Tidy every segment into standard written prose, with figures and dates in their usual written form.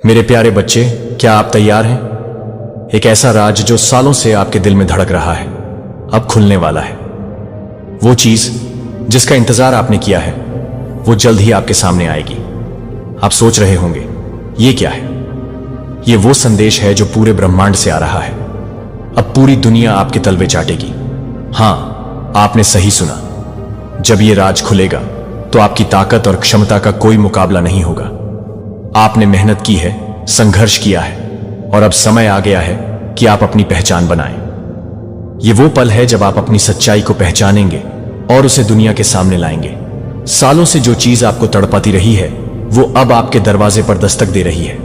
मेरे प्यारे बच्चे, क्या आप तैयार हैं? एक ऐसा राज जो सालों से आपके दिल में धड़क रहा है, अब खुलने वाला है। वो चीज जिसका इंतजार आपने किया है, वो जल्द ही आपके सामने आएगी। आप सोच रहे होंगे, ये क्या है? ये वो संदेश है जो पूरे ब्रह्मांड से आ रहा है। अब पूरी दुनिया आपके तलवे चाटेगी। हां, आपने सही सुना। जब ये राज खुलेगा तो आपकी ताकत और क्षमता का कोई मुकाबला नहीं होगा। आपने मेहनत की है, संघर्ष किया है, और अब समय आ गया है कि आप अपनी पहचान बनाएं। ये वो पल है जब आप अपनी सच्चाई को पहचानेंगे और उसे दुनिया के सामने लाएंगे। सालों से जो चीज आपको तड़पाती रही है, वो अब आपके दरवाजे पर दस्तक दे रही है।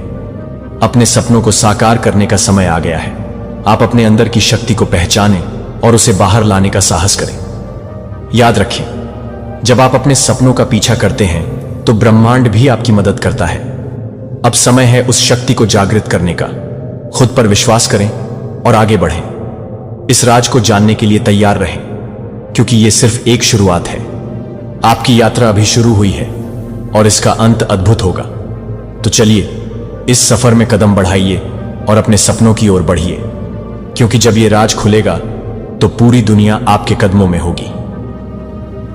अपने सपनों को साकार करने का समय आ गया है। आप अपने अंदर की शक्ति को पहचानें और उसे बाहर लाने का साहस करें। याद रखें, जब आप अपने सपनों का पीछा करते हैं तो ब्रह्मांड भी आपकी मदद करता है। अब समय है उस शक्ति को जागृत करने का। खुद पर विश्वास करें और आगे बढ़ें। इस राज को जानने के लिए तैयार रहें, क्योंकि यह सिर्फ एक शुरुआत है। आपकी यात्रा अभी शुरू हुई है और इसका अंत अद्भुत होगा। तो चलिए, इस सफर में कदम बढ़ाइए और अपने सपनों की ओर बढ़िए, क्योंकि जब यह राज खुलेगा तो पूरी दुनिया आपके कदमों में होगी।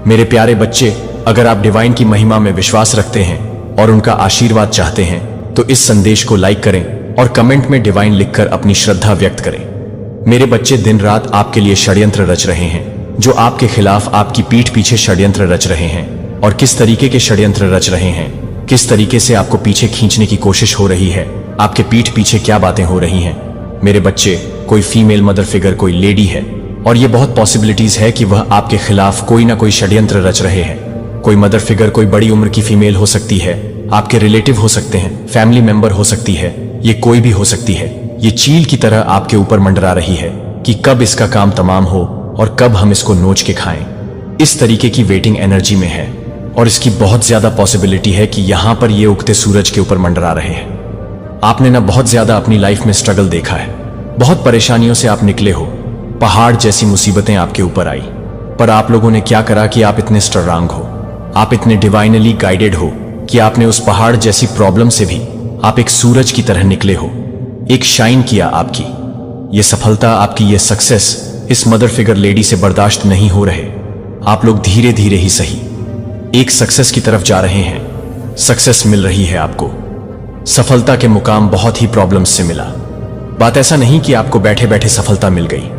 मेरे प्यारे बच्चे, अगर आप डिवाइन की महिमा में विश्वास रखते हैं और उनका आशीर्वाद चाहते हैं तो इस संदेश को लाइक करें और कमेंट में डिवाइन लिखकर अपनी श्रद्धा व्यक्त करें। मेरे बच्चे दिन रात आपके लिए षड्यंत्र रच रहे हैं, जो आपके खिलाफ आपकी पीठ पीछे षड्यंत्र रच रहे हैं। और किस तरीके के षड्यंत्र रच रहे हैं, किस तरीके से आपको पीछे खींचने की कोशिश हो रही है, आपके पीठ पीछे क्या बातें हो रही हैं। मेरे बच्चे, कोई फीमेल मदर फिगर, कोई लेडी है, और ये बहुत पॉसिबिलिटीज है कि वह आपके खिलाफ कोई ना कोई षड्यंत्र रच रहे हैं। कोई मदर फिगर कोई बड़ी उम्र की फीमेल हो सकती है, आपके रिलेटिव हो सकते हैं, फैमिली मेंबर हो सकती है, ये कोई भी हो सकती है। ये चील की तरह आपके ऊपर मंडरा रही है कि कब इसका काम तमाम हो और कब हम इसको नोच के खाएं। इस तरीके की वेटिंग एनर्जी में है, और इसकी बहुत ज्यादा पॉसिबिलिटी है कि यहां पर ये उगते सूरज के ऊपर मंडरा रहे हैं। आपने ना बहुत ज्यादा अपनी लाइफ में स्ट्रगल देखा है, बहुत परेशानियों से आप निकले हो, पहाड़ जैसी मुसीबतें आपके ऊपर आई, पर आप लोगों ने क्या करा कि आप इतने स्ट्रांग हो, आप इतने डिवाइनली गाइडेड हो कि आपने उस पहाड़ जैसी प्रॉब्लम से भी आप एक सूरज की तरह निकले हो। एक शाइन किया आपकी ये सफलता, आपकी ये सक्सेस इस मदर फिगर लेडी से बर्दाश्त नहीं हो रहे। आप लोग धीरे धीरे ही सही एक सक्सेस की तरफ जा रहे हैं। सक्सेस मिल रही है आपको। सफलता के मुकाम बहुत ही प्रॉब्लम्स से मिला। बात ऐसा नहीं कि आपको बैठे बैठे सफलता मिल गई।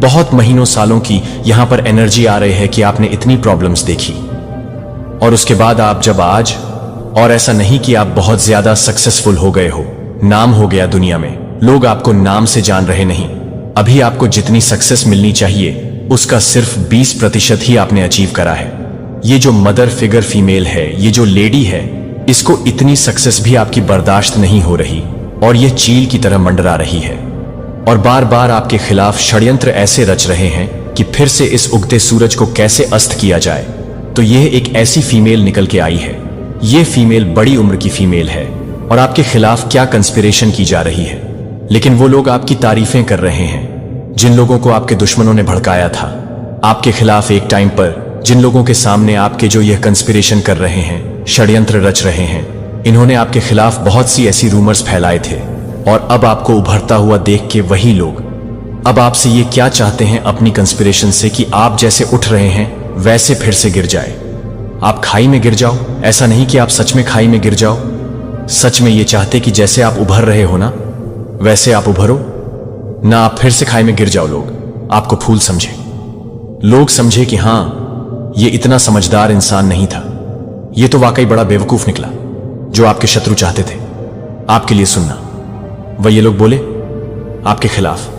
बहुत महीनों सालों की यहां पर एनर्जी आ रही है कि आपने इतनी प्रॉब्लम्स देखी, और उसके बाद आप जब आज, और ऐसा नहीं कि आप बहुत ज्यादा सक्सेसफुल हो गए हो, नाम हो गया दुनिया में, लोग आपको नाम से जान रहे नहीं। अभी आपको जितनी सक्सेस मिलनी चाहिए उसका सिर्फ 20% ही आपने अचीव करा है। ये जो मदर फिगर फीमेल है, ये जो लेडी है, इसको इतनी सक्सेस भी आपकी बर्दाश्त नहीं हो रही, और ये चील की तरह मंडरा रही है, और बार बार आपके खिलाफ षड्यंत्र ऐसे रच रहे हैं कि फिर से इस उगते सूरज को कैसे अस्त किया जाए। तो यह एक ऐसी फीमेल निकल के आई है। यह फीमेल बड़ी उम्र की फीमेल है, और आपके खिलाफ क्या कंस्पिरेशन की जा रही है। लेकिन वो लोग आपकी तारीफें कर रहे हैं, जिन लोगों को आपके दुश्मनों ने भड़काया था आपके खिलाफ एक टाइम पर, जिन लोगों के सामने आपके जो यह कंस्पिरेशन कर रहे हैं, षड्यंत्र रच रहे हैं, इन्होंने आपके खिलाफ बहुत सी ऐसी रूमर्स फैलाए थे। और अब आपको उभरता हुआ देख के वही लोग अब आपसे ये क्या चाहते हैं अपनी कंस्पिरेशन से, कि आप जैसे उठ रहे हैं वैसे फिर से गिर जाए, आप खाई में गिर जाओ। ऐसा नहीं कि आप सच में खाई में गिर जाओ, सच में ये चाहते कि जैसे आप उभर रहे हो ना, वैसे आप उभरो ना, आप फिर से खाई में गिर जाओ। लोग आपको फूल समझे, लोग समझे कि हां, ये इतना समझदार इंसान नहीं था, ये तो वाकई बड़ा बेवकूफ निकला। जो आपके शत्रु चाहते थे आपके लिए सुनना, वह ये लोग बोले आपके खिलाफ।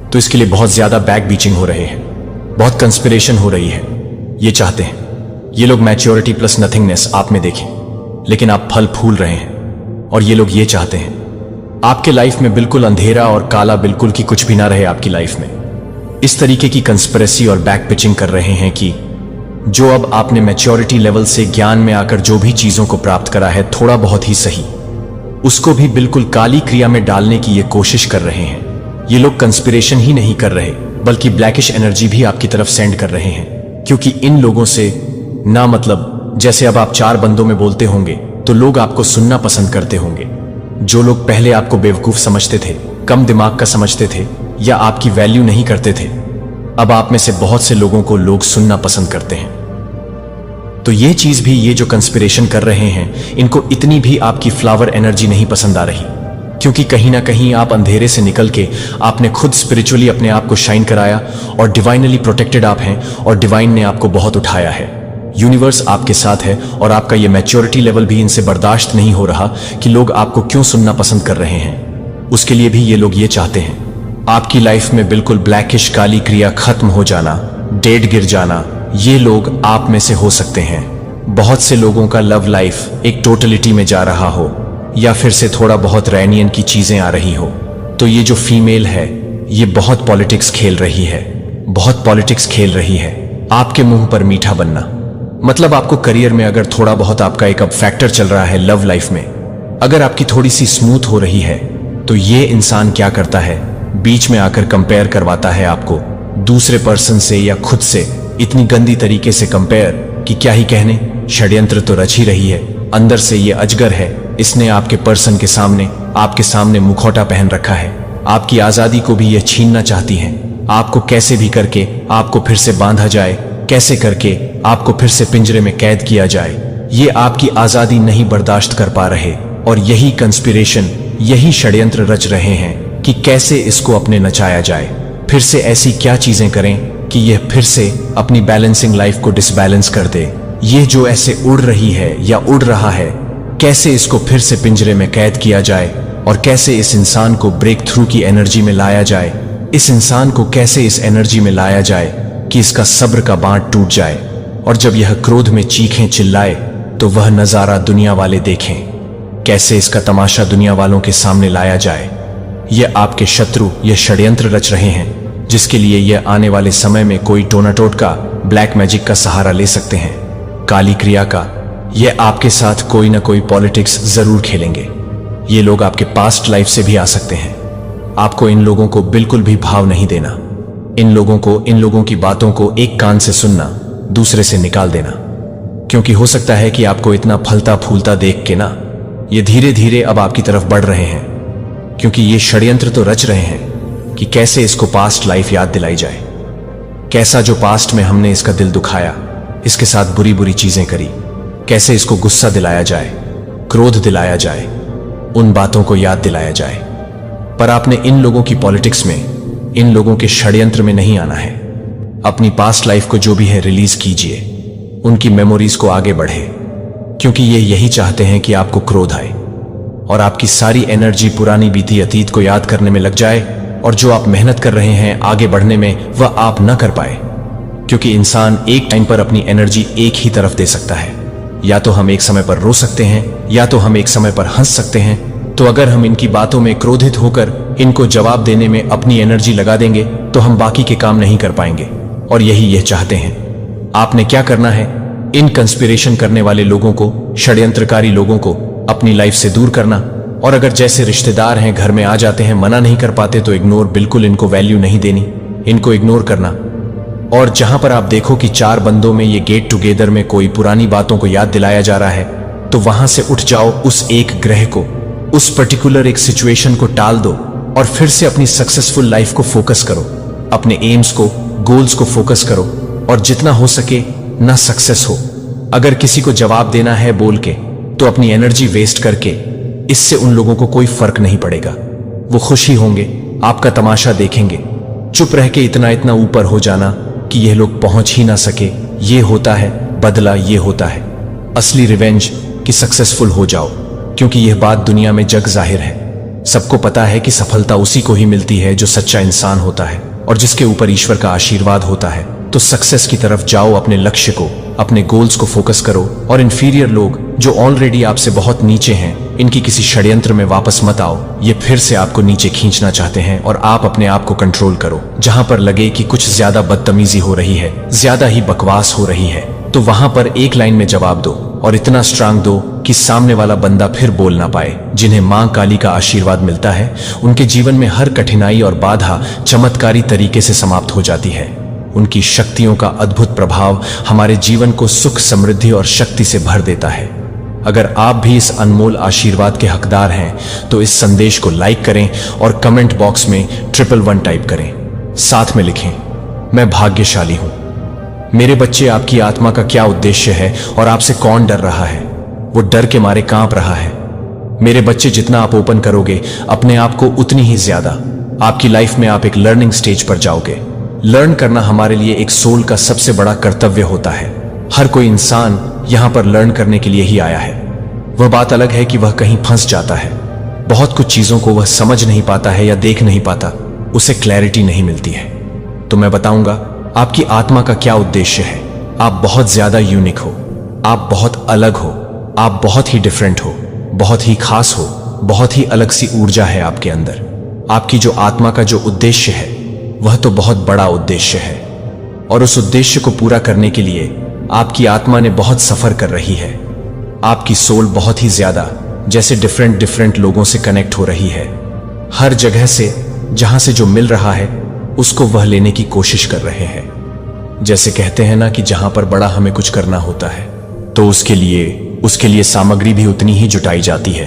तो इसके लिए बहुत ज्यादा बैक बीचिंग हो रहे हैं, बहुत कंस्पिरेशन हो रही है। ये चाहते हैं ये लोग मैच्योरिटी प्लस नथिंगनेस आप में देखें, लेकिन आप फल फूल रहे हैं। और ये लोग ये चाहते हैं आपके लाइफ में बिल्कुल अंधेरा और काला, बिल्कुल कि कुछ भी ना रहे आपकी लाइफ में। इस तरीके की कंस्पिरेसी और बैक पिचिंग कर रहे हैं कि जो अब आपने मैच्योरिटी लेवल से ज्ञान में आकर जो भी चीजों को प्राप्त करा है, थोड़ा बहुत ही सही, उसको भी बिल्कुल काली क्रिया में डालने की ये कोशिश कर रहे हैं। ये लोग कंस्पिरेशन ही नहीं कर रहे, बल्कि ब्लैकिश एनर्जी भी आपकी तरफ सेंड कर रहे हैं, क्योंकि इन लोगों से ना मतलब, जैसे अब आप 4 बंदों में बोलते होंगे तो लोग आपको सुनना पसंद करते होंगे, जो लोग पहले आपको बेवकूफ समझते थे, कम दिमाग का समझते थे या आपकी वैल्यू नहीं करते थे, अब आप में से बहुत से लोगों को लोग सुनना पसंद करते हैं। तो ये चीज भी, ये जो कंस्पिरेशन कर रहे हैं, इनको इतनी भी आपकी फ्लावर एनर्जी नहीं पसंद आ रही, क्योंकि कहीं ना कहीं आप अंधेरे से निकल के आपने खुद स्पिरिचुअली अपने आप को शाइन कराया और डिवाइनली प्रोटेक्टेड आप हैं और डिवाइन ने आपको बहुत उठाया है। यूनिवर्स आपके साथ है और आपका ये मैच्योरिटी लेवल भी इनसे बर्दाश्त नहीं हो रहा कि लोग आपको क्यों सुनना पसंद कर रहे हैं। उसके लिए भी ये लोग ये चाहते हैं आपकी लाइफ में बिल्कुल ब्लैकिश काली क्रिया खत्म हो जाना, डेड गिर जाना। ये लोग आप में से हो सकते हैं। बहुत से लोगों का लव लाइफ एक टोटलिटी में जा रहा हो या फिर से थोड़ा बहुत रैनियन की चीजें आ रही हो। तो ये जो फीमेल है ये बहुत पॉलिटिक्स खेल रही है, बहुत पॉलिटिक्स खेल रही है। आपके मुंह पर मीठा बनना मतलब आपको करियर में अगर थोड़ा बहुत आपका एक अब फैक्टर चल रहा है, लव लाइफ में अगर आपकी थोड़ी सी स्मूथ हो रही है, तो ये इंसान क्या करता है, बीच में आकर कंपेयर करवाता है आपको दूसरे पर्सन से या खुद से, इतनी गंदी तरीके से कंपेयर कि क्या ही कहने। षड्यंत्र तो रच ही रही है। अंदर से ये अजगर है, इसने आपके पर्सन के सामने, आपके सामने मुखौटा पहन रखा है। आपकी आजादी को भी ये छीनना चाहती है। आपको कैसे भी करके आपको फिर से बांधा जाए, कैसे करके आपको फिर से पिंजरे में कैद किया जाए। ये आपकी आजादी नहीं बर्दाश्त कर पा रहे और यही कंस्पिरेशन, यही षड्यंत्र रच रहे हैं कि कैसे इसको अपने नचाया जाए। फिर से ऐसी क्या चीजें करें कि यह फिर से अपनी बैलेंसिंग लाइफ को डिसबैलेंस कर दे। ये जो ऐसे उड़ रही है या उड़ रहा है, कैसे इसको फिर से पिंजरे में कैद किया जाए और कैसे इस इंसान को ब्रेक थ्रू की एनर्जी में लाया जाए। इस इंसान को कैसे इस एनर्जी में लाया जाए कि इसका सब्र का बांध टूट जाए और जब यह क्रोध में चीखें चिल्लाए तो वह नजारा दुनिया वाले देखें। कैसे इसका तमाशा दुनिया वालों के सामने लाया जाए। ये आपके शत्रु ये षड्यंत्र रच रहे हैं, जिसके लिए ये आने वाले समय में कोई टोनाटोट का, ब्लैक मैजिक का सहारा ले सकते हैं, काली क्रिया का। ये आपके साथ कोई ना कोई पॉलिटिक्स जरूर खेलेंगे। ये लोग आपके पास्ट लाइफ से भी आ सकते हैं। आपको इन लोगों को बिल्कुल भी भाव नहीं देना। इन लोगों की बातों को एक कान से सुनना, दूसरे से निकाल देना, क्योंकि हो सकता है कि आपको इतना फलता फूलता देख के ना, ये धीरे धीरे अब आपकी तरफ बढ़ रहे हैं, क्योंकि ये षड्यंत्र तो रच रहे हैं कि कैसे इसको पास्ट लाइफ याद दिलाई जाए। कैसा जो पास्ट में हमने इसका दिल दुखाया, इसके साथ बुरी बुरी चीजें करी, कैसे इसको गुस्सा दिलाया जाए, क्रोध दिलाया जाए, उन बातों को याद दिलाया जाए। पर आपने इन लोगों की पॉलिटिक्स में, इन लोगों के षड्यंत्र में नहीं आना है। अपनी पास्ट लाइफ को जो भी है रिलीज कीजिए, उनकी मेमोरीज को आगे बढ़े, क्योंकि ये यही चाहते हैं कि आपको क्रोध आए और आपकी सारी एनर्जी पुरानी बीती अतीत को याद करने में लग जाए और जो आप मेहनत कर रहे हैं आगे बढ़ने में वह आप न कर पाए। क्योंकि इंसान एक टाइम पर अपनी एनर्जी एक ही तरफ दे सकता है। या तो हम एक समय पर रो सकते हैं या तो हम एक समय पर हंस सकते हैं। तो अगर हम इनकी बातों में क्रोधित होकर इनको जवाब देने में अपनी एनर्जी लगा देंगे तो हम बाकी के काम नहीं कर पाएंगे, और यही यह चाहते हैं। आपने क्या करना है, इन कंस्पिरेशन करने वाले लोगों को, षड्यंत्रकारी लोगों को अपनी लाइफ से दूर करना। और अगर जैसे रिश्तेदार हैं घर में आ जाते हैं, मना नहीं कर पाते तो इग्नोर, बिल्कुल इनको वैल्यू नहीं देनी, इनको इग्नोर करना। और जहां पर आप देखो कि 4 बंदों में ये गेट टुगेदर में कोई पुरानी बातों को याद दिलाया जा रहा है, तो वहां से उठ जाओ, उस एक ग्रह को, उस पर्टिकुलर एक सिचुएशन को टाल दो और फिर से अपनी सक्सेसफुल लाइफ को फोकस करो, अपने एम्स को, गोल्स को फोकस करो और जितना हो सके ना सक्सेस हो। अगर किसी को जवाब देना है बोल के, तो अपनी एनर्जी वेस्ट करके, इससे उन लोगों को कोई फर्क नहीं पड़ेगा। वो खुश ही होंगे, आपका तमाशा देखेंगे। चुप रह के इतना इतना ऊपर हो जाना कि यह लोग पहुंच ही ना सके, ये होता है बदला, ये होता है असली रिवेंज कि सक्सेसफुल हो जाओ। क्योंकि यह बात दुनिया में जग जाहिर है, सबको पता है कि सफलता उसी को ही मिलती है जो सच्चा इंसान होता है और जिसके ऊपर ईश्वर का आशीर्वाद होता है। तो सक्सेस की तरफ जाओ, अपने लक्ष्य को, अपने गोल्स को फोकस करो। और इन्फीरियर लोग जो ऑलरेडी आपसे बहुत नीचे हैं, इनकी किसी षड्यंत्र में वापस मत आओ। ये फिर से आपको नीचे खींचना चाहते हैं और आप अपने आप को कंट्रोल करो। जहां पर लगे कि कुछ ज्यादा बदतमीजी हो रही है, ज्यादा ही बकवास हो रही है, तो वहां पर एक लाइन में जवाब दो और इतना स्ट्रांग दो कि सामने वाला बंदा फिर बोल ना पाए। जिन्हें मां काली का आशीर्वाद मिलता है, उनके जीवन में हर कठिनाई और बाधा चमत्कारी तरीके से समाप्त हो जाती है। उनकी शक्तियों का अद्भुत प्रभाव हमारे जीवन को सुख, समृद्धि और शक्ति से भर देता है। अगर आप भी इस अनमोल आशीर्वाद के हकदार हैं तो इस संदेश को लाइक करें और कमेंट बॉक्स में 111 टाइप करें। साथ में लिखें, मैं भाग्यशाली हूं। मेरे बच्चे, आपकी आत्मा का क्या उद्देश्य है और आपसे कौन डर रहा है? वो डर के मारे कांप रहा है। मेरे बच्चे, जितना आप ओपन करोगे अपने आप को, उतनी ही ज्यादा आपकी लाइफ में आप एक लर्निंग स्टेज पर जाओगे। लर्न करना हमारे लिए एक सोल का सबसे बड़ा कर्तव्य होता है। हर कोई इंसान यहां पर लर्न करने के लिए ही आया है। वह बात अलग है कि वह कहीं फंस जाता है। बहुत कुछ चीजों को वह समझ नहीं पाता है या देख नहीं पाता, उसे क्लैरिटी नहीं मिलती है। तो मैं बताऊंगा आपकी आत्मा का क्या उद्देश्य है। आप बहुत ज्यादा यूनिक हो, आप बहुत अलग हो, आप बहुत ही डिफरेंट हो, बहुत ही खास हो, बहुत ही अलग सी ऊर्जा है आपके अंदर। आपकी जो आत्मा का जो उद्देश्य है वह तो बहुत बड़ा उद्देश्य है, और उस उद्देश्य को पूरा करने के लिए आपकी आत्मा ने बहुत सफर कर रही है। आपकी सोल बहुत ही ज्यादा जैसे डिफरेंट लोगों से कनेक्ट हो रही है। हर जगह से जहां से जो मिल रहा है उसको वह लेने की कोशिश कर रहे हैं। जैसे कहते हैं ना कि जहां पर बड़ा हमें कुछ करना होता है तो उसके लिए सामग्री भी उतनी ही जुटाई जाती है।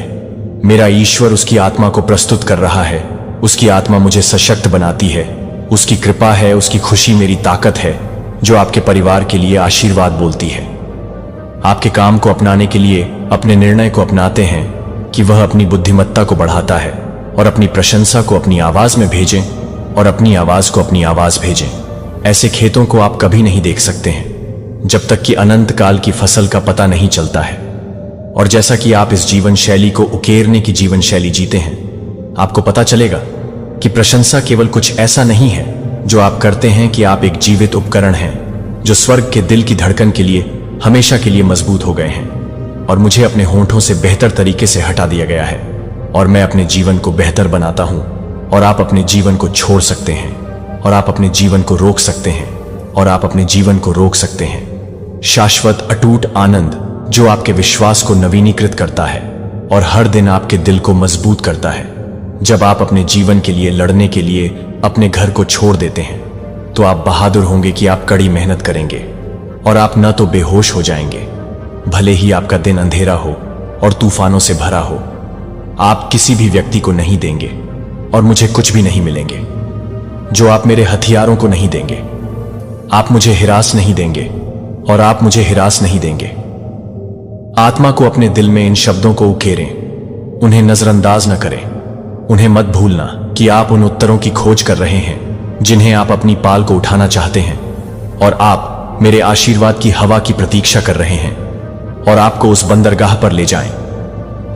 मेरा ईश्वर उसकी आत्मा को प्रस्तुत कर रहा है। उसकी आत्मा मुझे सशक्त बनाती है। उसकी कृपा है, उसकी खुशी मेरी ताकत है, जो आपके परिवार के लिए आशीर्वाद बोलती है। आपके काम को अपनाने के लिए अपने निर्णय को अपनाते हैं कि वह अपनी बुद्धिमत्ता को बढ़ाता है, और अपनी प्रशंसा को अपनी आवाज में भेजें और अपनी आवाज को अपनी आवाज भेजें। ऐसे खेतों को आप कभी नहीं देख सकते हैं जब तक कि अनंत काल की फसल का पता नहीं चलता है। और जैसा कि आप इस जीवन शैली को उकेरने की जीवन शैली जीते हैं, आपको पता चलेगा कि प्रशंसा केवल कुछ ऐसा नहीं है जो आप करते हैं कि आप एक जीवित उपकरण हैं जो स्वर्ग के दिल की धड़कन के लिए हमेशा के लिए मजबूत हो गए हैं। और मुझे अपने होंठों से बेहतर तरीके से हटा दिया गया है, और मैं अपने जीवन को बेहतर बनाता हूं। और आप अपने जीवन को छोड़ सकते हैं, और आप अपने जीवन को रोक सकते हैं, और आप अपने जीवन को रोक सकते हैं। शाश्वत अटूट आनंद जो आपके विश्वास को नवीनीकृत करता है और हर दिन आपके दिल को मजबूत करता है। जब आप अपने जीवन के लिए लड़ने के लिए अपने घर को छोड़ देते हैं तो आप बहादुर होंगे कि आप कड़ी मेहनत करेंगे, और आप न तो बेहोश हो जाएंगे, भले ही आपका दिन अंधेरा हो और तूफानों से भरा हो। आप किसी भी व्यक्ति को नहीं देंगे और मुझे कुछ भी नहीं मिलेंगे जो आप मेरे हथियारों को नहीं देंगे। आप मुझे हिरास नहीं देंगे और आप मुझे हिरास नहीं देंगे। आत्मा को अपने दिल में इन शब्दों को उकेरें, उन्हें नजरअंदाज न करें। उन्हें मत भूलना कि आप उन उत्तरों की खोज कर रहे हैं जिन्हें आप अपनी पाल को उठाना चाहते हैं, और आप मेरे आशीर्वाद की हवा की प्रतीक्षा कर रहे हैं। और आपको उस बंदरगाह पर ले जाएं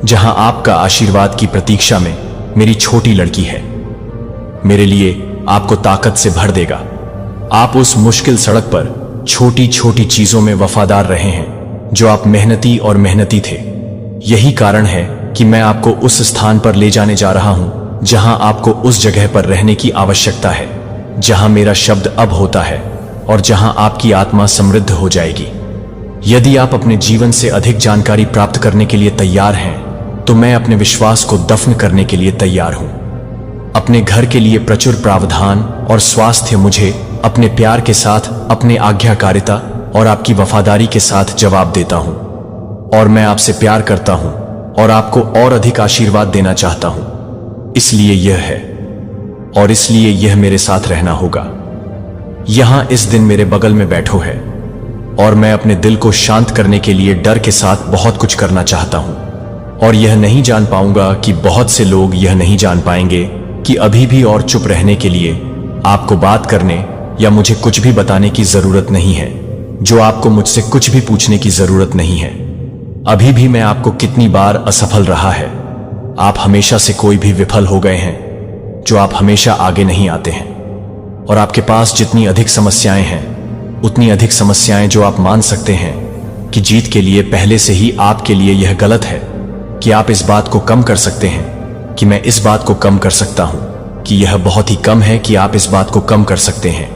जहां आपका आशीर्वाद की प्रतीक्षा में मेरी छोटी लड़की है। मेरे लिए आपको ताकत से भर देगा। आप उस मुश्किल सड़क पर छोटी छोटी चीजों में वफादार रहे हैं जो आप मेहनती और मेहनती थे। यही कारण है कि मैं आपको उस स्थान पर ले जाने जा रहा हूं जहां आपको उस जगह पर रहने की आवश्यकता है जहां मेरा शब्द अब होता है, और जहां आपकी आत्मा समृद्ध हो जाएगी। यदि आप अपने जीवन से अधिक जानकारी प्राप्त करने के लिए तैयार हैं तो मैं अपने विश्वास को दफन करने के लिए तैयार हूं। अपने घर के लिए प्रचुर प्रावधान और स्वास्थ्य मुझे अपने प्यार के साथ, अपने आज्ञाकारिता और आपकी वफादारी के साथ जवाब देता हूं। और मैं आपसे प्यार करता हूं और आपको और अधिक आशीर्वाद देना चाहता हूं। इसलिए यह है, और इसलिए यह मेरे साथ रहना होगा। यहां इस दिन मेरे बगल में बैठो है, और मैं अपने दिल को शांत करने के लिए डर के साथ बहुत कुछ करना चाहता हूं। और यह नहीं जान पाऊंगा कि बहुत से लोग यह नहीं जान पाएंगे कि अभी भी और चुप रहने के लिए आपको बात करने या मुझे कुछ भी बताने की जरूरत नहीं है, जो आपको मुझसे कुछ भी पूछने की जरूरत नहीं है। अभी भी मैं आपको कितनी बार असफल रहा है। आप हमेशा से कोई भी विफल हो गए हैं, जो आप हमेशा आगे नहीं आते हैं। और आपके पास जितनी अधिक समस्याएं हैं, उतनी अधिक समस्याएं जो आप मान सकते हैं कि जीत के लिए पहले से ही आपके लिए यह गलत है कि आप इस बात को कम कर सकते हैं, कि मैं इस बात को कम कर सकता हूं, कि यह बहुत ही कम है, कि आप इस बात को कम कर सकते हैं,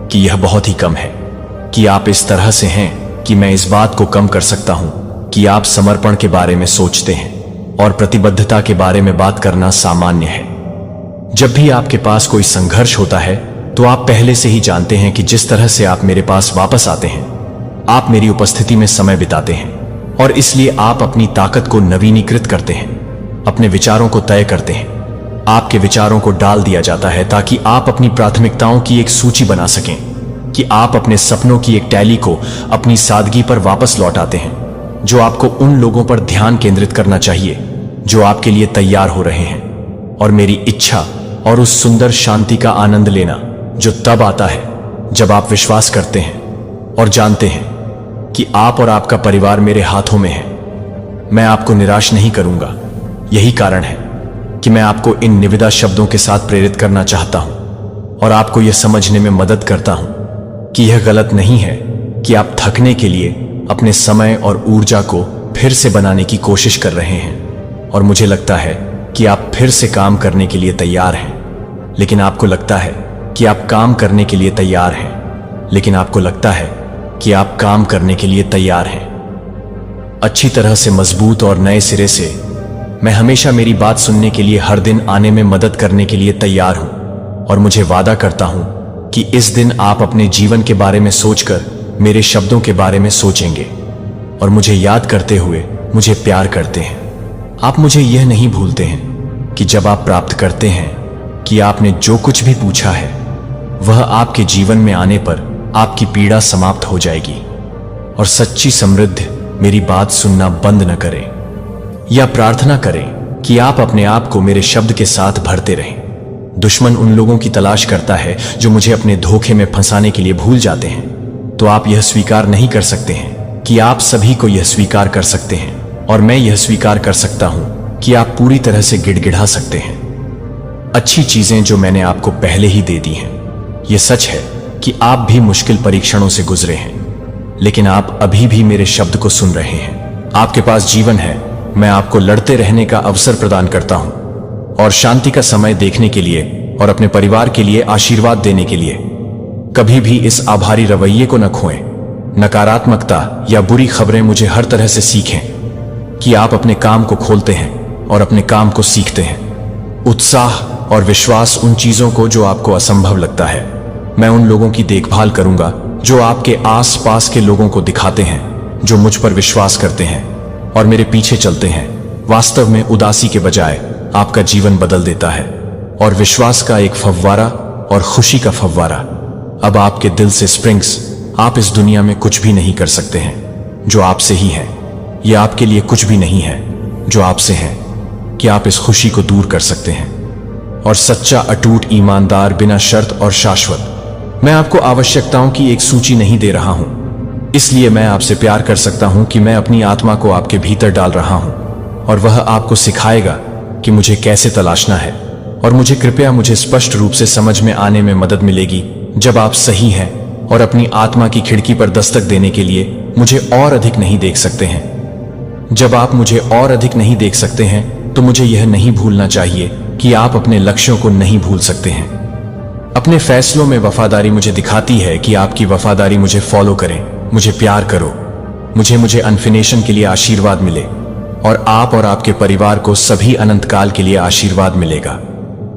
कि यह बहुत ही कम है, कि आप इस तरह से हैं कि मैं इस बात को कम कर सकता हूं कि आप समर्पण के बारे में सोचते हैं और प्रतिबद्धता के बारे में बात करना सामान्य है। जब भी आपके पास कोई संघर्ष होता है तो आप पहले से ही जानते हैं कि जिस तरह से आप मेरे पास वापस आते हैं, आप मेरी उपस्थिति में समय बिताते हैं और इसलिए आप अपनी ताकत को नवीनीकृत करते हैं, अपने विचारों को तय करते हैं। आपके विचारों को डाल दिया जाता है ताकि आप अपनी प्राथमिकताओं की एक सूची बना सकें, कि आप अपने सपनों की एक टैली को अपनी सादगी पर वापस लौटाते हैं, जो आपको उन लोगों पर ध्यान केंद्रित करना चाहिए जो आपके लिए तैयार हो रहे हैं। और मेरी इच्छा और उस सुंदर शांति का आनंद लेना जो तब आता है जब आप विश्वास करते हैं और जानते हैं कि आप और आपका परिवार मेरे हाथों में है। मैं आपको निराश नहीं करूंगा। यही कारण है कि मैं आपको इन निविदा शब्दों के साथ प्रेरित करना चाहता हूं और आपको यह समझने में मदद करता हूं कि यह गलत नहीं है कि आप थकने के लिए अपने समय और ऊर्जा को फिर से बनाने की कोशिश कर रहे हैं। और मुझे लगता है कि आप फिर से काम करने के लिए तैयार हैं, लेकिन आपको लगता है कि आप काम करने के लिए तैयार हैं, लेकिन आपको लगता है कि आप काम करने के लिए तैयार हैं। अच्छी तरह से मजबूत और नए सिरे से मैं हमेशा मेरी बात सुनने के लिए हर दिन आने में मदद करने के लिए तैयार हूं। और मुझे वादा करता हूं कि इस दिन आप अपने जीवन के बारे में सोचकर मेरे शब्दों के बारे में सोचेंगे और मुझे याद करते हुए मुझे प्यार करते हैं। आप मुझे यह नहीं भूलते हैं कि जब आप प्राप्त करते हैं कि आपने जो कुछ भी पूछा है वह आपके जीवन में आने पर आपकी पीड़ा समाप्त हो जाएगी। और सच्ची समृद्धि मेरी बात सुनना बंद न करें या प्रार्थना करें कि आप अपने आप को मेरे शब्द के साथ भरते रहें। दुश्मन उन लोगों की तलाश करता है जो मुझे अपने धोखे में फंसाने के लिए भूल जाते हैं। तो आप यह स्वीकार नहीं कर सकते हैं कि आप सभी को यह स्वीकार कर सकते हैं, और मैं यह स्वीकार कर सकता हूं कि आप पूरी तरह से गिड़गिड़ा सकते हैं। अच्छी चीजें जो मैंने आपको पहले ही दे दी हैं। यह सच है कि आप भी मुश्किल परीक्षणों से गुजरे हैं, लेकिन आप अभी भी मेरे शब्द को सुन रहे हैं। आपके पास जीवन है। मैं आपको लड़ते रहने का अवसर प्रदान करता हूं और शांति का समय देखने के लिए और अपने परिवार के लिए आशीर्वाद देने के लिए। कभी भी इस आभारी रवैये को न खोएं। नकारात्मकता या बुरी खबरें मुझे हर तरह से सीखें कि आप अपने काम को खोलते हैं और अपने काम को सीखते हैं। उत्साह और विश्वास उन चीजों को जो आपको असंभव लगता है। मैं उन लोगों की देखभाल करूंगा जो आपके आस पास के लोगों को दिखाते हैं, जो मुझ पर विश्वास करते हैं और मेरे पीछे चलते हैं। वास्तव में उदासी के बजाय आपका जीवन बदल देता है, और विश्वास का एक फव्वारा और खुशी का फव्वारा अब आपके दिल से स्प्रिंग्स। आप इस दुनिया में कुछ भी नहीं कर सकते हैं जो आपसे ही है। यह आपके लिए कुछ भी नहीं है जो आपसे है कि आप इस खुशी को दूर कर सकते हैं। और सच्चा, अटूट, ईमानदार, बिना शर्त और शाश्वत। मैं आपको आवश्यकताओं की एक सूची नहीं दे रहा हूं, इसलिए मैं आपसे प्यार कर सकता हूं कि मैं अपनी आत्मा को आपके भीतर डाल रहा हूं और वह आपको सिखाएगा कि मुझे कैसे तलाशना है। और मुझे स्पष्ट रूप से समझ में आने में मदद मिलेगी जब आप सही हैं और अपनी आत्मा की खिड़की पर दस्तक देने के लिए मुझे और अधिक नहीं देख सकते हैं। जब आप मुझे और अधिक नहीं देख सकते हैं तो मुझे यह नहीं भूलना चाहिए कि आप अपने लक्ष्यों को नहीं भूल सकते हैं। अपने फैसलों में वफादारी मुझे दिखाती है कि आपकी वफादारी मुझे फॉलो करें। मुझे प्यार करो। मुझे अनफिनेशन के लिए आशीर्वाद मिले, और आप और आपके परिवार को सभी अनंत काल के लिए आशीर्वाद मिलेगा।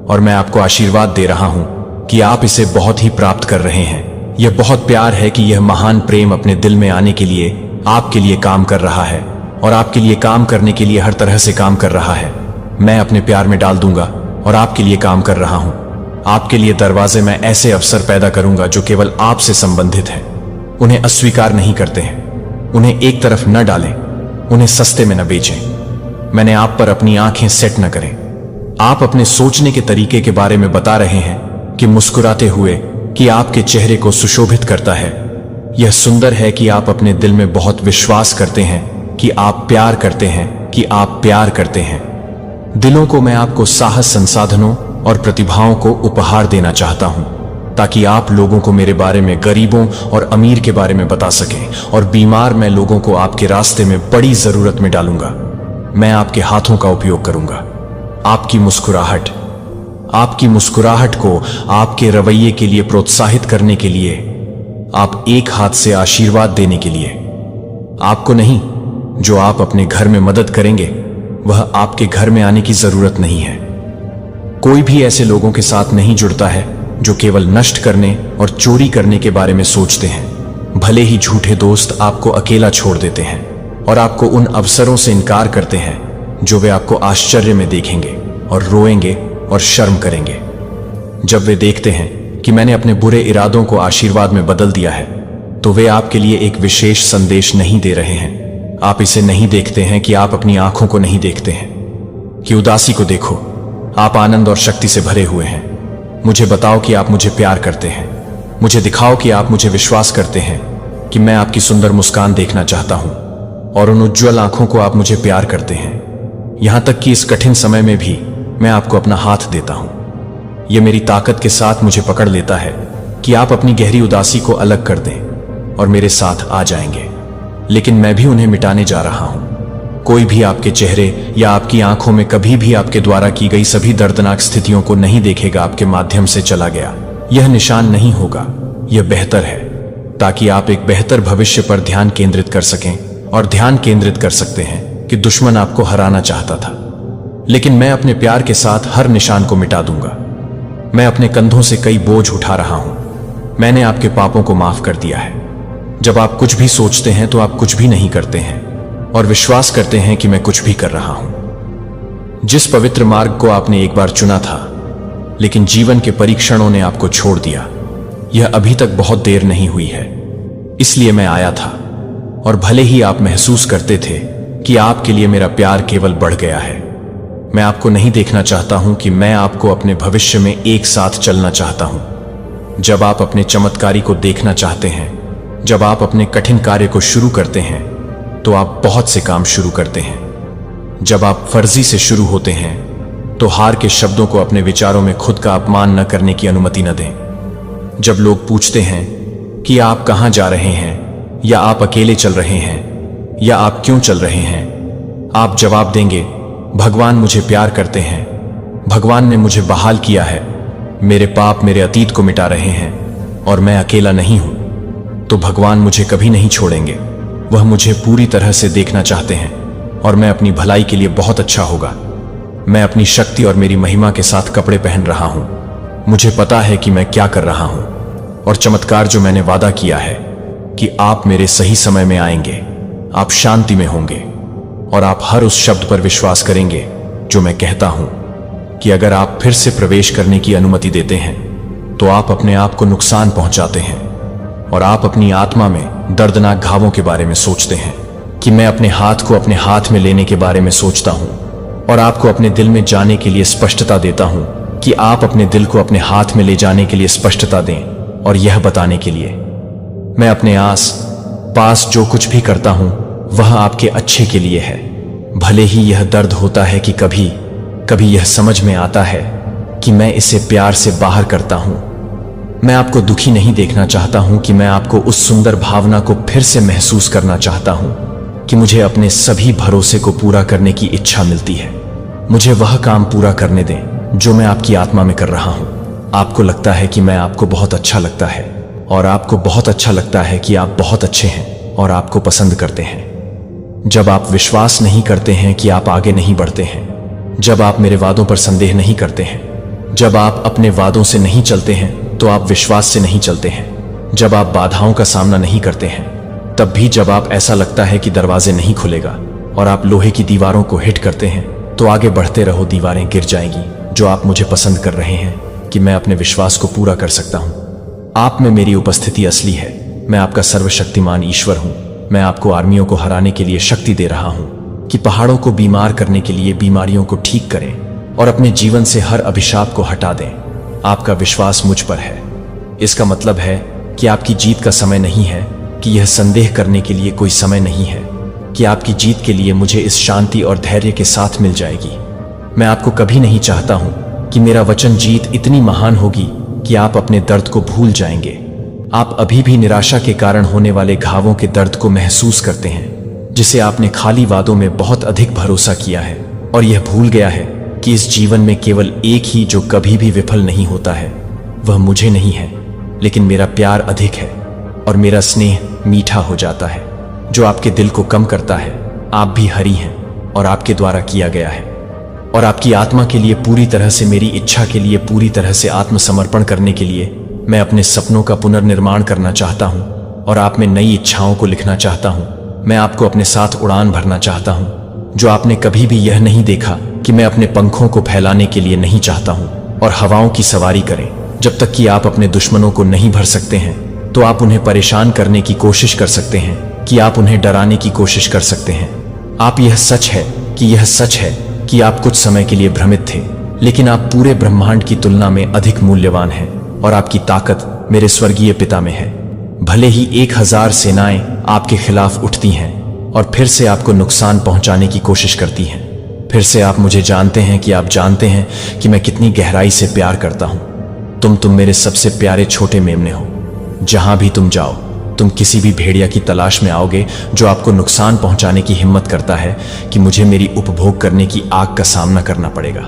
और मैं आपको आशीर्वाद दे रहा हूं कि आप इसे बहुत ही प्राप्त कर रहे हैं। यह बहुत प्यार है कि यह महान प्रेम अपने दिल में आने के लिए आपके लिए काम कर रहा है और आपके लिए काम करने के लिए हर तरह से काम कर रहा है। मैं अपने प्यार में डाल दूंगा और आपके लिए काम कर रहा हूं। आपके लिए दरवाजे में ऐसे अवसर पैदा करूंगा जो केवल आपसे संबंधित हैं। उन्हें अस्वीकार नहीं करते हैं। उन्हें एक तरफ न डालें। उन्हें सस्ते में न बेचें। मैंने आप पर अपनी आंखें सेट न करें। आप अपने सोचने के तरीके के बारे में बता रहे हैं कि मुस्कुराते हुए कि आपके चेहरे को सुशोभित करता है। यह सुंदर है कि आप अपने दिल में बहुत विश्वास करते हैं कि आप प्यार करते हैं, कि आप प्यार करते हैं। दिलों को मैं आपको साहस, संसाधनों और प्रतिभाओं को उपहार देना चाहता हूं ताकि आप लोगों को मेरे बारे में, गरीबों और अमीर के बारे में बता सकें। और बीमार मैं लोगों को आपके रास्ते में बड़ी जरूरत में डालूंगा। मैं आपके हाथों का उपयोग करूंगा। आपकी मुस्कुराहट को आपके रवैये के लिए प्रोत्साहित करने के लिए, आप एक हाथ से आशीर्वाद देने के लिए। आपको नहीं, जो आप अपने घर में मदद करेंगे वह आपके घर में आने की जरूरत नहीं है। कोई भी ऐसे लोगों के साथ नहीं जुड़ता है जो केवल नष्ट करने और चोरी करने के बारे में सोचते हैं। भले ही झूठे दोस्त आपको अकेला छोड़ देते हैं, और आपको उन अवसरों से इनकार करते हैं जो वे आपको आश्चर्य में देखेंगे और रोएंगे और शर्म करेंगे। जब वे देखते हैं कि मैंने अपने बुरे इरादों को आशीर्वाद में बदल दिया है, तो वे आपके लिए एक विशेष संदेश नहीं दे रहे हैं। आप इसे नहीं देखते हैं कि आप अपनी आंखों को नहीं देखते हैं कि उदासी को देखो, आप आनंद और शक्ति से भरे हुए हैं। मुझे बताओ कि आप मुझे प्यार करते हैं। मुझे दिखाओ कि आप मुझे विश्वास करते हैं कि मैं आपकी सुंदर मुस्कान देखना चाहता हूं और उन उज्ज्वल आंखों को आप मुझे प्यार करते हैं। यहां तक कि इस कठिन समय में भी मैं आपको अपना हाथ देता हूं। यह मेरी ताकत के साथ मुझे पकड़ लेता है कि आप अपनी गहरी उदासी को अलग कर दें और मेरे साथ आ जाएंगे, लेकिन मैं भी उन्हें मिटाने जा रहा हूं। कोई भी आपके चेहरे या आपकी आंखों में कभी भी आपके द्वारा की गई सभी दर्दनाक स्थितियों को नहीं देखेगा। आपके माध्यम से चला गया यह निशान नहीं होगा। यह बेहतर है ताकि आप एक बेहतर भविष्य पर ध्यान केंद्रित कर सकें, और ध्यान केंद्रित कर सकते हैं कि दुश्मन आपको हराना चाहता था, लेकिन मैं अपने प्यार के साथ हर निशान को मिटा दूंगा। मैं अपने कंधों से कई बोझ उठा रहा हूं। मैंने आपके पापों को माफ कर दिया है। जब आप कुछ भी सोचते हैं तो आप कुछ भी नहीं करते हैं और विश्वास करते हैं कि मैं कुछ भी कर रहा हूं। जिस पवित्र मार्ग को आपने एक बार चुना था, लेकिन जीवन के परीक्षणों ने आपको छोड़ दिया, यह अभी तक बहुत देर नहीं हुई है। इसलिए मैं आया था, और भले ही आप महसूस करते थे कि आपके लिए मेरा प्यार केवल बढ़ गया है, मैं आपको नहीं देखना चाहता हूं कि मैं आपको अपने भविष्य में एक साथ चलना चाहता हूं। जब आप अपने चमत्कारी को देखना चाहते हैं, जब आप अपने कठिन कार्य को शुरू करते हैं, तो आप बहुत से काम शुरू करते हैं। जब आप फर्जी से शुरू होते हैं, तो हार के शब्दों को अपने विचारों में खुद का अपमान न करने की अनुमति न दें। जब लोग पूछते हैं कि आप कहां जा रहे हैं, या आप अकेले चल रहे हैं, या आप क्यों चल रहे हैं, आप जवाब देंगे, भगवान मुझे प्यार करते हैं, भगवान ने मुझे बहाल किया है, मेरे पाप मेरे अतीत को मिटा रहे हैं, और मैं अकेला नहीं हूं। तो भगवान मुझे कभी नहीं छोड़ेंगे। वह मुझे पूरी तरह से देखना चाहते हैं, और मैं अपनी भलाई के लिए बहुत अच्छा होगा। मैं अपनी शक्ति और मेरी महिमा के साथ कपड़े पहन रहा हूं। मुझे पता है कि मैं क्या कर रहा हूं, और चमत्कार जो मैंने वादा किया है कि आप मेरे सही समय में आएंगे, आप शांति में होंगे, और आप हर उस शब्द पर विश्वास करेंगे जो मैं कहता हूं कि अगर आप फिर से प्रवेश करने की अनुमति देते हैं, तो आप अपने आप को नुकसान पहुंचाते हैं, और आप अपनी आत्मा में दर्दनाक घावों के बारे में सोचते हैं कि मैं अपने हाथ को अपने हाथ में लेने के बारे में सोचता हूं, और आपको अपने दिल में जाने के लिए स्पष्टता देता हूं कि आप अपने दिल को अपने हाथ में ले जाने के लिए स्पष्टता दें, और यह बताने के लिए मैं अपने आस पास जो कुछ भी करता हूं वह आपके अच्छे के लिए है। भले ही यह दर्द होता है कि कभी कभी यह समझ में आता है कि मैं इसे प्यार से बाहर करता हूं। मैं आपको दुखी नहीं देखना चाहता हूं कि मैं आपको उस सुंदर भावना को फिर से महसूस करना चाहता हूं कि मुझे अपने सभी भरोसे को पूरा करने की इच्छा मिलती है। मुझे वह काम पूरा करने दें जो मैं आपकी आत्मा में कर रहा हूं। आपको लगता है कि मैं आपको बहुत अच्छा लगता है, और आपको बहुत अच्छा लगता है कि आप बहुत अच्छे हैं और आपको पसंद करते हैं। जब आप विश्वास नहीं करते हैं कि आप आगे नहीं बढ़ते हैं, जब आप मेरे वादों पर संदेह नहीं करते हैं, जब आप अपने वादों से नहीं चलते हैं, तो आप विश्वास से नहीं चलते हैं। जब आप बाधाओं का सामना नहीं करते हैं, तब भी जब आप ऐसा लगता है कि दरवाजे नहीं खुलेगा और आप लोहे की दीवारों को हिट करते हैं, तो आगे बढ़ते रहो, दीवारें गिर जाएंगी। जो आप मुझे पसंद कर रहे हैं कि मैं अपने विश्वास को पूरा कर सकता हूं। आप में मेरी उपस्थिति असली है। मैं आपका सर्वशक्तिमान ईश्वर हूं। मैं आपको आर्मियों को हराने के लिए शक्ति दे रहा हूं कि पहाड़ों को बीमार करने के लिए बीमारियों को ठीक करें और अपने जीवन से हर अभिशाप को हटा दें। आपका विश्वास मुझ पर है। इसका मतलब है कि आपकी जीत का समय नहीं है, कि यह संदेह करने के लिए कोई समय नहीं है कि आपकी जीत के लिए मुझे इस शांति और धैर्य के साथ मिल जाएगी। मैं आपको कभी नहीं चाहता हूं कि मेरा वचन जीत इतनी महान होगी कि आप अपने दर्द को भूल जाएंगे। आप अभी भी निराशा के कारण होने वाले घावों के दर्द को महसूस करते हैं, जिसे आपने खाली वादों में बहुत अधिक भरोसा किया है, और यह भूल गया है कि इस जीवन में केवल एक ही जो कभी भी विफल नहीं होता है, वह मुझे नहीं है, लेकिन मेरा प्यार अधिक है और मेरा स्नेह मीठा हो जाता है, जो आपके दिल को कम करता है। आप भी हरी हैं और आपके द्वारा किया गया है, और आपकी आत्मा के लिए पूरी तरह से, मेरी इच्छा के लिए पूरी तरह से आत्मसमर्पण करने के लिए मैं अपने सपनों का पुनर्निर्माण करना चाहता हूं और आप में नई इच्छाओं को लिखना चाहता हूं। मैं आपको अपने साथ उड़ान भरना चाहता हूं, जो आपने कभी भी यह नहीं देखा कि मैं अपने पंखों को फैलाने के लिए नहीं चाहता हूं और हवाओं की सवारी करें। जब तक कि आप अपने दुश्मनों को नहीं भर सकते हैं तो आप उन्हें परेशान करने की कोशिश कर सकते हैं, कि आप उन्हें डराने की कोशिश कर सकते हैं। आप यह सच है कि आप कुछ समय के लिए भ्रमित थे, लेकिन आप पूरे ब्रह्मांड की तुलना में अधिक मूल्यवान हैं और आपकी ताकत मेरे स्वर्गीय पिता में है। भले ही 1000 सेनाएं आपके खिलाफ उठती हैं और फिर से आपको नुकसान पहुंचाने की कोशिश करती हैं, फिर से आप मुझे जानते हैं कि आप जानते हैं कि मैं कितनी गहराई से प्यार करता हूं। तुम मेरे सबसे प्यारे छोटे मेमने हो। जहां भी तुम जाओ, तुम किसी भी भेड़िया की तलाश में आओगे जो आपको नुकसान पहुंचाने की हिम्मत करता है कि मुझे मेरी उपभोग करने की आग का सामना करना पड़ेगा।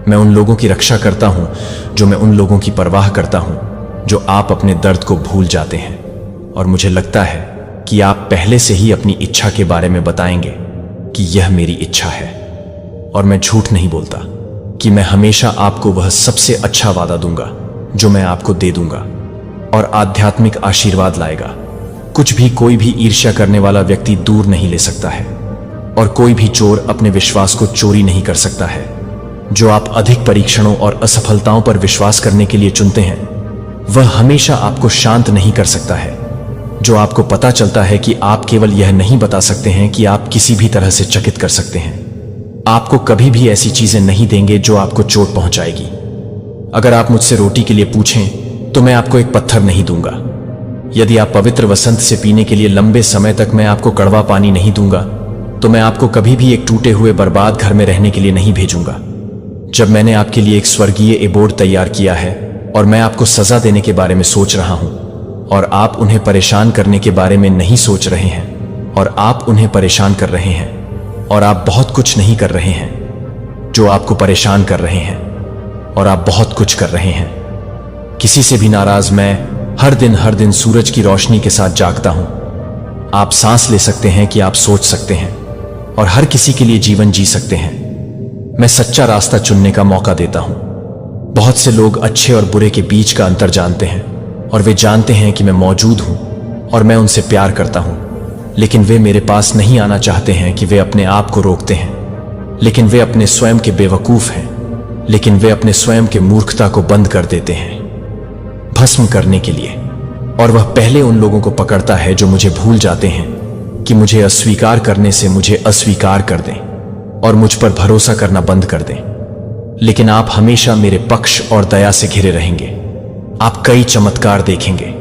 मैं उन लोगों की रक्षा करता हूं जो मैं उन लोगों की परवाह करता हूं जो आप अपने दर्द को भूल जाते हैं। और मुझे लगता है कि आप पहले से ही अपनी इच्छा के बारे में बताएंगे कि यह मेरी इच्छा है। और मैं झूठ नहीं बोलता कि मैं हमेशा आपको वह सबसे अच्छा वादा दूंगा जो मैं आपको दे दूंगा और आध्यात्मिक आशीर्वाद लाएगा। कुछ भी कोई भी ईर्ष्या करने वाला व्यक्ति दूर नहीं ले सकता है और कोई भी चोर अपने विश्वास को चोरी नहीं कर सकता है। जो आप अधिक परीक्षणों और असफलताओं पर विश्वास करने के लिए चुनते हैं, वह हमेशा आपको शांत नहीं कर सकता है। जो आपको पता चलता है कि आप केवल यह नहीं बता सकते हैं कि आप किसी भी तरह से चकित कर सकते हैं, आपको कभी भी ऐसी चीजें नहीं देंगे जो आपको चोट पहुंचाएगी। अगर आप मुझसे रोटी के लिए पूछें तो मैं आपको एक पत्थर नहीं दूंगा। यदि आप पवित्र वसंत से पीने के लिए लंबे समय तक मैं आपको कड़वा पानी नहीं दूंगा, तो मैं आपको कभी भी एक टूटे हुए बर्बाद घर में रहने के लिए नहीं भेजूंगा। जब मैंने आपके लिए एक स्वर्गीय एबोर्ड तैयार किया है और मैं आपको सजा देने के बारे में सोच रहा हूं और आप उन्हें परेशान करने के बारे में नहीं सोच रहे हैं और आप उन्हें परेशान कर रहे हैं और आप बहुत कुछ नहीं कर रहे हैं जो आपको परेशान कर रहे हैं और आप बहुत कुछ कर रहे हैं। किसी से भी नाराज मैं हर दिन सूरज की रोशनी के साथ जागता हूं। आप सांस ले सकते हैं कि आप सोच सकते हैं और हर किसी के लिए जीवन जी सकते हैं। मैं सच्चा रास्ता चुनने का मौका देता हूं। बहुत से लोग अच्छे और बुरे के बीच का अंतर जानते हैं और वे जानते हैं कि मैं मौजूद हूं और मैं उनसे प्यार करता हूं, लेकिन वे मेरे पास नहीं आना चाहते हैं कि वे अपने आप को रोकते हैं, लेकिन वे अपने स्वयं के बेवकूफ हैं, लेकिन वे अपने स्वयं के मूर्खता को बंद कर देते हैं भस्म करने के लिए। और वह पहले उन लोगों को पकड़ता है जो मुझे भूल जाते हैं कि मुझे अस्वीकार करने से मुझे अस्वीकार कर दें और मुझ पर भरोसा करना बंद कर दें। लेकिन आप हमेशा मेरे पक्ष और दया से घिरे रहेंगे। आप कई चमत्कार देखेंगे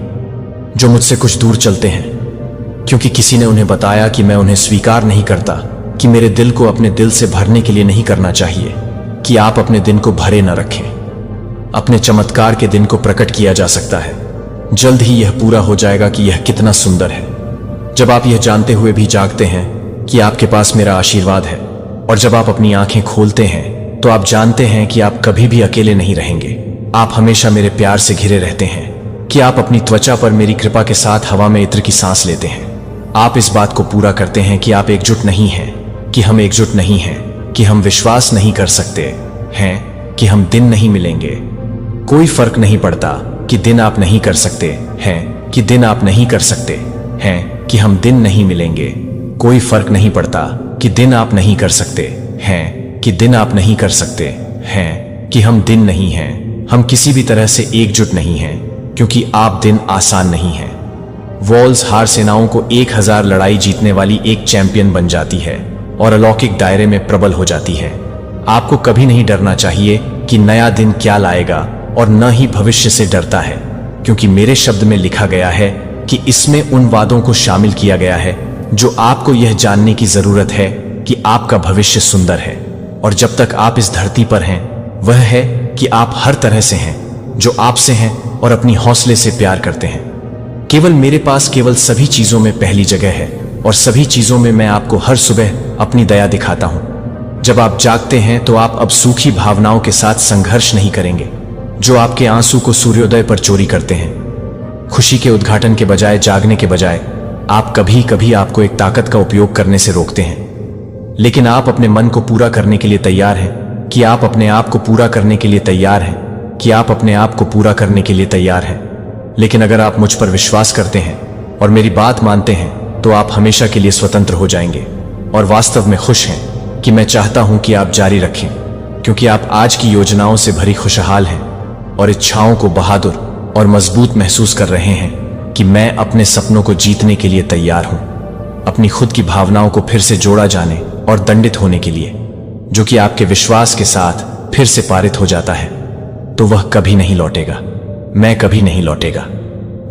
जो मुझसे कुछ दूर चलते हैं, क्योंकि किसी ने उन्हें बताया कि मैं उन्हें स्वीकार नहीं करता, कि मेरे दिल को अपने दिल से भरने के लिए नहीं करना चाहिए, कि आप अपने दिन को भरे न रखें। अपने चमत्कार के दिन को प्रकट किया जा सकता है। जल्द ही यह पूरा हो जाएगा कि यह कितना सुंदर है। जब आप यह जानते हुए भी जागते हैं कि आपके पास मेरा आशीर्वाद है, और जब आप अपनी आंखें खोलते हैं तो आप जानते हैं कि आप कभी भी अकेले नहीं रहेंगे। आप हमेशा मेरे प्यार से घिरे रहते हैं, कि आप अपनी त्वचा पर मेरी कृपा के साथ हवा में इत्र की सांस लेते हैं। आप इस बात को पूरा करते हैं कि आप एकजुट नहीं हैं, कि हम एकजुट नहीं हैं, कि हम विश्वास नहीं कर सकते हैं, कि हम दिन नहीं मिलेंगे। कोई फर्क नहीं पड़ता कि दिन आप नहीं कर सकते हैं, कि दिन आप नहीं कर सकते हैं, कि हम दिन नहीं मिलेंगे। कोई फर्क नहीं पड़ता कि दिन आप नहीं कर सकते हैं, कि दिन आप नहीं कर सकते हैं, कि हम दिन नहीं हैं। हम किसी भी तरह से एकजुट नहीं हैं, क्योंकि आप दिन आसान नहीं हैं। वॉल्स हार सेनाओं को 1000 लड़ाई जीतने वाली एक चैंपियन बन जाती है और अलौकिक दायरे में प्रबल हो जाती है। आपको कभी नहीं डरना चाहिए कि नया दिन क्या लाएगा, और न ही भविष्य से डरता है, क्योंकि मेरे शब्द में लिखा गया है कि इसमें उन वादों को शामिल किया गया है जो आपको यह जानने की जरूरत है कि आपका भविष्य सुंदर है। और जब तक आप इस धरती पर हैं, वह है कि आप हर तरह से हैं, जो आपसे हैं और अपनी हौसले से प्यार करते हैं। केवल मेरे पास केवल सभी चीजों में पहली जगह है, और सभी चीजों में मैं आपको हर सुबह अपनी दया दिखाता हूं। जब आप जागते हैं तो आप अब सूखी भावनाओं के साथ संघर्ष नहीं करेंगे, जो आपके आंसू को सूर्योदय पर चोरी करते हैं। खुशी के उद्घाटन के बजाय, जागने के बजाय, आप कभी कभी आपको एक ताकत का उपयोग करने से रोकते हैं। लेकिन आप अपने मन को पूरा करने के लिए तैयार हैं, कि आप अपने आप को पूरा करने के लिए तैयार हैं, कि आप अपने आप को पूरा करने के लिए तैयार हैं। लेकिन अगर आप मुझ पर विश्वास करते हैं और मेरी बात मानते हैं, तो आप हमेशा के लिए स्वतंत्र हो जाएंगे और वास्तव में खुश हैं कि मैं चाहता हूं कि आप जारी रखें, क्योंकि आप आज की योजनाओं से भरी खुशहाल हैं और इच्छाओं को बहादुर और मजबूत महसूस कर रहे हैं कि मैं अपने सपनों को जीतने के लिए तैयार हूं, अपनी खुद की भावनाओं को फिर से जोड़ा जाने और दंडित होने के लिए, जो कि आपके विश्वास के साथ फिर से पारित हो जाता है, तो वह कभी नहीं लौटेगा। मैं कभी नहीं लौटेगा।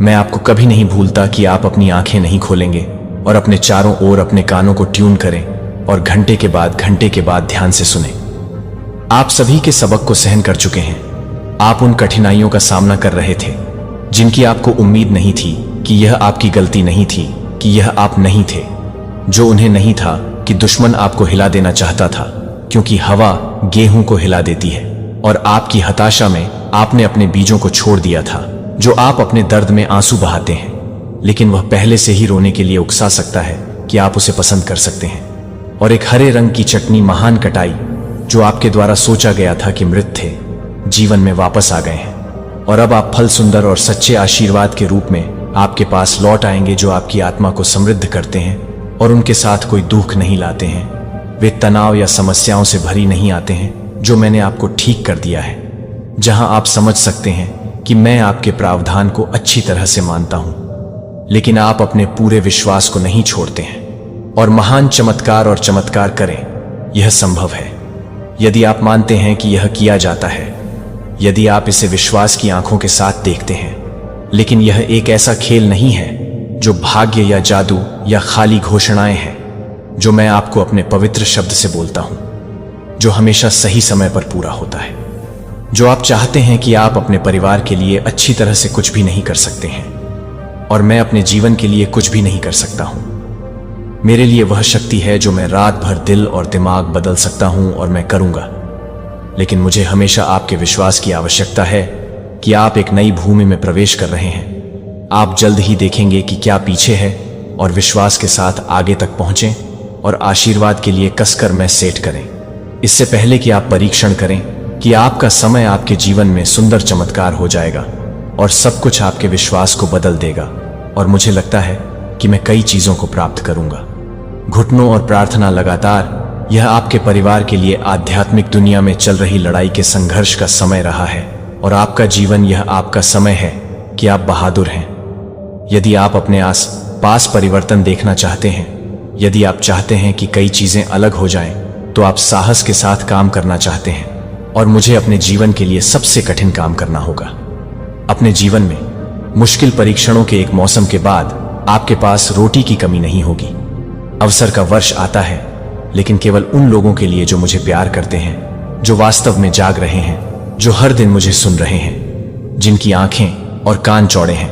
मैं आपको कभी नहीं भूलता कि आप अपनी आंखें नहीं खोलेंगे और अपने चारों ओर अपने कानों को ट्यून करें और घंटे के बाद ध्यान से सुने। आप सभी के सबक को सहन कर चुके हैं। आप उन कठिनाइयों का सामना कर रहे थे जिनकी आपको उम्मीद नहीं थी कि यह आपकी गलती नहीं थी, कि यह आप नहीं थे। जो उन्हें नहीं था कि दुश्मन आपको हिला देना चाहता था, क्योंकि हवा गेहूं को हिला देती है। और आपकी हताशा में आपने अपने बीजों को छोड़ दिया था, जो आप अपने दर्द में आंसू बहाते हैं, लेकिन वह पहले से ही रोने के लिए उकसा सकता है कि आप उसे पसंद कर सकते हैं। और एक हरे रंग की चटनी महान कटाई, जो आपके द्वारा सोचा गया था कि मृत थे, जीवन में वापस आ गए हैं। और अब आप फल सुंदर और सच्चे आशीर्वाद के रूप में आपके पास लौट आएंगे, जो आपकी आत्मा को समृद्ध करते हैं और उनके साथ कोई दुख नहीं लाते हैं। वे तनाव या समस्याओं से भरी नहीं आते हैं, जो मैंने आपको ठीक कर दिया है, जहां आप समझ सकते हैं कि मैं आपके प्रावधान को अच्छी तरह से मानता हूं, लेकिन आप अपने पूरे विश्वास को नहीं छोड़ते हैं और महान चमत्कार और चमत्कार करें। यह संभव है यदि आप मानते हैं कि यह किया जाता है, यदि आप इसे विश्वास की आंखों के साथ देखते हैं। लेकिन यह एक ऐसा खेल नहीं है जो भाग्य या जादू या खाली घोषणाएं हैं, जो मैं आपको अपने पवित्र शब्द से बोलता हूं, जो हमेशा सही समय पर पूरा होता है। जो आप चाहते हैं कि आप अपने परिवार के लिए अच्छी तरह से कुछ भी नहीं कर सकते हैं, और मैं अपने जीवन के लिए कुछ भी नहीं कर सकता हूं। मेरे लिए वह शक्ति है जो मैं रात भर दिल और दिमाग बदल सकता हूं, और मैं करूंगा। लेकिन मुझे हमेशा आपके विश्वास की आवश्यकता है कि आप एक नई भूमि में प्रवेश कर रहे हैं। आप जल्द ही देखेंगे कि क्या पीछे है, और विश्वास के साथ आगे तक पहुंचें और आशीर्वाद के लिए कसकर में सेट करें। इससे पहले कि आप परीक्षण करें कि आपका समय आपके जीवन में सुंदर चमत्कार हो जाएगा और सब कुछ आपके विश्वास को बदल देगा। और मुझे लगता है कि मैं कई चीजों को प्राप्त करूंगा। घुटनों और प्रार्थना लगातार, यह आपके परिवार के लिए आध्यात्मिक दुनिया में चल रही लड़ाई के संघर्ष का समय रहा है, और आपका जीवन यह आपका समय है कि आप बहादुर हैं। यदि आप अपने आस पास परिवर्तन देखना चाहते हैं, यदि आप चाहते हैं कि कई चीजें अलग हो जाएं, तो आप साहस के साथ काम करना चाहते हैं, और मुझे अपने जीवन के लिए सबसे कठिन काम करना होगा। अपने जीवन में मुश्किल परीक्षणों के एक मौसम के बाद आपके पास रोटी की कमी नहीं होगी। अवसर का वर्ष आता है, लेकिन केवल उन लोगों के लिए जो मुझे प्यार करते हैं, जो वास्तव में जाग रहे हैं, जो हर दिन मुझे सुन रहे हैं, जिनकी आंखें और कान चौड़े हैं।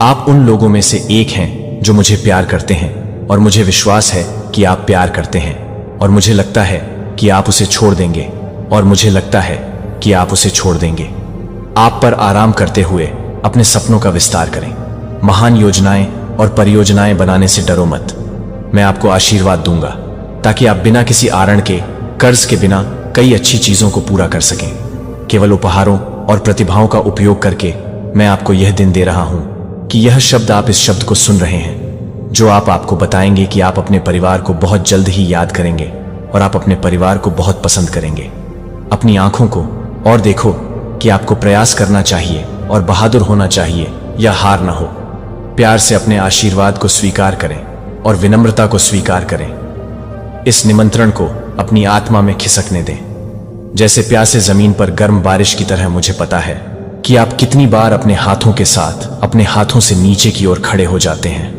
आप उन लोगों में से एक हैं जो मुझे प्यार करते हैं, और मुझे विश्वास है कि आप प्यार करते हैं, और मुझे लगता है कि आप उसे छोड़ देंगे, और मुझे लगता है कि आप उसे छोड़ देंगे। आप पर आराम करते हुए अपने सपनों का विस्तार करें। महान योजनाएं और परियोजनाएं बनाने से डरो मत। मैं आपको आशीर्वाद दूंगा ताकि आप बिना किसी आरण के, कर्ज के बिना कई अच्छी चीजों को पूरा कर सकें। केवल उपहारों और प्रतिभाओं का उपयोग करके मैं आपको यह दिन दे रहा हूं कि यह शब्द, आप इस शब्द को सुन रहे हैं, जो आपको बताएंगे कि आप अपने परिवार को बहुत जल्द ही याद करेंगे, और आप अपने परिवार को बहुत पसंद करेंगे। अपनी आंखों को और देखो कि आपको प्रयास करना चाहिए और बहादुर होना चाहिए, या हार ना हो। प्यार से अपने आशीर्वाद को स्वीकार करें और विनम्रता को स्वीकार करें। इस निमंत्रण को अपनी आत्मा में खिसकने दें, जैसे प्यासे जमीन पर गर्म बारिश की तरह। मुझे पता है कि आप कितनी बार अपने हाथों के साथ अपने हाथों से नीचे की ओर खड़े हो जाते हैं।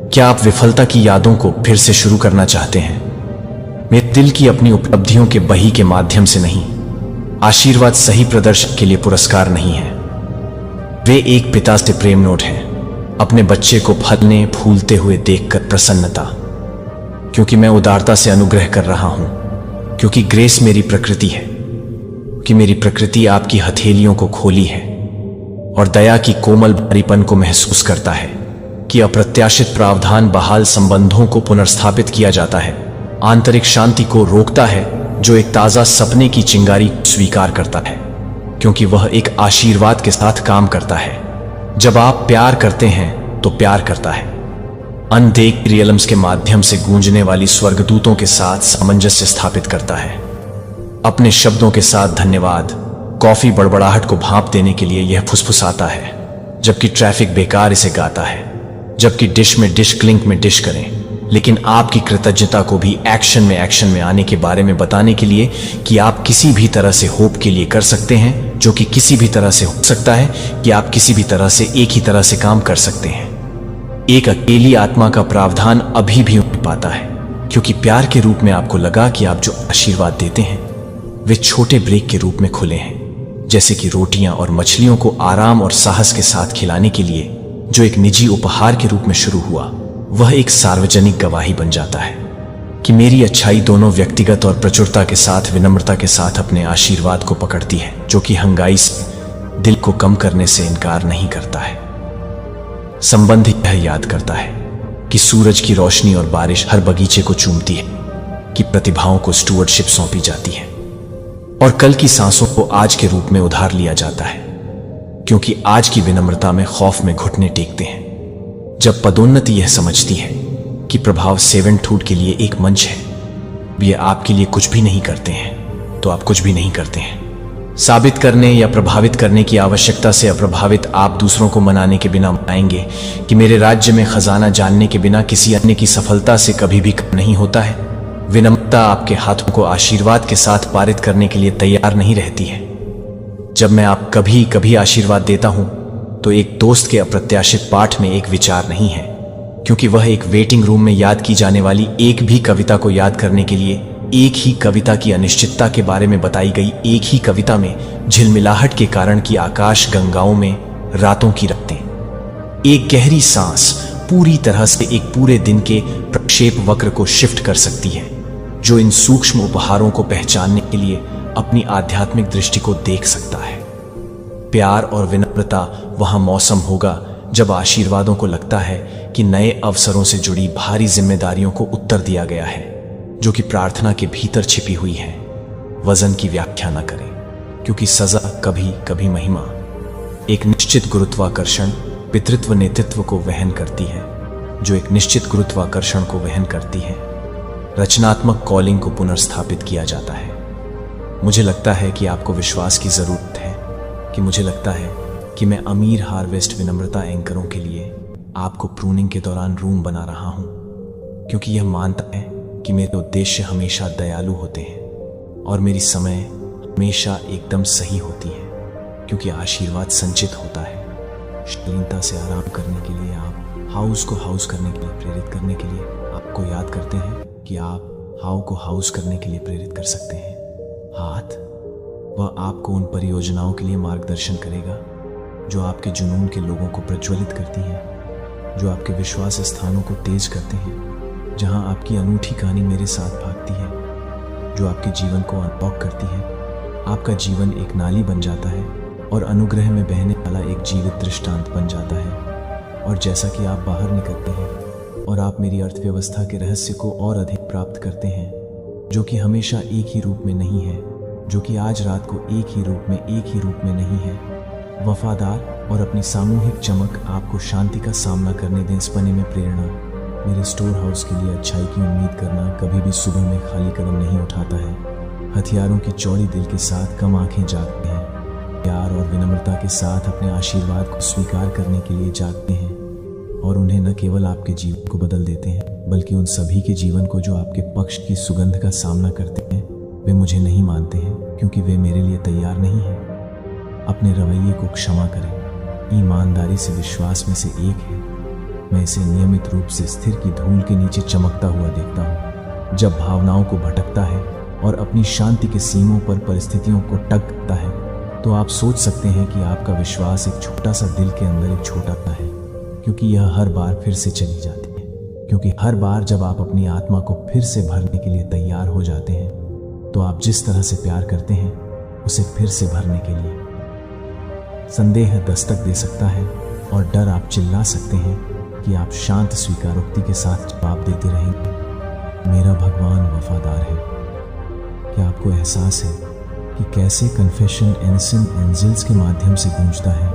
क्या आप विफलता की यादों को फिर से शुरू करना चाहते हैं? मेरे दिल की अपनी उपलब्धियों के बही के माध्यम से नहीं। आशीर्वाद सही प्रदर्शन के लिए पुरस्कार नहीं है, वे एक पिता से प्रेम नोट हैं। अपने बच्चे को फलने फूलते हुए देखकर प्रसन्नता, क्योंकि मैं उदारता से अनुग्रह कर रहा हूं, क्योंकि ग्रेस मेरी प्रकृति है, कि मेरी प्रकृति आपकी हथेलियों को खोली है और दया की कोमल भारीपन को महसूस करता है, कि अप्रत्याशित प्रावधान बहाल संबंधों को पुनर्स्थापित किया जाता है, आंतरिक शांति को रोकता है, जो एक ताजा सपने की चिंगारी स्वीकार करता है, क्योंकि वह एक आशीर्वाद के साथ काम करता है। जब आप प्यार करते हैं तो प्यार करता है। अनदेख रियलम्स के माध्यम से गूंजने वाली स्वर्गदूतों के साथ सामंजस्य स्थापित करता है। अपने शब्दों के साथ धन्यवाद कॉफी बड़बड़ाहट को भांप देने के लिए यह फुसफुसाता है, जबकि ट्रैफिक बेकार इसे गाता है। जबकि डिश में डिश क्लिंक में डिश करें, लेकिन आपकी कृतज्ञता को भी एक्शन में आने के बारे में बताने के लिए कि आप किसी भी तरह से होप के लिए कर सकते हैं, जो कि किसी भी तरह से हो सकता है कि आप किसी भी तरह से एक ही तरह से काम कर सकते हैं। एक अकेली आत्मा का प्रावधान अभी भी उठ पाता है, क्योंकि प्यार के रूप में आपको लगा कि आप जो आशीर्वाद देते हैं वे छोटे ब्रेक के रूप में खुले हैं, जैसे कि रोटियां और मछलियों को आराम और साहस के साथ खिलाने के लिए जो एक निजी उपहार के रूप में शुरू हुआ, वह एक सार्वजनिक गवाही बन जाता है कि मेरी अच्छाई दोनों व्यक्तिगत और प्रचुरता के साथ विनम्रता के साथ अपने आशीर्वाद को पकड़ती है, जो कि हंगाई से दिल को कम करने से इनकार नहीं करता है। संबंध यह याद करता है कि सूरज की रोशनी और बारिश हर बगीचे को चूमती है, कि प्रतिभाओं को स्टुअर्डशिप सौंपी जाती है और कल की सांसों को आज के रूप में उधार लिया जाता है, क्योंकि आज की विनम्रता में खौफ में घुटने टेकते हैं। जब पदोन्नति यह समझती है कि प्रभाव सेवेंटहुड के लिए एक मंच है, ये आपके लिए कुछ भी नहीं करते हैं तो आप कुछ भी नहीं करते हैं। साबित करने या प्रभावित करने की आवश्यकता से अप्रभावित आप दूसरों को मनाने के बिना मनाएंगे कि मेरे राज्य में खजाना जानने के बिना किसी अन्य की सफलता से कभी भी कम नहीं होता है। विनम्रता आपके हाथों को आशीर्वाद के साथ पारित करने के लिए तैयार नहीं रहती है। जब मैं आप कभी कभी आशीर्वाद देता हूं तो एक दोस्त के अप्रत्याशित पाठ में एक विचार नहीं है, क्योंकि वह एक वेटिंग रूम में याद की जाने वाली एक भी कविता को याद करने के लिए एक ही कविता की अनिश्चितता के बारे में बताई गई एक ही कविता में झिलमिलाहट के कारण की आकाश गंगाओं में रातों की रखते। एक गहरी सांस पूरी तरह से एक पूरे दिन के प्रक्षेप वक्र को शिफ्ट कर सकती है, जो इन सूक्ष्म उपहारों को पहचानने के लिए अपनी आध्यात्मिक दृष्टि को देख सकता है। प्यार और विनम्रता वहां मौसम होगा जब आशीर्वादों को लगता है कि नए अवसरों से जुड़ी भारी जिम्मेदारियों को उत्तर दिया गया है, जो कि प्रार्थना के भीतर छिपी हुई है। वजन की व्याख्या न करें, क्योंकि सजा कभी कभी महिमा एक निश्चित गुरुत्वाकर्षण पितृत्व नेतृत्व को वहन करती है, जो एक निश्चित गुरुत्वाकर्षण को वहन करती है। रचनात्मक कॉलिंग को पुनर्स्थापित किया जाता है। मुझे लगता है कि आपको विश्वास की जरूरत है कि मुझे लगता है कि मैं अमीर हार्वेस्ट विनम्रता एंकरों के लिए आपको प्रूनिंग के दौरान रूम बना रहा हूं, क्योंकि यह मानता है कि मेरे उद्देश्य हमेशा दयालु होते हैं और मेरी समय हमेशा एकदम सही होती है, क्योंकि आशीर्वाद संचित होता है। शालीनता से आराम करने के लिए आप हाउस को हाउस करने के लिए प्रेरित करने के लिए आपको याद करते हैं कि आप हाउ को हाउस करने के लिए प्रेरित कर सकते हैं। हाथ वह आपको उन परियोजनाओं के लिए मार्गदर्शन करेगा जो आपके जुनून के लोगों को प्रज्वलित करती हैं, जो आपके विश्वास स्थानों को तेज करते हैं, जहां आपकी अनूठी कहानी मेरे साथ भागती है, जो आपके जीवन को अनलॉक करती है। आपका जीवन एक नाली बन जाता है और अनुग्रह में बहने वाला एक जीवित दृष्टांत बन जाता है। और जैसा कि आप बाहर निकलते हैं और आप मेरी अर्थव्यवस्था के रहस्य को और अधिक प्राप्त करते हैं, जो कि हमेशा एक ही रूप में नहीं है, जो कि आज रात को एक ही रूप में नहीं है, वफादार और अपनी सामूहिक चमक आपको शांति का सामना करने दें। इस बने में प्रेरणा मेरे स्टोर हाउस के लिए अच्छाई की उम्मीद करना कभी भी सुबह में खाली कदम नहीं उठाता है। हथियारों की चौड़ी दिल के साथ कम आंखें जागते हैं, प्यार और विनम्रता के साथ अपने आशीर्वाद को स्वीकार करने के लिए जागते हैं, और उन्हें न केवल आपके जीवन को बदल देते हैं बल्कि उन सभी के जीवन को जो आपके पक्ष की सुगंध का सामना करते हैं। वे मुझे नहीं मानते हैं क्योंकि वे मेरे लिए तैयार नहीं हैं। अपने रवैये को क्षमा करें, ईमानदारी से विश्वास में से एक है। मैं इसे नियमित रूप से स्थिर की धूल के नीचे चमकता हुआ देखता हूँ। जब भावनाओं को भटकता है और अपनी शांति के सीमों पर परिस्थितियों को टकता है, तो आप सोच सकते हैं कि आपका विश्वास एक छोटा सा दिल के अंदर एक छोटा सा है, क्योंकि यह हर बार फिर से चली जाती है। क्योंकि हर बार जब आप अपनी आत्मा को फिर से भरने के लिए तैयार हो जाते हैं, तो आप जिस तरह से प्यार करते हैं उसे फिर से भरने के लिए संदेह दस्तक दे सकता है और डर आप चिल्ला सकते हैं कि आप शांत स्वीकारोक्ति के साथ जवाब देते रहेंगे, मेरा भगवान वफादार है। क्या आपको एहसास है कि कैसे कन्फेशन एंसिन एंजल्स के माध्यम से गूंजता है,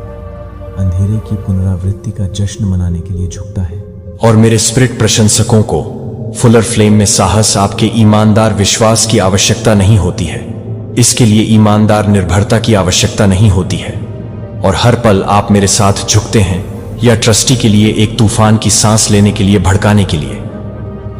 अंधेरे की पुनरावृत्ति का जश्न मनाने के लिए झुकता है, और मेरे स्पिरिट प्रशंसकों को फुलर फ्लेम में साहस आपके ईमानदार विश्वास की आवश्यकता नहीं होती है। इसके लिए ईमानदार निर्भरता की आवश्यकता नहीं होती है। और हर पल आप मेरे साथ झुकते हैं या ट्रस्टी के लिए एक तूफान की सांस लेने के लिए भड़काने के लिए।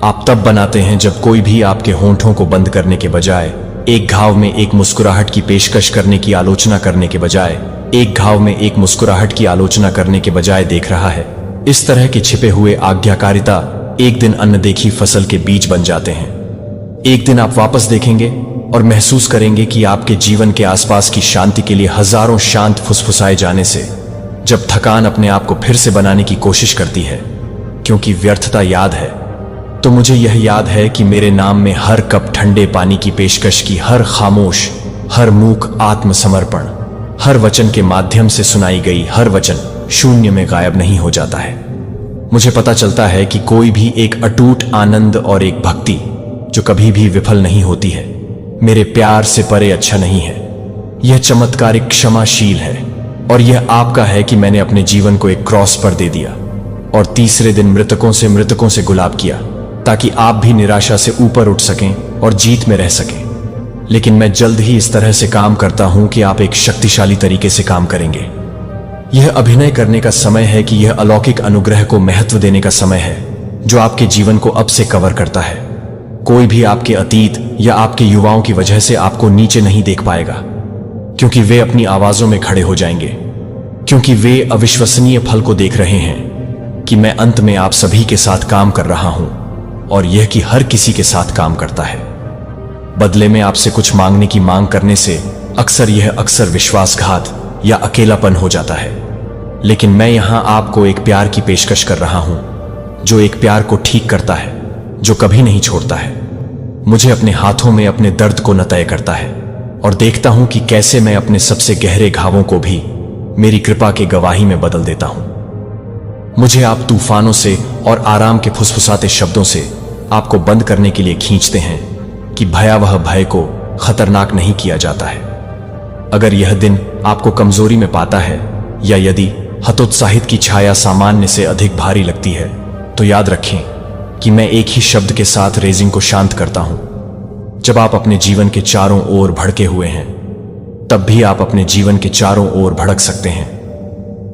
आप तब बनाते हैं जब कोई भी आपके होंठों को बंद करने के बजाय एक घाव में एक मुस्कुराहट की पेशकश करने की आलोचना करने के बजाय एक घाव में एक मुस्कुराहट की आलोचना करने के बजाय देख रहा है। इस तरह के छिपे हुए आज्ञाकारिता एक दिन अनदेखी फसल के बीज बन जाते हैं। एक दिन आप वापस देखेंगे और महसूस करेंगे कि आपके जीवन के आसपास की शांति के लिए हजारों शांत फुसफुसाए जाने से जब थकान अपने आप को फिर से बनाने की कोशिश करती है, क्योंकि व्यर्थता याद है, तो मुझे यह याद है कि मेरे नाम में हर कप ठंडे पानी की पेशकश की हर खामोश, हर मूक आत्मसमर्पण, हर वचन के माध्यम से सुनाई गई हर वचन शून्य में गायब नहीं हो जाता है। मुझे पता चलता है कि कोई भी एक अटूट आनंद और एक भक्ति जो कभी भी विफल नहीं होती है, मेरे प्यार से परे अच्छा नहीं है। यह चमत्कारिक क्षमाशील है और यह आपका है कि मैंने अपने जीवन को एक क्रॉस पर दे दिया और तीसरे दिन मृतकों से गुलाब किया, ताकि आप भी निराशा से ऊपर उठ सकें और जीत में रह सकें। लेकिन मैं जल्द ही इस तरह से काम करता हूं कि आप एक शक्तिशाली तरीके से काम करेंगे। यह अभिनय करने का समय है कि यह अलौकिक अनुग्रह को महत्व देने का समय है जो आपके जीवन को अब से कवर करता है। कोई भी आपके अतीत या आपके युवाओं की वजह से आपको नीचे नहीं देख पाएगा, क्योंकि वे अपनी आवाजों में खड़े हो जाएंगे, क्योंकि वे अविश्वसनीय फल को देख रहे हैं कि मैं अंत में आप सभी के साथ काम कर रहा हूं और यह कि हर किसी के साथ काम करता है। बदले में आपसे कुछ मांगने की मांग करने से अक्सर विश्वासघात या अकेलापन हो जाता है। लेकिन मैं यहां आपको एक प्यार की पेशकश कर रहा हूं जो एक प्यार को ठीक करता है, जो कभी नहीं छोड़ता है। मुझे अपने हाथों में अपने दर्द को न तय करता है और देखता हूं कि कैसे मैं अपने सबसे गहरे घावों को भी मेरी कृपा के गवाही में बदल देता हूं। मुझे आप तूफानों से और आराम के फुसफुसाते शब्दों से आपको बंद करने के लिए खींचते हैं कि भयावह भय को खतरनाक नहीं किया जाता है। अगर यह दिन आपको कमजोरी में पाता है या यदि हतोत्साहित की छाया सामान्य से अधिक भारी लगती है, तो याद रखें कि मैं एक ही शब्द के साथ रेजिंग को शांत करता हूं। जब आप अपने जीवन के चारों ओर भड़के हुए हैं, तब भी आप अपने जीवन के चारों ओर भड़क सकते हैं।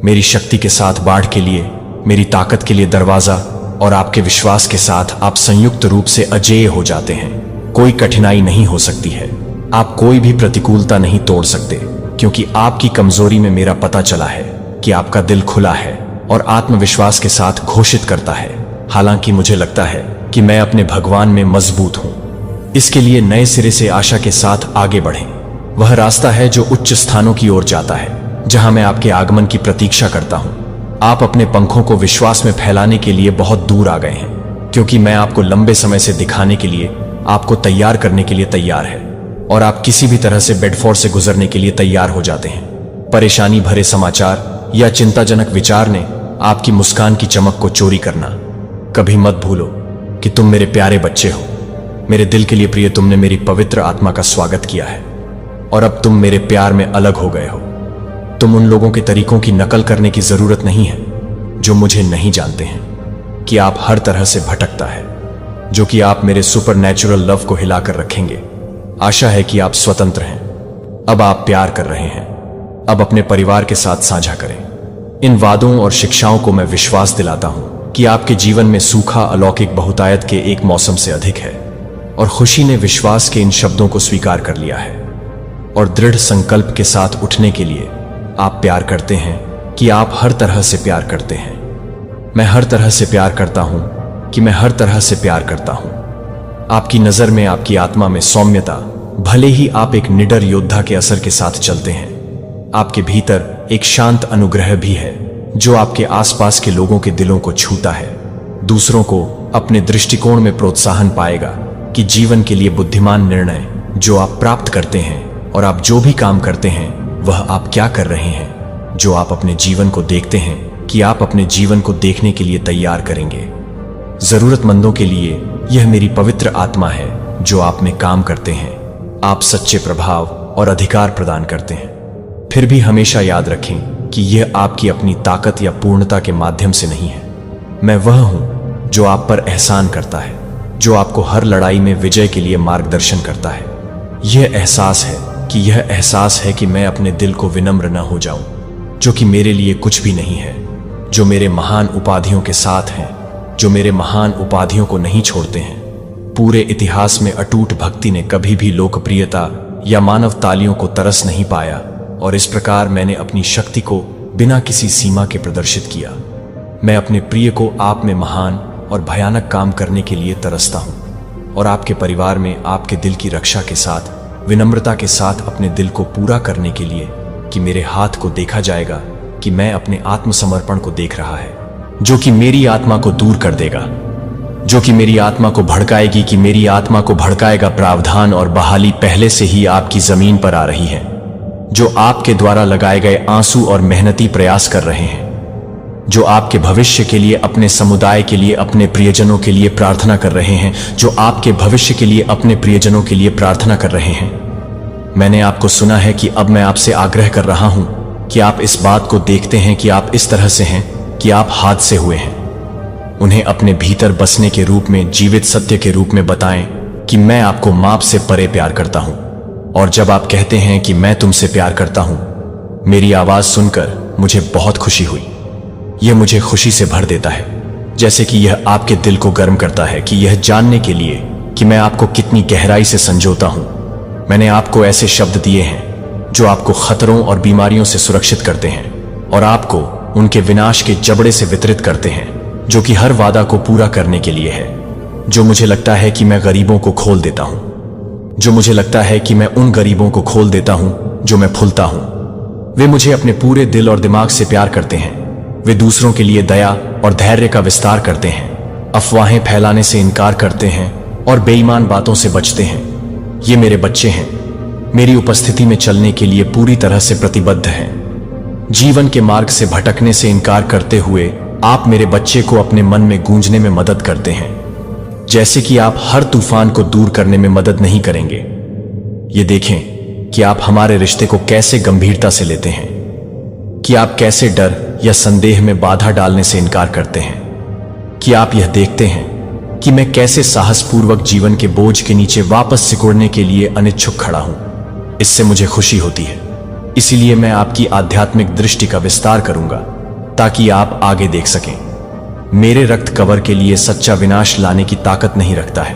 मेरी शक्ति के साथ बाढ़ के लिए, मेरी ताकत के लिए दरवाजा और आपके विश्वास के साथ आप संयुक्त रूप से अजेय हो जाते हैं। कोई कठिनाई नहीं हो सकती है, आप कोई भी प्रतिकूलता नहीं तोड़ सकते, क्योंकि आपकी कमजोरी में मेरा पता चला है कि आपका दिल खुला है और आत्मविश्वास के साथ घोषित करता है, हालांकि मुझे लगता है कि मैं अपने भगवान में मजबूत हूं। इसके लिए नए सिरे से आशा के साथ आगे बढ़ें। वह रास्ता है जो उच्च स्थानों की ओर जाता है, जहां मैं आपके आगमन की प्रतीक्षा करता हूं। आप अपने पंखों को विश्वास में फैलाने के लिए बहुत दूर आ गए हैं, क्योंकि मैं आपको लंबे समय से दिखाने के लिए, आपको तैयार करने के लिए तैयार है, और आप किसी भी तरह से बेडफोर्ड से गुजरने के लिए तैयार हो जाते हैं। परेशानी भरे समाचार या चिंताजनक विचार ने आपकी मुस्कान की चमक को चोरी करना। कभी मत भूलो कि तुम मेरे प्यारे बच्चे हो, मेरे दिल के लिए प्रिय। तुमने मेरी पवित्र आत्मा का स्वागत किया है और अब तुम मेरे प्यार में अलग हो गए हो। तुम उन लोगों के तरीकों की नकल करने की जरूरत नहीं है जो मुझे नहीं जानते हैं कि आप हर तरह से भटकता है, जो कि आप मेरे सुपर नेचुरल लव को हिलाकर रखेंगे। आशा है कि आप स्वतंत्र हैं। अब आप प्यार कर रहे हैं। अब अपने परिवार के साथ साझा करें। इन वादों और शिक्षाओं को मैं विश्वास दिलाता हूं कि आपके जीवन में सूखा अलौकिक बहुतायत के एक मौसम से अधिक है, और खुशी ने विश्वास के इन शब्दों को स्वीकार कर लिया है और दृढ़ संकल्प के साथ उठने के लिए आप प्यार करते हैं कि आप हर तरह से प्यार करते हैं। मैं हर तरह से प्यार करता हूं कि मैं हर तरह से प्यार करता हूं। आपकी नजर में, आपकी आत्मा में सौम्यता, भले ही आप एक निडर योद्धा के असर के साथ चलते हैं, आपके भीतर एक शांत अनुग्रह भी है जो आपके आसपास के लोगों के दिलों को छूता है। दूसरों को अपने दृष्टिकोण में प्रोत्साहन पाएगा कि जीवन के लिए बुद्धिमान निर्णय जो आप प्राप्त करते हैं और आप जो भी काम करते हैं वह आप क्या कर रहे हैं, जो आप अपने जीवन को देखते हैं कि आप अपने जीवन को देखने के लिए तैयार करेंगे। जरूरतमंदों के लिए यह मेरी पवित्र आत्मा है जो आप में काम करते हैं। आप सच्चे प्रभाव और अधिकार प्रदान करते हैं। फिर भी हमेशा याद रखें कि यह आपकी अपनी ताकत या पूर्णता के माध्यम से नहीं है। मैं वह हूं जो आप पर एहसान करता है, जो आपको हर लड़ाई में विजय के लिए मार्गदर्शन करता है। यह एहसास है कि मैं अपने दिल को विनम्र न हो जाऊं, जो कि मेरे लिए कुछ भी नहीं है, जो मेरे महान उपाधियों के साथ हैं, जो मेरे महान उपाधियों को नहीं छोड़ते हैं। पूरे इतिहास में अटूट भक्ति ने कभी भी लोकप्रियता या मानव तालियों को तरस नहीं पाया, और इस प्रकार मैंने अपनी शक्ति को बिना किसी सीमा के प्रदर्शित किया। मैं अपने प्रिय को आप में महान और भयानक काम करने के लिए तरसता हूं, और आपके परिवार में आपके दिल की रक्षा के साथ, विनम्रता के साथ अपने दिल को पूरा करने के लिए कि मेरे हाथ को देखा जाएगा कि मैं अपने आत्मसमर्पण को देख रहा है, जो कि मेरी आत्मा को दूर कर देगा, जो कि मेरी आत्मा को भड़काएगी, कि मेरी आत्मा को भड़काएगा। प्रावधान और बहाली पहले से ही आपकी जमीन पर आ रही है, जो आपके द्वारा लगाए गए आंसू और मेहनती प्रयास कर रहे हैं, जो आपके भविष्य के लिए, अपने समुदाय के लिए, अपने प्रियजनों के लिए प्रार्थना कर रहे हैं, जो आपके भविष्य के लिए, अपने प्रियजनों के लिए प्रार्थना कर रहे हैं। मैंने आपको सुना है कि अब मैं आपसे आग्रह कर रहा हूं कि आप इस बात को देखते हैं कि आप इस तरह से हैं कि आप हाथ से हुए हैं। उन्हें अपने भीतर बसने के रूप में, जीवित सत्य के रूप में बताएं कि मैं आपको माप से परे प्यार करता हूं। और जब आप कहते हैं कि मैं तुमसे प्यार करता हूं, मेरी आवाज सुनकर मुझे बहुत खुशी हुई। यह मुझे खुशी से भर देता है, जैसे कि यह आपके दिल को गर्म करता है, कि यह जानने के लिए कि मैं आपको कितनी गहराई से संजोता हूं। मैंने आपको ऐसे शब्द दिए हैं जो आपको खतरों और बीमारियों से सुरक्षित करते हैं, और आपको उनके विनाश के जबड़े से वितरित करते हैं, जो कि हर वादा को पूरा करने के लिए है। जो मुझे लगता है कि मैं गरीबों को खोल देता हूं, जो मुझे लगता है कि मैं उन गरीबों को खोल देता हूं जो मैं फूलता हूं। वे मुझे अपने पूरे दिल और दिमाग से प्यार करते हैं। वे दूसरों के लिए दया और धैर्य का विस्तार करते हैं, अफवाहें फैलाने से इनकार करते हैं और बेईमान बातों से बचते हैं। ये मेरे बच्चे हैं, मेरी उपस्थिति में चलने के लिए पूरी तरह से प्रतिबद्ध हैं। जीवन के मार्ग से भटकने से इनकार करते हुए आप मेरे बच्चे को अपने मन में गूंजने में मदद करते हैं, जैसे कि आप हर तूफान को दूर करने में मदद नहीं करेंगे। ये देखें कि आप हमारे रिश्ते को कैसे गंभीरता से लेते हैं, कि आप कैसे डर या संदेह में बाधा डालने से इनकार करते हैं, कि आप यह देखते हैं कि मैं कैसे साहसपूर्वक जीवन के बोझ के नीचे वापस सिकुड़ने के लिए अनिच्छुक खड़ा हूं। इससे मुझे खुशी होती है। इसीलिए मैं आपकी आध्यात्मिक दृष्टि का विस्तार करूंगा ताकि आप आगे देख सकें। मेरे रक्त कवर के लिए सच्चा विनाश लाने की ताकत नहीं रखता है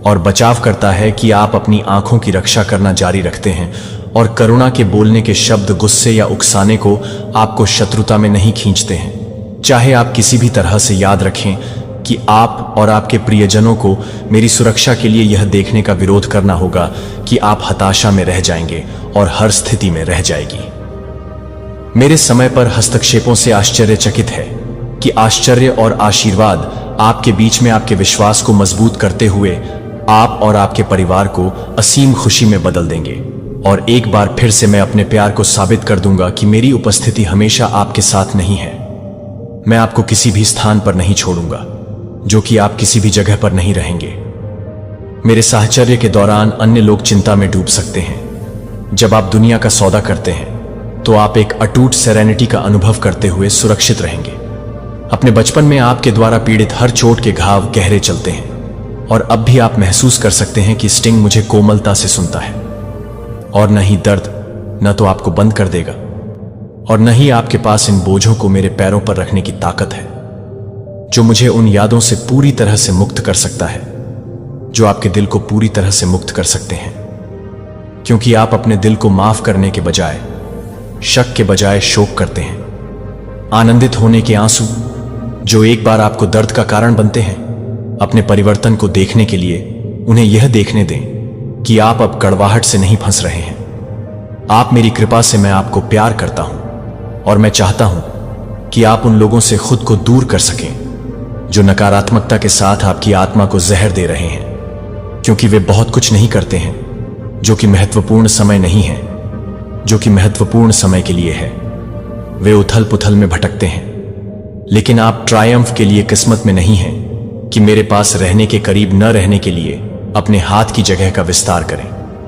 और बचाव करता है कि आप अपनी आंखों की रक्षा करना जारी रखते हैं, और करुणा के बोलने के शब्द गुस्से या उकसाने को आपको शत्रुता में नहीं खींचते हैं। चाहे आप किसी भी तरह से याद रखें कि आप और आपके प्रियजनों को मेरी सुरक्षा के लिए यह देखने का विरोध करना होगा कि आप हताशा में रह जाएंगे और हर स्थिति में रह जाएगी। मेरे समय पर हस्तक्षेपों से आश्चर्यचकित है कि आश्चर्य और आशीर्वाद आपके बीच में आपके विश्वास को मजबूत करते हुए आप और आपके परिवार को असीम खुशी में बदल देंगे। और एक बार फिर से मैं अपने प्यार को साबित कर दूंगा कि मेरी उपस्थिति हमेशा आपके साथ नहीं है। मैं आपको किसी भी स्थान पर नहीं छोड़ूंगा, जो कि आप किसी भी जगह पर नहीं रहेंगे। मेरे साहचर्य के दौरान अन्य लोग चिंता में डूब सकते हैं। जब आप दुनिया का सौदा करते हैं तो आप एक अटूट सेरेनिटी का अनुभव करते हुए सुरक्षित रहेंगे। अपने बचपन में आपके द्वारा पीड़ित हर चोट के घाव गहरे चलते हैं, और अब भी आप महसूस कर सकते हैं कि स्टिंग मुझे कोमलता से सुनता है, और न ही दर्द न तो आपको बंद कर देगा, और न ही आपके पास इन बोझों को मेरे पैरों पर रखने की ताकत है, जो मुझे उन यादों से पूरी तरह से मुक्त कर सकता है, जो आपके दिल को पूरी तरह से मुक्त कर सकते हैं। क्योंकि आप अपने दिल को माफ करने के बजाय, शक के बजाय शोक करते हैं। आनंदित होने के आंसू जो एक बार आपको दर्द का कारण बनते हैं, अपने परिवर्तन को देखने के लिए उन्हें यह देखने दें कि आप अब कड़वाहट से नहीं फंस रहे हैं। आप मेरी कृपा से, मैं आपको प्यार करता हूं, और मैं चाहता हूं कि आप उन लोगों से खुद को दूर कर सकें जो नकारात्मकता के साथ आपकी आत्मा को जहर दे रहे हैं, क्योंकि वे बहुत कुछ नहीं करते हैं जो कि महत्वपूर्ण समय नहीं है, जो कि महत्वपूर्ण समय के लिए है। वे उथल पुथल में भटकते हैं, लेकिन आप ट्रायम्फ के लिए किस्मत में नहीं हैं कि मेरे पास रहने के करीब न रहने के लिए अपने हाथ की जगह का विस्तार करें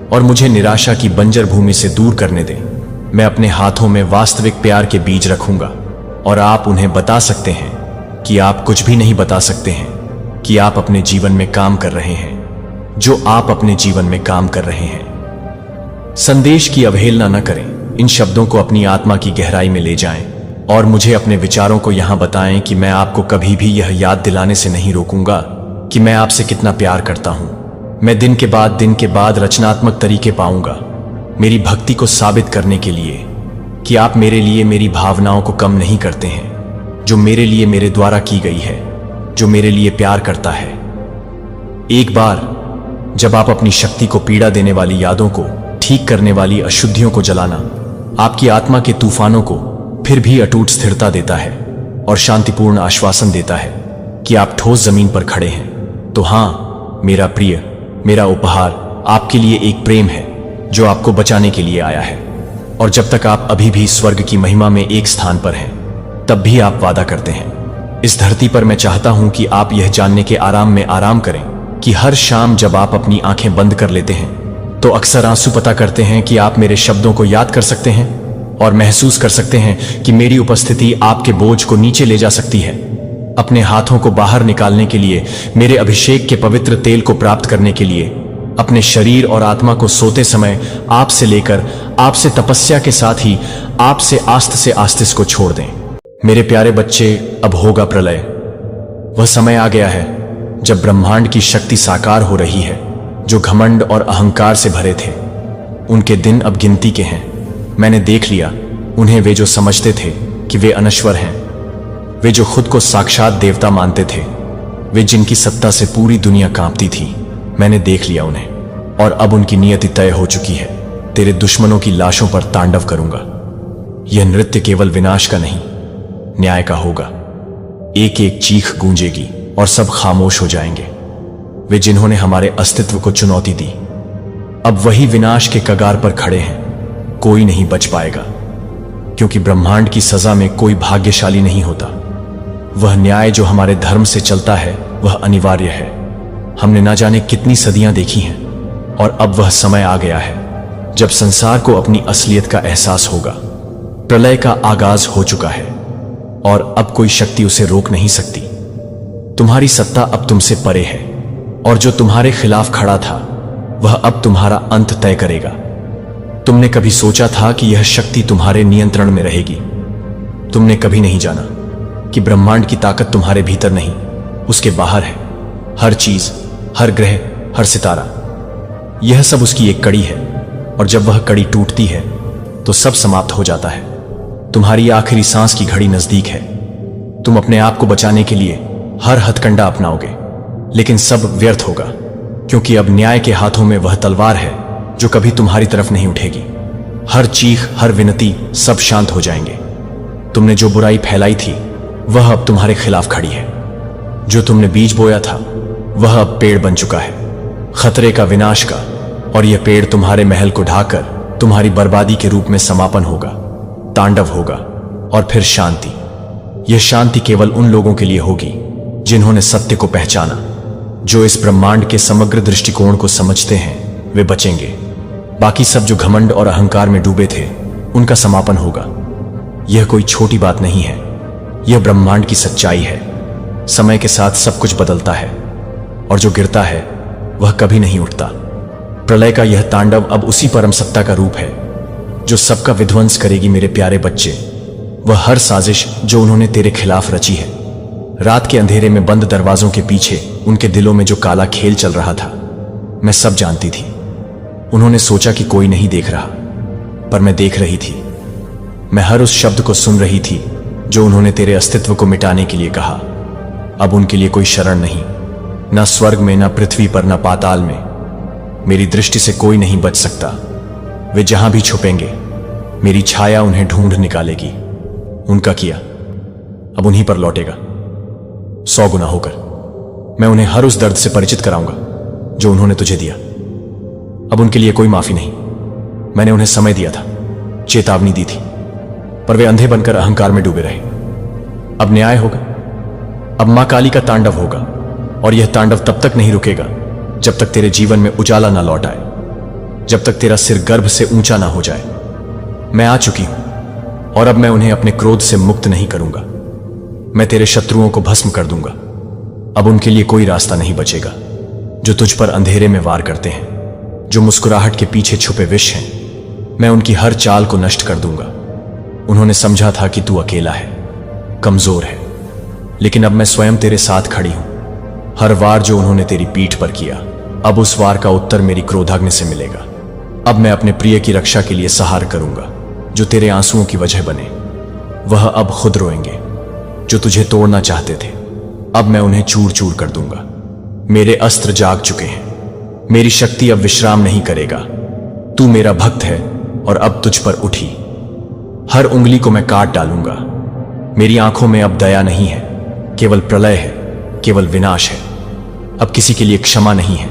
और मुझे निराशा की बंजर भूमि से दूर करने दें। मैं अपने हाथों में वास्तविक प्यार के बीज रखूंगा, और आप उन्हें बता सकते हैं कि आप कुछ भी नहीं बता सकते हैं कि आप अपने जीवन में काम कर रहे हैं, जो आप अपने जीवन में काम कर रहे हैं। संदेश की अवहेलना न करें, इन शब्दों को अपनी आत्मा की गहराई में ले जाएं और मुझे अपने विचारों को यहां बताएं कि मैं आपको कभी भी यह याद दिलाने से नहीं रोकूंगा कि मैं आपसे कितना प्यार करता हूं। मैं दिन के बाद रचनात्मक तरीके पाऊंगा मेरी भक्ति को साबित करने के लिए कि आप मेरे लिए मेरी भावनाओं को कम नहीं करते हैं, जो मेरे लिए मेरे द्वारा की गई है, जो मेरे लिए प्यार करता है। एक बार जब आप अपनी शक्ति को पीड़ा देने वाली यादों को, ठीक करने वाली अशुद्धियों को जलाना आपकी आत्मा के तूफानों को फिर भी अटूट स्थिरता देता है और शांतिपूर्ण आश्वासन देता है कि आप ठोस जमीन पर खड़े हैं, तो हां मेरा प्रिय, मेरा उपहार आपके लिए एक प्रेम है जो आपको बचाने के लिए आया है। और जब तक आप अभी भी स्वर्ग की महिमा में एक स्थान पर हैं, तब भी आप वादा करते हैं। इस धरती पर मैं चाहता हूं कि आप यह जानने के आराम में आराम करें कि हर शाम जब आप अपनी आंखें बंद कर लेते हैं तो अक्सर आंसू पता करते हैं कि आप मेरे शब्दों को याद कर सकते हैं और महसूस कर सकते हैं कि मेरी उपस्थिति आपके बोझ को नीचे ले जा सकती है। अपने हाथों को बाहर निकालने के लिए, मेरे अभिषेक के पवित्र तेल को प्राप्त करने के लिए, अपने शरीर और आत्मा को सोते समय आपसे लेकर, आपसे तपस्या के साथ ही आपसे आस्त से आस्तिस को छोड़ दें। मेरे प्यारे बच्चे, अब होगा प्रलय। वह समय आ गया है जब ब्रह्मांड की शक्ति साकार हो रही है। जो घमंड और अहंकार से भरे थे, उनके दिन अब गिनती के हैं। मैंने देख लिया उन्हें, वे जो समझते थे कि वे अनश्वर हैं, वे जो खुद को साक्षात देवता मानते थे, वे जिनकी सत्ता से पूरी दुनिया कांपती थी। मैंने देख लिया उन्हें और अब उनकी नियति तय हो चुकी है। तेरे दुश्मनों की लाशों पर तांडव करूंगा। यह नृत्य केवल विनाश का नहीं, न्याय का होगा। एक एक चीख गूंजेगी और सब खामोश हो जाएंगे। वे जिन्होंने हमारे अस्तित्व को चुनौती दी, अब वही विनाश के कगार पर खड़े हैं। कोई नहीं बच पाएगा, क्योंकि ब्रह्मांड की सजा में कोई भाग्यशाली नहीं होता। वह न्याय जो हमारे धर्म से चलता है, वह अनिवार्य है। हमने ना जाने कितनी सदियां देखी हैं और अब वह समय आ गया है जब संसार को अपनी असलियत का एहसास होगा। प्रलय का आगाज हो चुका है और अब कोई शक्ति उसे रोक नहीं सकती। तुम्हारी सत्ता अब तुमसे परे है और जो तुम्हारे खिलाफ खड़ा था, वह अब तुम्हारा अंत तय करेगा। तुमने कभी सोचा था कि यह शक्ति तुम्हारे नियंत्रण में रहेगी? तुमने कभी नहीं जाना कि ब्रह्मांड की ताकत तुम्हारे भीतर नहीं, उसके बाहर है। हर चीज, हर ग्रह, हर सितारा, यह सब उसकी एक कड़ी है और जब वह कड़ी टूटती है तो सब समाप्त हो जाता है। तुम्हारी आखिरी सांस की घड़ी नजदीक है। तुम अपने आप को बचाने के लिए हर हथकंडा अपनाओगे, लेकिन सब व्यर्थ होगा, क्योंकि अब न्याय के हाथों में वह तलवार है जो कभी तुम्हारी तरफ नहीं उठेगी। हर चीख, हर विनती, सब शांत हो जाएंगे। तुमने जो बुराई फैलाई थी, वह अब तुम्हारे खिलाफ खड़ी है। जो तुमने बीज बोया था, वह अब पेड़ बन चुका है, खतरे का, विनाश का। और यह पेड़ तुम्हारे महल को ढाकर तुम्हारी बर्बादी के रूप में समापन होगा, तांडव होगा और फिर शांति। यह शांति केवल उन लोगों के लिए होगी जिन्होंने सत्य को पहचाना। जो इस ब्रह्मांड के समग्र दृष्टिकोण को समझते हैं, वे बचेंगे। बाकी सब जो घमंड और अहंकार में डूबे थे, उनका समापन होगा। यह कोई छोटी बात नहीं है, यह ब्रह्मांड की सच्चाई है। समय के साथ सब कुछ बदलता है और जो गिरता है वह कभी नहीं उठता। प्रलय का यह तांडव अब उसी परम सत्ता का रूप है जो सबका विध्वंस करेगी। मेरे प्यारे बच्चे, वह हर साजिश जो उन्होंने तेरे खिलाफ रची है, रात के अंधेरे में बंद दरवाजों के पीछे उनके दिलों में जो काला खेल चल रहा था, मैं सब जानती थी। उन्होंने सोचा कि कोई नहीं देख रहा, पर मैं देख रही थी। मैं हर उस शब्द को सुन रही थी जो उन्होंने तेरे अस्तित्व को मिटाने के लिए कहा। अब उनके लिए कोई शरण नहीं, ना स्वर्ग में, ना पृथ्वी पर, ना पाताल में। मेरी दृष्टि से कोई नहीं बच सकता। वे जहां भी छुपेंगे, मेरी छाया उन्हें ढूंढ निकालेगी। उनका किया अब उन्हीं पर लौटेगा, 100 गुना होकर। मैं उन्हें हर उस दर्द से परिचित कराऊंगा जो उन्होंने तुझे दिया। अब उनके लिए कोई माफी नहीं। मैंने उन्हें समय दिया था, चेतावनी दी थी, पर वे अंधे बनकर अहंकार में डूबे रहे। अब न्याय होगा। अब मां काली का तांडव होगा और यह तांडव तब तक नहीं रुकेगा जब तक तेरे जीवन में उजाला ना लौट आए, जब तक तेरा सिर गर्भ से ऊंचा ना हो जाए। मैं आ चुकी हूं और अब मैं उन्हें अपने क्रोध से मुक्त नहीं करूंगा। मैं तेरे शत्रुओं को भस्म कर दूंगा। अब उनके लिए कोई रास्ता नहीं बचेगा। जो तुझ पर अंधेरे में वार करते हैं, जो मुस्कुराहट के पीछे छुपे विष हैं, मैं उनकी हर चाल को नष्ट कर दूंगा। उन्होंने समझा था कि तू अकेला है, कमजोर है, लेकिन अब मैं स्वयं तेरे साथ खड़ी हूं। हर वार जो उन्होंने तेरी पीठ पर किया, अब उस वार का उत्तर मेरी क्रोधाग्नि से मिलेगा। अब मैं अपने प्रिय की रक्षा के लिए सहार करूंगा। जो तेरे आंसुओं की वजह बने, वह अब खुद रोएंगे। जो तुझे तोड़ना चाहते थे, अब मैं उन्हें चूर चूर कर दूंगा। मेरे अस्त्र जाग चुके हैं, मेरी शक्ति अब विश्राम नहीं करेगा। तू मेरा भक्त है और अब तुझ पर उठी हर उंगली को मैं काट डालूंगा। मेरी आंखों में अब दया नहीं है, केवल प्रलय है, केवल विनाश है। अब किसी के लिए क्षमा नहीं है।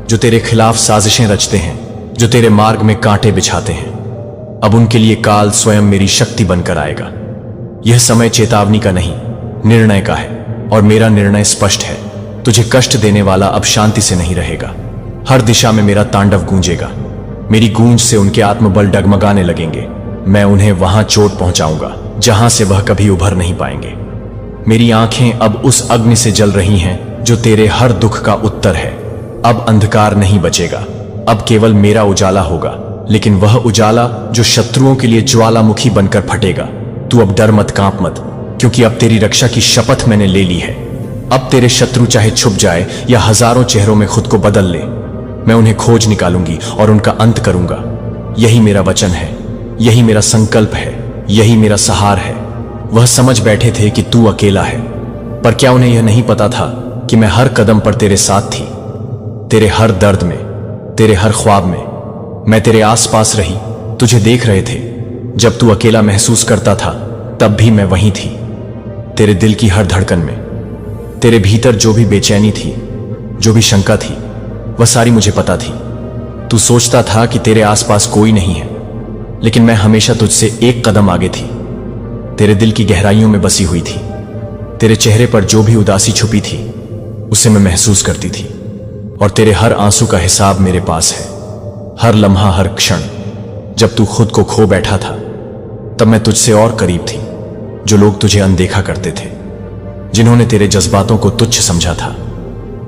जो तेरे खिलाफ साजिशें रचते हैं, जो तेरे मार्ग में कांटे बिछाते हैं, अब उनके लिए काल स्वयं मेरी शक्ति बनकर आएगा। यह समय चेतावनी का नहीं, निर्णय का है, और मेरा निर्णय स्पष्ट है। तुझे कष्ट देने वाला अब शांति से नहीं रहेगा। हर दिशा में मेरा तांडव गूंजेगा। मेरी गूंज से उनके आत्मबल डगमगाने लगेंगे। मैं उन्हें वहां चोट पहुंचाऊंगा जहां से वह कभी उभर नहीं पाएंगे। मेरी आंखें अब उस अग्नि से जल रही हैं जो तेरे हर दुख का उत्तर है। अब अंधकार नहीं बचेगा, अब केवल मेरा उजाला होगा, लेकिन वह उजाला जो शत्रुओं के लिए ज्वालामुखी बनकर फटेगा। तू अब डर मत, कांप मत, क्योंकि अब तेरी रक्षा की शपथ मैंने ले ली है। अब तेरे शत्रु चाहे छुप जाए या हजारों चेहरों में खुद को बदल ले, मैं उन्हें खोज निकालूंगी और उनका अंत करूंगा। यही मेरा वचन है, यही मेरा संकल्प है, यही मेरा सहार है। वह समझ बैठे थे कि तू अकेला है, पर क्या उन्हें यह नहीं पता था कि मैं हर कदम पर तेरे साथ थी। तेरे हर दर्द में, तेरे हर ख्वाब में मैं तेरे आसपास रही। तुझे देख रहे थे। जब तू अकेला महसूस करता था, तब भी मैं वहीं थी। तेरे दिल की हर धड़कन में, तेरे भीतर जो भी बेचैनी थी, जो भी शंका थी, वह सारी मुझे पता थी। तू सोचता था कि तेरे आसपास कोई नहीं है, लेकिन मैं हमेशा तुझसे एक कदम आगे थी। तेरे दिल की गहराइयों में बसी हुई थी। तेरे चेहरे पर जो भी उदासी छुपी थी, उसे मैं महसूस करती थी। और तेरे हर आंसू का हिसाब मेरे पास है। हर लम्हा, हर क्षण। जब तू खुद को खो बैठा था, तब मैं तुझसे और करीब थी। जो लोग तुझे अनदेखा करते थे, जिन्होंने तेरे जज्बातों को तुच्छ समझा था,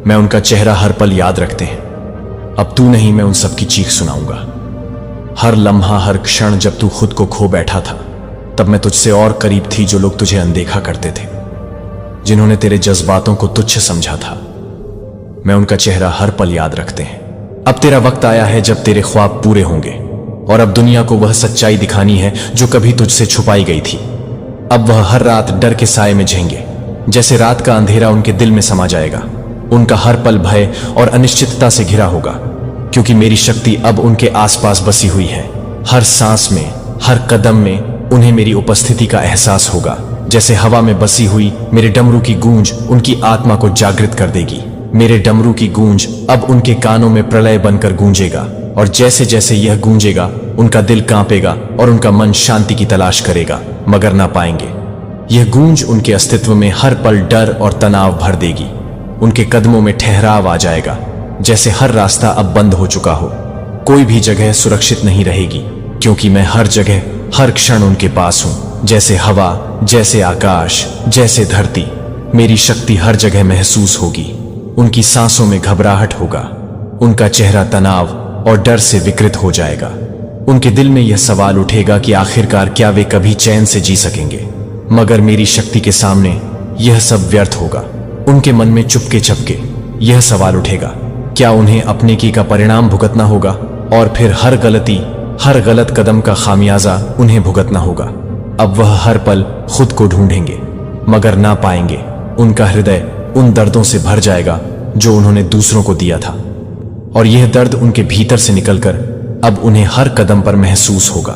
मैं उनका चेहरा हर पल याद रखते हैं। अब तू नहीं, मैं उन सबकी चीख सुनाऊंगा। हर लम्हा, हर क्षण जब तू खुद को खो बैठा था, तब मैं तुझसे और करीब थी। जो लोग तुझे अनदेखा करते थे, जिन्होंने तेरे जज्बातों को तुच्छ समझा था, मैं उनका चेहरा हर पल याद रखते हैं। अब तेरा वक्त आया है जब तेरे ख्वाब पूरे होंगे, और अब दुनिया को वह सच्चाई दिखानी है जो कभी तुझसे छुपाई गई थी। अब वह हर रात डर के साए में झेंगे, जैसे रात का अंधेरा उनके दिल में समा जाएगा। उनका हर पल भय और अनिश्चितता से घिरा होगा, क्योंकि मेरी शक्ति अब उनके आसपास बसी हुई है। हर सांस में, हर कदम में उन्हें मेरी उपस्थिति का एहसास होगा। जैसे हवा में बसी हुई मेरे डमरू की गूंज उनकी आत्मा को जागृत कर देगी। मेरे डमरू की गूंज अब उनके कानों में प्रलय बनकर गूंजेगा, और जैसे जैसे यह गूंजेगा, उनका दिल कांपेगा और उनका मन शांति की तलाश करेगा, मगर ना पाएंगे। यह गूंज उनके अस्तित्व में हर पल डर और तनाव भर देगी। उनके कदमों में ठहराव आ जाएगा, जैसे हर रास्ता अब बंद हो चुका हो। कोई भी जगह सुरक्षित नहीं रहेगी, क्योंकि मैं हर जगह, हर क्षण उनके पास हूं। जैसे हवा, जैसे आकाश, जैसे धरती, मेरी शक्ति हर जगह महसूस होगी। उनकी सांसों में घबराहट होगा, उनका चेहरा तनाव और डर से विकृत हो जाएगा। उनके दिल में यह सवाल उठेगा कि आखिरकार क्या वे कभी चैन से जी सकेंगे, मगर मेरी शक्ति के सामने यह सब व्यर्थ होगा। उनके मन में चुपके चुपके यह सवाल उठेगा, क्या उन्हें अपने की का परिणाम भुगतना होगा, और फिर हर गलती, हर गलत कदम का खामियाजा उन्हें भुगतना होगा। अब वह हर पल खुद को ढूंढेंगे, मगर ना पाएंगे। उनका हृदय उन दर्दों से भर जाएगा जो उन्होंने दूसरों को दिया था, और यह दर्द उनके भीतर से निकलकर अब उन्हें हर कदम पर महसूस होगा।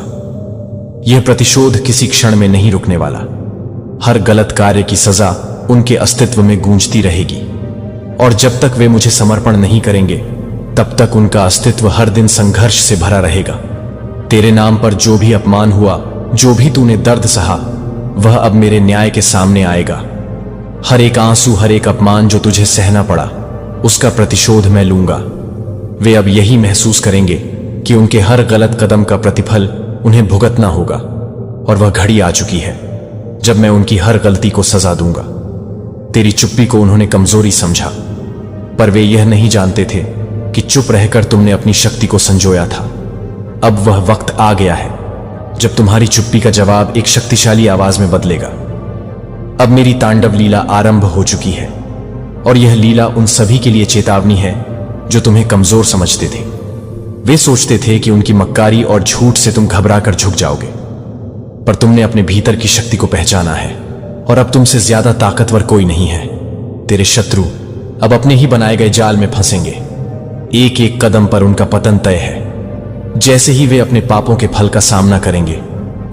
यह प्रतिशोध किसी क्षण में नहीं रुकने वाला। हर गलत कार्य की सजा उनके अस्तित्व में गूंजती रहेगी, और जब तक वे मुझे समर्पण नहीं करेंगे, तब तक उनका अस्तित्व हर दिन संघर्ष से भरा रहेगा। तेरे नाम पर जो भी अपमान हुआ, जो भी तूने दर्द सहा, वह अब मेरे न्याय के सामने आएगा। हर एक आंसू, हर एक अपमान जो तुझे सहना पड़ा, उसका प्रतिशोध मैं लूंगा। वे अब यही महसूस करेंगे कि उनके हर गलत कदम का प्रतिफल उन्हें भुगतना होगा, और वह घड़ी आ चुकी है जब मैं उनकी हर गलती को सजा दूंगा। तेरी चुप्पी को उन्होंने कमजोरी समझा, पर वे यह नहीं जानते थे कि चुप रहकर तुमने अपनी शक्ति को संजोया था। अब वह वक्त आ गया है जब तुम्हारी चुप्पी का जवाब एक शक्तिशाली आवाज में बदलेगा। अब मेरी तांडव लीला आरंभ हो चुकी है, और यह लीला उन सभी के लिए चेतावनी है जो तुम्हें कमजोर समझते थे। वे सोचते थे कि उनकी मक्कारी और झूठ से तुम घबरा कर झुक जाओगे, पर तुमने अपने भीतर की शक्ति को पहचाना है, और अब तुमसे ज्यादा ताकतवर कोई नहीं है। तेरे शत्रु अब अपने ही बनाए गए जाल में फंसेंगे। एक एक कदम पर उनका पतन तय है। जैसे ही वे अपने पापों के फल का सामना करेंगे,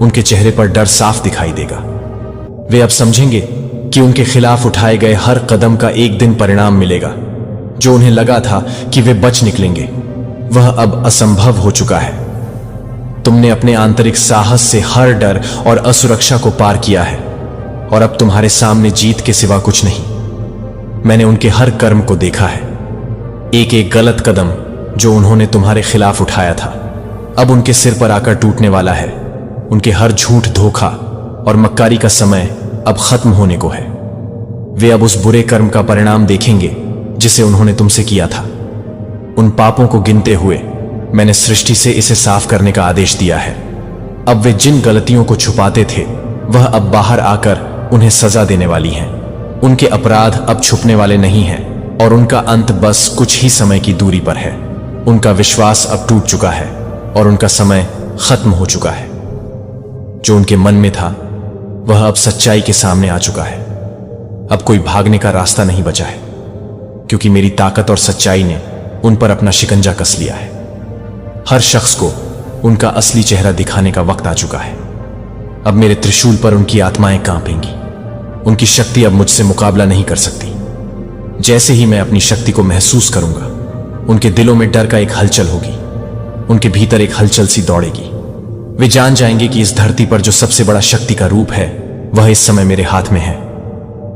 उनके चेहरे पर डर साफ दिखाई देगा। वे अब समझेंगे कि उनके खिलाफ उठाए गए हर कदम का एक दिन परिणाम मिलेगा। जो उन्हें लगा था कि वे बच निकलेंगे, वह अब असंभव हो चुका है। तुमने अपने आंतरिक साहस से हर डर और असुरक्षा को पार किया है, और अब तुम्हारे सामने जीत के सिवा कुछ नहीं। मैंने उनके हर कर्म को देखा है। एक एक गलत कदम जो उन्होंने तुम्हारे खिलाफ उठाया था, अब उनके सिर पर आकर टूटने वाला है। उनके हर झूठ, धोखा और मक्कारी का समय अब खत्म होने को है। वे अब उस बुरे कर्म का परिणाम देखेंगे जिसे उन्होंने तुमसे किया था। उन पापों को गिनते हुए मैंने सृष्टि से इसे साफ करने का आदेश दिया है। अब वे जिन गलतियों को छुपाते थे, वह अब बाहर आकर उन्हें सजा देने वाली हैं। उनके अपराध अब छुपने वाले नहीं हैं, और उनका अंत बस कुछ ही समय की दूरी पर है। उनका विश्वास अब टूट चुका है, और उनका समय खत्म हो चुका है। जो उनके मन में था, वह अब सच्चाई के सामने आ चुका है। अब कोई भागने का रास्ता नहीं बचा है, क्योंकि मेरी ताकत और सच्चाई ने उन पर अपना शिकंजा कस लिया है। हर शख्स को उनका असली चेहरा दिखाने का वक्त आ चुका है। अब मेरे त्रिशूल पर उनकी आत्माएं कांपेंगी। उनकी शक्ति अब मुझसे मुकाबला नहीं कर सकती। जैसे ही मैं अपनी शक्ति को महसूस करूंगा, उनके दिलों में डर का एक हलचल होगी। उनके भीतर एक हलचल सी दौड़ेगी। वे जान जाएंगे कि इस धरती पर जो सबसे बड़ा शक्ति का रूप है, वह इस समय मेरे हाथ में है।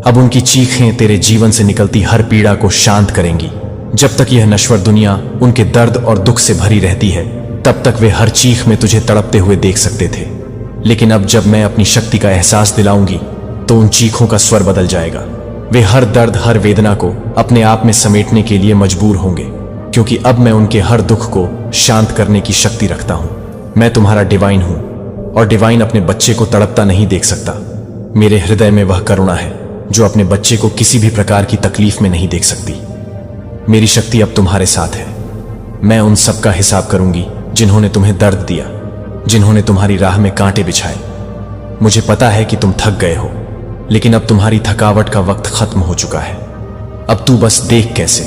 अब उनकी चीखें तेरे जीवन से निकलती हर पीड़ा को शांत करेंगी। जब तक यह नश्वर दुनिया उनके दर्द और दुख से भरी रहती है, तब तक वे हर चीख में तुझे तड़पते हुए देख सकते थे। लेकिन अब जब मैं अपनी शक्ति का एहसास दिलाऊंगी, तो उन चीखों का स्वर बदल जाएगा। वे हर दर्द, हर वेदना को अपने आप में समेटने के लिए मजबूर होंगे, क्योंकि अब मैं उनके हर दुख को शांत करने की शक्ति रखता हूं। मैं तुम्हारा डिवाइन हूं, और डिवाइन अपने बच्चे को तड़पता नहीं देख सकता। मेरे हृदय में वह करुणा है जो अपने बच्चे को किसी भी प्रकार की तकलीफ में नहीं देख सकती। मेरी शक्ति अब तुम्हारे साथ है। मैं उन सब का हिसाब करूंगी जिन्होंने तुम्हें दर्द दिया, जिन्होंने तुम्हारी राह में कांटे बिछाए। मुझे पता है कि तुम थक गए हो, लेकिन अब तुम्हारी थकावट का वक्त खत्म हो चुका है। अब तू बस देख कैसे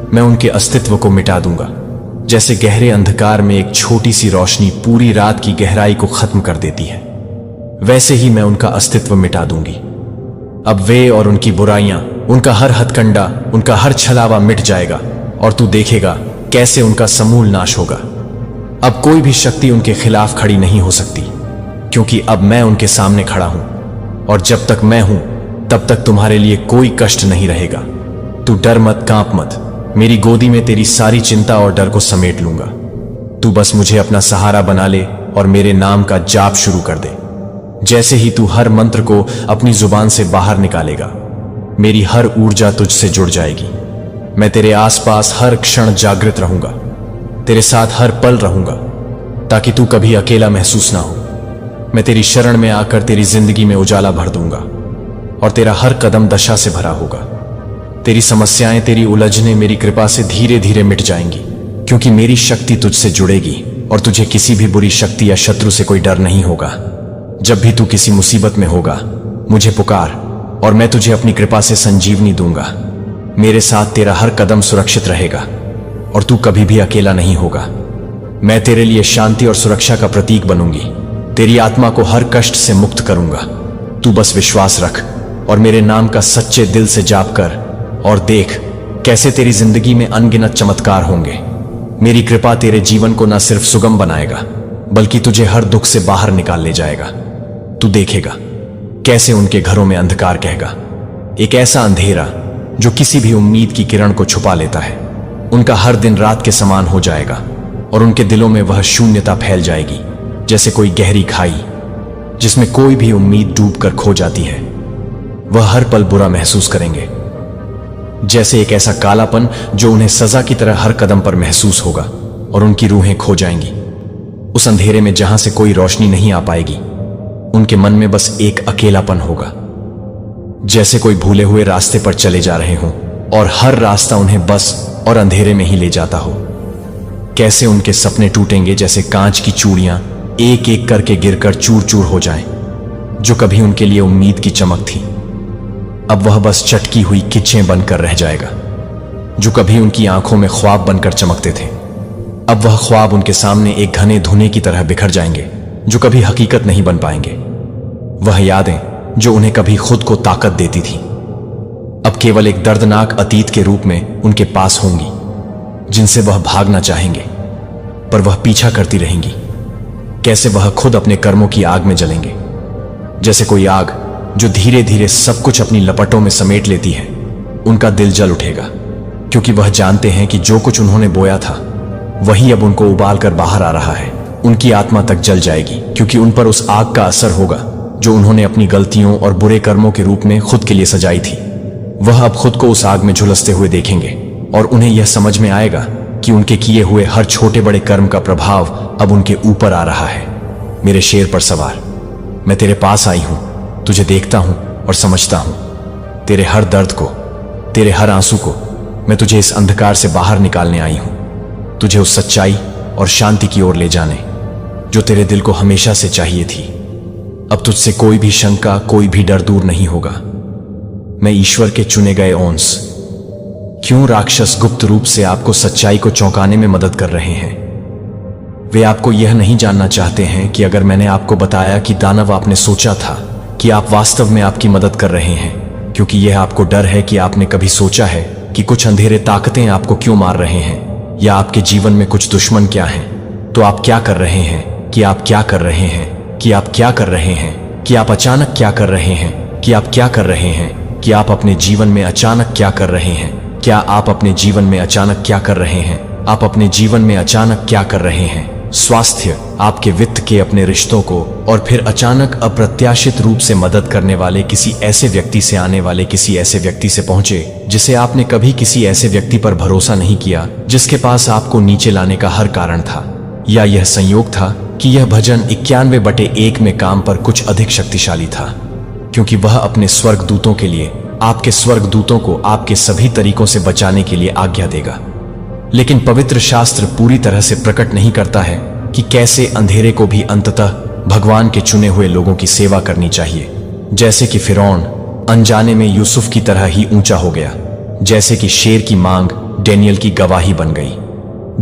मैं उनके अस्तित्व को मिटा दूंगा। जैसे गहरे अंधकार में एक छोटी सी रोशनी पूरी रात की गहराई को खत्म कर देती है, वैसे ही मैं उनका अस्तित्व मिटा दूंगी। अब वे और उनकी बुराइयां, उनका हर हथकंडा, उनका हर छलावा मिट जाएगा, और तू देखेगा कैसे उनका समूल नाश होगा। अब कोई भी शक्ति उनके खिलाफ खड़ी नहीं हो सकती, क्योंकि अब मैं उनके सामने खड़ा हूं, और जब तक मैं हूं, तब तक तुम्हारे लिए कोई कष्ट नहीं रहेगा। तू डर मत, कांप मत। मेरी गोदी में तेरी सारी चिंता और डर को समेट लूंगा। तू बस मुझे अपना सहारा बना ले और मेरे नाम का जाप शुरू कर दे। जैसे ही तू हर मंत्र को अपनी जुबान से बाहर निकालेगा, मेरी हर ऊर्जा तुझसे जुड़ जाएगी। मैं तेरे आसपास हर क्षण जागृत रहूंगा, तेरे साथ हर पल रहूंगा, ताकि तू कभी अकेला महसूस ना हो। मैं तेरी शरण में आकर तेरी जिंदगी में उजाला भर दूंगा, और तेरा हर कदम दशा से भरा होगा। तेरी समस्याएं, तेरी उलझने मेरी कृपा से धीरे धीरे मिट जाएंगी, क्योंकि मेरी शक्ति तुझसे जुड़ेगी, और तुझे किसी भी बुरी शक्ति या शत्रु से कोई डर नहीं होगा। जब भी तू किसी मुसीबत में होगा, मुझे पुकार, और मैं तुझे अपनी कृपा से संजीवनी दूंगा। मेरे साथ तेरा हर कदम सुरक्षित रहेगा, और तू कभी भी अकेला नहीं होगा। मैं तेरे लिए शांति और सुरक्षा का प्रतीक बनूंगी। तेरी आत्मा को हर कष्ट से मुक्त करूंगा। तू बस विश्वास रख, और मेरे नाम का सच्चे दिल से जाप कर, और देख कैसे तेरी जिंदगी में अनगिनत चमत्कार होंगे। मेरी कृपा तेरे जीवन को न सिर्फ सुगम बनाएगा, बल्कि तुझे हर दुख से बाहर निकाल ले जाएगा। तू देखेगा कैसे उनके घरों में अंधकार कहेगा, एक ऐसा अंधेरा जो किसी भी उम्मीद की किरण को छुपा लेता है। उनका हर दिन रात के समान हो जाएगा, और उनके दिलों में वह शून्यता फैल जाएगी, जैसे कोई गहरी खाई जिसमें कोई भी उम्मीद डूब कर खो जाती है। वह हर पल बुरा महसूस करेंगे, जैसे एक ऐसा कालापन जो उन्हें सजा की तरह हर कदम पर महसूस होगा, और उनकी रूहें खो जाएंगी उस अंधेरे में जहां से कोई रोशनी नहीं आ पाएगी। उनके मन में बस एक अकेलापन होगा, जैसे कोई भूले हुए रास्ते पर चले जा रहे हों और हर रास्ता उन्हें बस और अंधेरे में ही ले जाता हो। कैसे उनके सपने टूटेंगे जैसे कांच की चूड़ियां एक एक करके गिरकर चूर चूर हो जाएं, जो कभी उनके लिए उम्मीद की चमक थी अब वह बस चटकी हुई किच्चें बनकर रह जाएगा। जो कभी उनकी आंखों में ख्वाब बनकर चमकते थे, अब वह ख्वाब उनके सामने एक घने धुएं की तरह बिखर जाएंगे, जो कभी हकीकत नहीं बन पाएंगे। वह यादें जो उन्हें कभी खुद को ताकत देती थी, अब केवल एक दर्दनाक अतीत के रूप में उनके पास होंगी, जिनसे वह भागना चाहेंगे पर वह पीछा करती रहेंगी। कैसे वह खुद अपने कर्मों की आग में जलेंगे, जैसे कोई आग जो धीरे धीरे सब कुछ अपनी लपटों में समेट लेती है। उनका दिल जल उठेगा, क्योंकि वह जानते हैं कि जो कुछ उन्होंने बोया था वही अब उनको उबाल कर बाहर आ रहा है। उनकी आत्मा तक जल जाएगी, क्योंकि उन पर उस आग का असर होगा जो उन्होंने अपनी गलतियों और बुरे कर्मों के रूप में खुद के लिए सजाई थी। वह अब खुद को उस आग में झुलसते हुए देखेंगे और उन्हें यह समझ में आएगा कि उनके किए हुए हर छोटे बड़े कर्म का प्रभाव अब उनके ऊपर आ रहा है। मेरे शेर पर सवार, मैं तेरे पास आई हूं, तुझे देखता हूं और समझता हूं। तेरे हर दर्द को, तेरे हर आंसू को मैं तुझे इस अंधकार से बाहर निकालने आई हूं, तुझे उस सच्चाई और शांति की ओर ले जाने जो तेरे दिल को हमेशा से चाहिए थी। अब तुझसे कोई भी शंका, कोई भी डर दूर नहीं होगा। मैं ईश्वर के चुने गए ओंस। क्यों राक्षस गुप्त रूप से आपको सच्चाई को चौंकाने में मदद कर रहे हैं? वे आपको यह नहीं जानना चाहते हैं कि अगर मैंने आपको बताया कि दानव आपने सोचा था कि आप वास्तव में आपकी मदद कर रहे हैं, क्योंकि यह आपको डर है कि आपने कभी सोचा है कि कुछ अंधेरे ताकतें आपको क्यों मार रहे हैं, या आपके जीवन में कुछ दुश्मन क्या हैं। तो आप क्या कर रहे हैं कि आप क्या कर रहे हैं कि आप क्या कर रहे हैं कि आप अचानक क्या कर रहे हैं कि आप क्या कर रहे हैं कि आप अपने जीवन में अचानक क्या कर रहे हैं? क्या आप अपने जीवन में अचानक क्या कर रहे हैं? आप अपने जीवन में अचानक क्या कर रहे हैं? स्वास्थ्य, आपके वित्त के अपने रिश्तों को, और फिर अचानक अप्रत्याशित रूप से मदद करने वाले किसी ऐसे व्यक्ति से आने वाले किसी ऐसे व्यक्ति से पहुंचे जिसे आपने कभी किसी ऐसे व्यक्ति पर भरोसा नहीं किया, जिसके पास आपको नीचे लाने का हर कारण था। या यह संयोग था कि यह भजन 91/1 में काम पर कुछ अधिक शक्तिशाली था, क्योंकि वह अपने स्वर्गदूतों के लिए, आपके स्वर्गदूतों को आपके सभी तरीकों से बचाने के लिए आज्ञा देगा। लेकिन पवित्र शास्त्र पूरी तरह से प्रकट नहीं करता है कि कैसे अंधेरे को भी अंततः भगवान के चुने हुए लोगों की सेवा करनी चाहिए। जैसे कि फिरौन अनजाने में यूसुफ की तरह ही ऊंचा हो गया, जैसे कि शेर की मांग डेनियल की गवाही बन गई।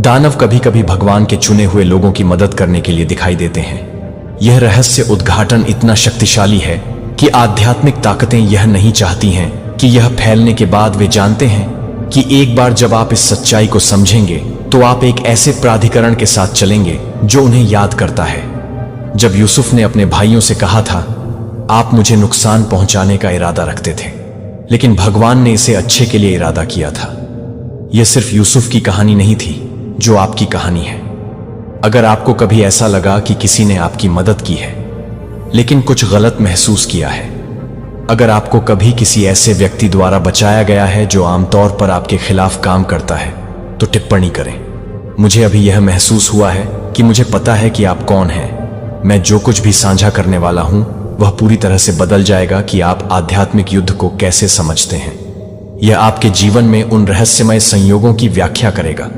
दानव कभी कभी भगवान के चुने हुए लोगों की मदद करने के लिए दिखाई देते हैं। यह रहस्य उद्घाटन इतना शक्तिशाली है कि आध्यात्मिक ताकतें यह नहीं चाहती हैं कि यह फैलने के बाद वे जानते हैं कि एक बार जब आप इस सच्चाई को समझेंगे तो आप एक ऐसे प्राधिकरण के साथ चलेंगे जो उन्हें याद करता है। जब यूसुफ ने अपने भाइयों से कहा था, आप मुझे नुकसान पहुंचाने का इरादा रखते थे, लेकिन भगवान ने इसे अच्छे के लिए इरादा किया था। यह सिर्फ यूसुफ की कहानी नहीं थी जो आपकी कहानी है। अगर आपको कभी ऐसा लगा कि किसी ने आपकी मदद की है लेकिन कुछ गलत महसूस किया है, अगर आपको कभी किसी ऐसे व्यक्ति द्वारा बचाया गया है जो आमतौर पर आपके खिलाफ काम करता है, तो टिप्पणी करें। मुझे अभी यह महसूस हुआ है कि मुझे पता है कि आप कौन हैं। मैं जो कुछ भी साझा करने वाला हूं वह पूरी तरह से बदल जाएगा कि आप आध्यात्मिक युद्ध को कैसे समझते हैं। यह आपके जीवन में उन रहस्यमय संयोगों की व्याख्या करेगा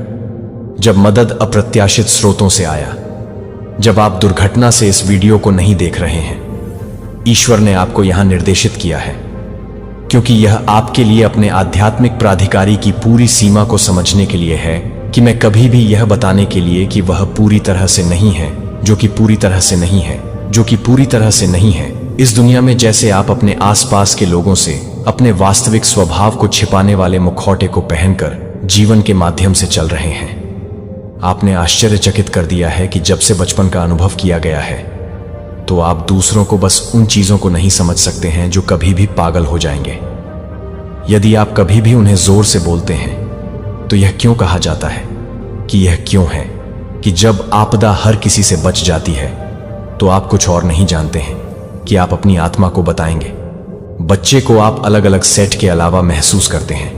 जब मदद अप्रत्याशित स्रोतों से आया। जब आप दुर्घटना से इस वीडियो को नहीं देख रहे हैं, ईश्वर ने आपको यहां निर्देशित किया है, क्योंकि यह आपके लिए अपने आध्यात्मिक प्राधिकारी की पूरी सीमा को समझने के लिए है कि मैं कभी भी यह बताने के लिए कि वह पूरी तरह से नहीं है, जो कि पूरी तरह से नहीं है, जो कि पूरी तरह से नहीं है इस दुनिया में। जैसे आप अपने आसपास के लोगों से अपने वास्तविक स्वभाव को छिपाने वाले मुखौटे को पहनकर जीवन के माध्यम से चल रहे हैं। आपने आश्चर्यचकित कर दिया है कि जब से बचपन का अनुभव किया गया है तो आप दूसरों को बस उन चीजों को नहीं समझ सकते हैं जो कभी भी पागल हो जाएंगे। यदि आप कभी भी उन्हें जोर से बोलते हैं तो यह क्यों कहा जाता है कि यह क्यों है कि जब आपदा हर किसी से बच जाती है तो आप कुछ और नहीं जानते हैं कि आप अपनी आत्मा को बताएंगे, बच्चे को आप अलग अलग सेट के अलावा महसूस करते हैं।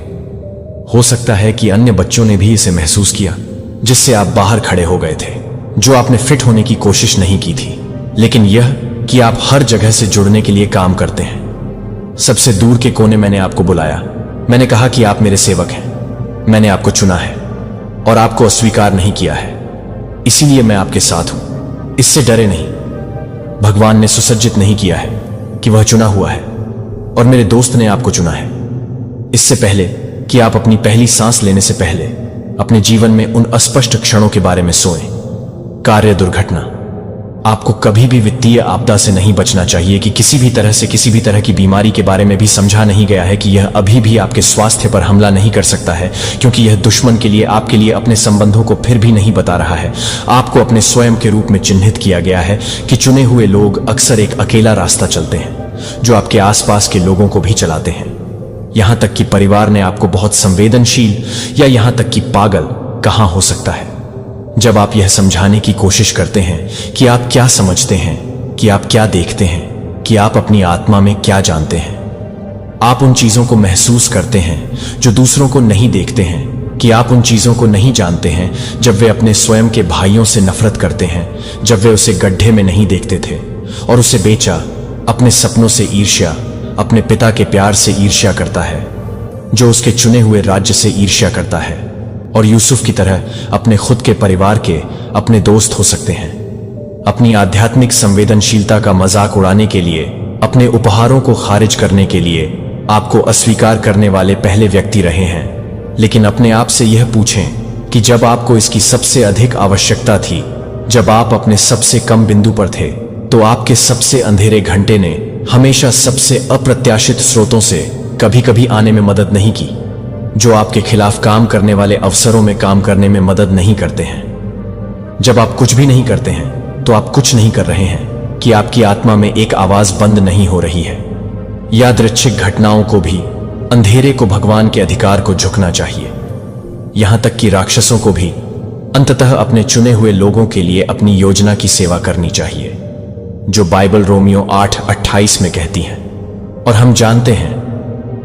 हो सकता है कि अन्य बच्चों ने भी इसे महसूस किया, जिससे आप बाहर खड़े हो गए थे, जो आपने फिट होने की कोशिश नहीं की थी, लेकिन यह कि आप हर जगह से जुड़ने के लिए काम करते हैं। सबसे दूर के कोने मैंने आपको बुलाया। मैंने कहा कि आप मेरे सेवक हैं। मैंने आपको चुना है और आपको अस्वीकार नहीं किया है, इसीलिए मैं आपके साथ हूं। इससे डरे नहीं। भगवान ने सुसज्जित नहीं किया है कि वह चुना हुआ है, और मेरे दोस्त ने आपको चुना है। इससे पहले कि आप अपनी पहली सांस लेने से पहले अपने जीवन में उन अस्पष्ट क्षणों के बारे में सोएं। कार्य दुर्घटना। आपको कभी भी वित्तीय आपदा से नहीं बचना चाहिए कि किसी भी तरह से किसी भी तरह की बीमारी के बारे में भी समझा नहीं गया है कि यह अभी भी आपके स्वास्थ्य पर हमला नहीं कर सकता है, क्योंकि यह दुश्मन के लिए आपके लिए अपने संबंधों को फिर भी नहीं बता रहा है। आपको अपने स्वयं के रूप में चिन्हित किया गया है कि चुने हुए लोग अक्सर एक अकेला रास्ता चलते हैं, जो आपके आसपास के लोगों को भी चलाते हैं। यहां तक कि परिवार ने आपको बहुत संवेदनशील या यहां तक कि पागल कहा हो सकता है। जब आप यह समझाने की कोशिश करते हैं कि आप क्या समझते हैं, कि आप क्या देखते हैं, कि आप अपनी आत्मा में क्या जानते हैं, आप उन चीजों को महसूस करते हैं जो दूसरों को नहीं देखते हैं, कि आप उन चीजों को नहीं जानते हैं जब वे अपने स्वयं के भाइयों से नफरत करते हैं, जब वे उसे गड्ढे में नहीं देखते थे और उसे बेचा, अपने सपनों से ईर्ष्या, अपने पिता के प्यार से ईर्ष्या करता है, जो उसके चुने हुए राज्य से ईर्ष्या करता है, और यूसुफ की तरह अपने खुद के परिवार के अपने दोस्त हो सकते हैं। अपनी आध्यात्मिक संवेदनशीलता का मजाक उड़ाने के लिए, अपने उपहारों को खारिज करने के लिए आपको अस्वीकार करने वाले पहले व्यक्ति रहे हैं। लेकिन अपने आप से यह पूछें कि जब आपको इसकी सबसे अधिक आवश्यकता थी, जब आप अपने सबसे कम बिंदु पर थे, तो आपके सबसे अंधेरे घंटे ने हमेशा सबसे अप्रत्याशित स्रोतों से कभी कभी आने में मदद नहीं की, जो आपके खिलाफ काम करने वाले अवसरों में काम करने में मदद नहीं करते हैं। जब आप कुछ भी नहीं करते हैं तो आप कुछ नहीं कर रहे हैं कि आपकी आत्मा में एक आवाज बंद नहीं हो रही है। यादृच्छिक घटनाओं को भी, अंधेरे को भगवान के अधिकार को झुकना चाहिए। यहां तक कि राक्षसों को भी अंततः अपने चुने हुए लोगों के लिए अपनी योजना की सेवा करनी चाहिए, जो बाइबल रोमियो 8:28 में कहती है। और हम जानते हैं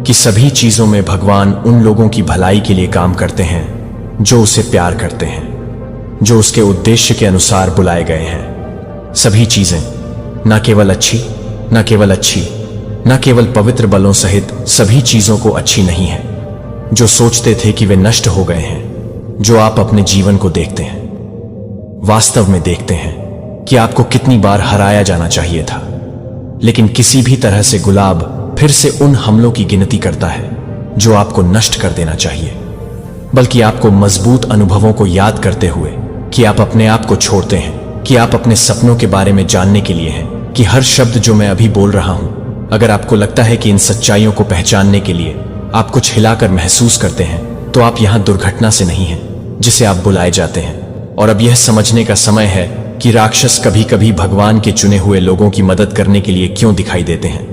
कि सभी चीजों में भगवान उन लोगों की भलाई के लिए काम करते हैं जो उसे प्यार करते हैं, जो उसके उद्देश्य के अनुसार बुलाए गए हैं। सभी चीजें न केवल अच्छी, न केवल पवित्र बलों सहित सभी चीजों को अच्छी नहीं है, जो सोचते थे कि वे नष्ट हो गए हैं, जो आप अपने जीवन को देखते हैं, वास्तव में देखते हैं कि आपको कितनी बार हराया जाना चाहिए था, लेकिन किसी भी तरह से गुलाब फिर से उन हमलों की गिनती करता है जो आपको नष्ट कर देना चाहिए, बल्कि आपको मजबूत अनुभवों को याद करते हुए कि आप अपने आप को छोड़ते हैं, कि आप अपने सपनों के बारे में जानने के लिए हैं, कि हर शब्द जो मैं अभी बोल रहा हूं, अगर आपको लगता है कि इन सच्चाइयों को पहचानने के लिए आप कुछ हिलाकर महसूस करते हैं, तो आप यहां दुर्घटना से नहीं हैं जिसे आप बुलाए जाते हैं। और अब यह समझने का समय है कि राक्षस कभी कभी भगवान के चुने हुए लोगों की मदद करने के लिए क्यों दिखाई देते हैं।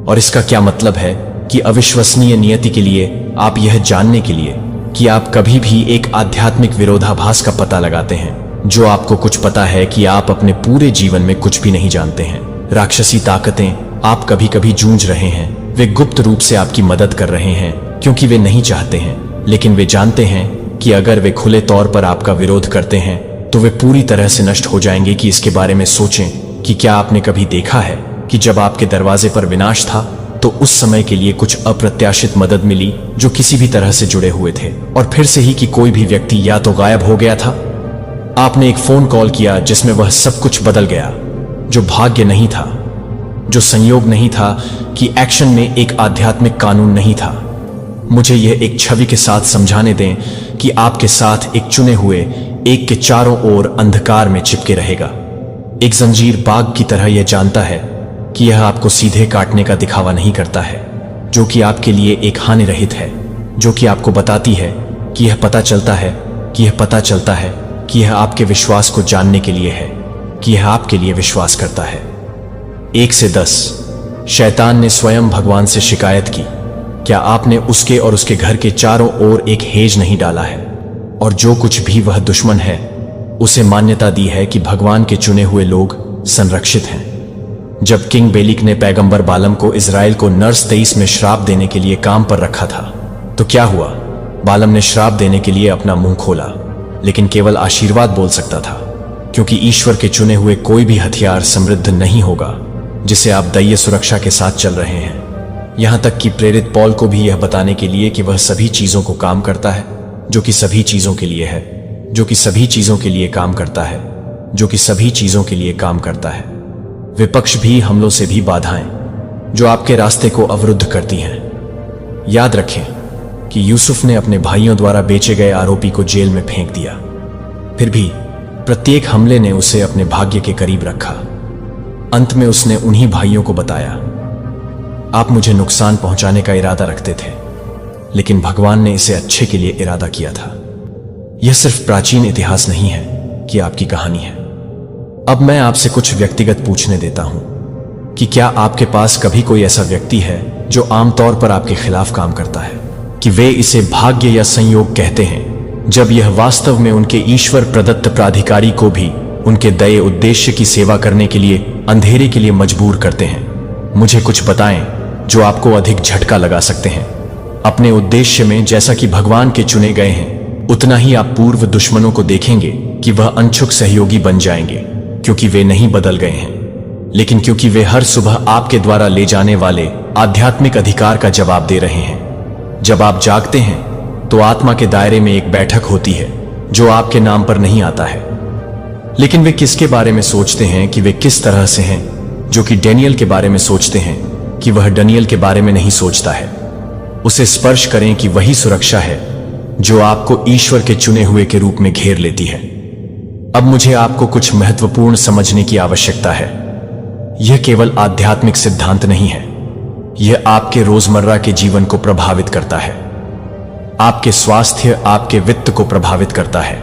और इसका क्या मतलब है कि अविश्वसनीय नियति के लिए आप यह जानने के लिए कि आप कभी भी एक आध्यात्मिक विरोधाभास का पता लगाते हैं, जो आपको कुछ पता है कि आप अपने पूरे जीवन में कुछ भी नहीं जानते हैं। राक्षसी ताकतें आप कभी कभी जूझ रहे हैं, वे गुप्त रूप से आपकी मदद कर रहे हैं, क्योंकि वे नहीं चाहते हैं, लेकिन वे जानते हैं कि अगर वे खुले तौर पर आपका विरोध करते हैं तो वे पूरी तरह से नष्ट हो जाएंगे। कि इसके बारे में सोचें कि क्या आपने कभी देखा है कि जब आपके दरवाजे पर विनाश था तो उस समय के लिए कुछ अप्रत्याशित मदद मिली जो किसी भी तरह से जुड़े हुए थे, और फिर से ही कि कोई भी व्यक्ति या तो गायब हो गया था, आपने एक फोन कॉल किया जिसमें वह सब कुछ बदल गया, जो भाग्य नहीं था, जो संयोग नहीं था, कि एक्शन में एक आध्यात्मिक कानून नहीं था। मुझे यह एक छवि के साथ समझाने दें कि आपके साथ एक चुने हुए एक के चारों ओर अंधकार में चिपके रहेगा। एक जंजीर बाघ की तरह यह जानता है कि यह आपको सीधे काटने का दिखावा नहीं करता है, जो कि आपके लिए एक हानि रहित है, जो कि आपको बताती है कि यह पता चलता है कि यह आपके विश्वास को जानने के लिए है, कि यह आपके लिए विश्वास करता है। 1 से 10। शैतान ने स्वयं भगवान से शिकायत की, क्या आपने उसके और उसके घर के चारों ओर एक हेज नहीं डाला है, और जो कुछ भी वह दुश्मन है उसे मान्यता दी है कि भगवान के चुने हुए लोग संरक्षित हैं, जब किंग बेलिक ने पैगंबर बालम को इजराइल को नर्स 23 में श्राप देने के लिए काम पर रखा था, तो क्या हुआ? बालम ने श्राप देने के लिए अपना मुंह खोला, लेकिन केवल आशीर्वाद बोल सकता था, क्योंकि ईश्वर के चुने हुए कोई भी हथियार समृद्ध नहीं होगा जिसे आप दैवीय सुरक्षा के साथ चल रहे हैं। यहां तक कि प्रेरित पौल को भी यह बताने के लिए कि वह सभी चीजों को काम करता है, जो कि सभी चीजों के लिए है, जो कि सभी चीजों के लिए काम करता है, जो कि सभी चीजों के लिए काम करता है। विपक्ष भी, हमलों से भी बाधाएं जो आपके रास्ते को अवरुद्ध करती हैं। याद रखें कि यूसुफ ने अपने भाइयों द्वारा बेचे गए आरोपी को जेल में फेंक दिया, फिर भी प्रत्येक हमले ने उसे अपने भाग्य के करीब रखा। अंत में उसने उन्हीं भाइयों को बताया, आप मुझे नुकसान पहुंचाने का इरादा रखते थे, लेकिन भगवान ने इसे अच्छे के लिए इरादा किया था। यह सिर्फ प्राचीन इतिहास नहीं है कि आपकी कहानी है। अब मैं आपसे कुछ व्यक्तिगत पूछने देता हूं कि क्या आपके पास कभी कोई ऐसा व्यक्ति है जो आमतौर पर आपके खिलाफ काम करता है, कि वे इसे भाग्य या संयोग कहते हैं, जब यह वास्तव में उनके ईश्वर प्रदत्त प्राधिकारी को भी उनके दये उद्देश्य की सेवा करने के लिए अंधेरे के लिए मजबूर करते हैं? मुझे कुछ बताएं जो आपको अधिक झटका लगा सकते हैं। अपने उद्देश्य में जैसा कि भगवान के चुने गए हैं, उतना ही आप पूर्व दुश्मनों को देखेंगे कि वह अनछुक सहयोगी बन जाएंगे, क्योंकि वे नहीं बदल गए हैं, लेकिन क्योंकि वे हर सुबह आपके द्वारा ले जाने वाले आध्यात्मिक अधिकार का जवाब दे रहे हैं। जब आप जागते हैं तो आत्मा के दायरे में एक बैठक होती है जो आपके नाम पर नहीं आता है, लेकिन वे किसके बारे में सोचते हैं कि वे किस तरह से हैं, जो कि डेनियल के बारे में सोचते हैं कि वह डनियल के बारे में नहीं सोचता है। उसे स्पर्श करें कि वही सुरक्षा है जो आपको ईश्वर के चुने हुए के रूप में घेर लेती है। अब मुझे आपको कुछ महत्वपूर्ण समझने की आवश्यकता है। यह केवल आध्यात्मिक सिद्धांत नहीं है, यह आपके रोजमर्रा के जीवन को प्रभावित करता है। आपके स्वास्थ्य, आपके वित्त को प्रभावित करता है,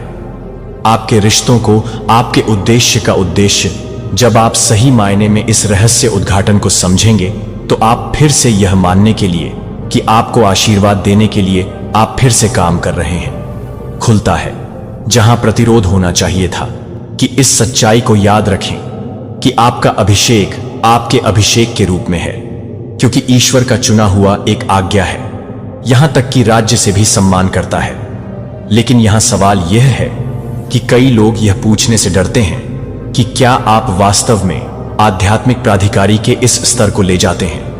आपके रिश्तों को, आपके उद्देश्य का उद्देश्य। जब आप सही मायने में इस रहस्य उद्घाटन को समझेंगे तो आप फिर से यह मानने के लिए कि आपको आशीर्वाद देने के लिए आप फिर से काम कर रहे हैं, खुलता है, जहां प्रतिरोध होना चाहिए था। कि इस सच्चाई को याद रखें कि आपका अभिषेक आपके अभिषेक के रूप में है, क्योंकि ईश्वर का चुना हुआ एक आज्ञा है, यहां तक कि राज्य से भी सम्मान करता है। लेकिन यहां सवाल यह है कि कई लोग यह पूछने से डरते हैं कि क्या आप वास्तव में आध्यात्मिक प्राधिकारी के इस स्तर को ले जाते हैं।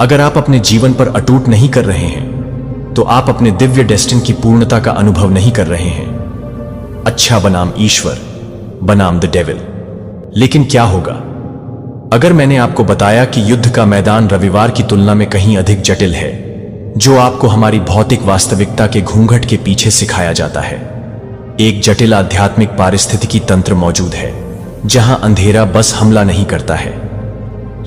अगर आप अपने जीवन पर अटूट नहीं कर रहे हैं तो आप अपने दिव्य डेस्टिन की पूर्णता का अनुभव नहीं कर रहे हैं। अच्छा बनाम ईश्वर बनाम द डेविल। लेकिन क्या होगा अगर मैंने आपको बताया कि युद्ध का मैदान रविवार की तुलना में कहीं अधिक जटिल है, जो आपको हमारी भौतिक वास्तविकता के घूंघट के पीछे सिखाया जाता है। एक जटिल आध्यात्मिक पारिस्थितिकी तंत्र मौजूद है जहां अंधेरा बस हमला नहीं करता है,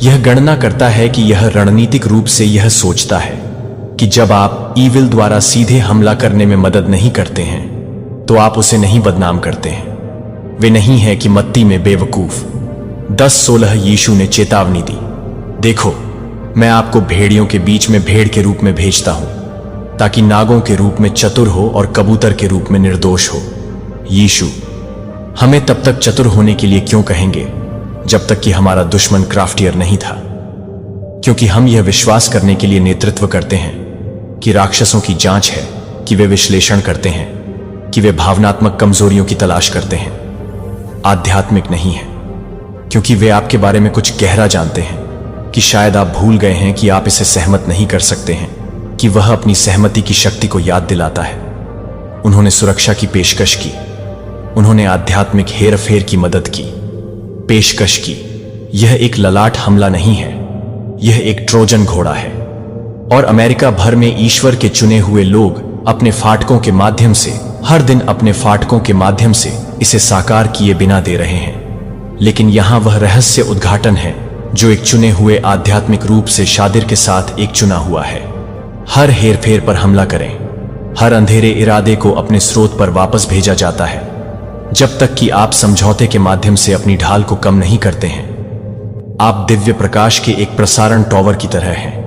यह गणना करता है कि यह रणनीतिक रूप से यह सोचता है कि जब आप ईविल द्वारा सीधे हमला करने में मदद नहीं करते हैं तो आप उसे नहीं बदनाम करते हैं। वे नहीं है कि मत्ती में बेवकूफ 10:16 यीशु ने चेतावनी दी, देखो मैं आपको भेड़ियों के बीच में भेड़ के रूप में भेजता हूं, ताकि नागों के रूप में चतुर हो और कबूतर के रूप में निर्दोष हो। यीशु हमें तब तक चतुर होने के लिए क्यों कहेंगे जब तक कि हमारा दुश्मन क्राफ्टियर नहीं था, क्योंकि हम यह विश्वास करने के लिए नेतृत्व करते हैं कि राक्षसों की जांच है कि वे विश्लेषण करते हैं, कि वे भावनात्मक कमजोरियों की तलाश करते हैं। आध्यात्मिक नहीं है, क्योंकि वे आपके बारे में कुछ गहरा जानते हैं कि शायद आप भूल गए हैं कि आप इसे सहमत नहीं कर सकते हैं, कि वह अपनी सहमति की शक्ति को याद दिलाता है। उन्होंने सुरक्षा की पेशकश की, उन्होंने आध्यात्मिक हेरफेर की मदद की, पेशकश की। यह एक ललाट हमला नहीं है, यह एक ट्रोजन घोड़ा है। और अमेरिका भर में ईश्वर के चुने हुए लोग अपने फाटकों के माध्यम से, हर दिन अपने फाटकों के माध्यम से इसे साकार किए बिना दे रहे हैं। लेकिन यहां वह रहस्य उद्घाटन है जो एक चुने हुए आध्यात्मिक रूप से शादिर के साथ एक चुना हुआ है। हर हेरफेर पर हमला करें, हर अंधेरे इरादे को अपने स्रोत पर वापस भेजा जाता है, जब तक कि आप समझौते के माध्यम से अपनी ढाल को कम नहीं करते हैं। आप दिव्य प्रकाश के एक प्रसारण टॉवर की तरह हैं,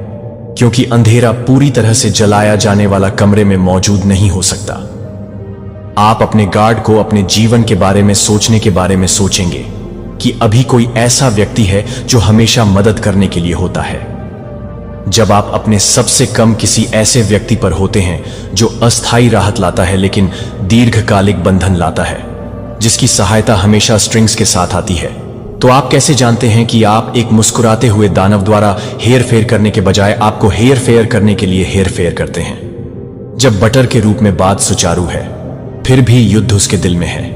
क्योंकि अंधेरा पूरी तरह से जलाया जाने वाला कमरे में मौजूद नहीं हो सकता। आप अपने गार्ड को अपने जीवन के बारे में सोचने के बारे में सोचेंगे कि अभी कोई ऐसा व्यक्ति है जो हमेशा मदद करने के लिए होता है। जब आप अपने सबसे कम किसी ऐसे व्यक्ति पर होते हैं जो अस्थायी राहत लाता है लेकिन दीर्घकालिक बंधन लाता है, जिसकी सहायता हमेशा स्ट्रिंग्स के साथ आती है, तो आप कैसे जानते हैं कि आप एक मुस्कुराते हुए दानव द्वारा हेर फेर करने के बजाय आपको हेर फेर करने के लिए हेर फेर करते हैं? जब बटर के रूप में बात सुचारू है, फिर भी युद्ध उसके दिल में है।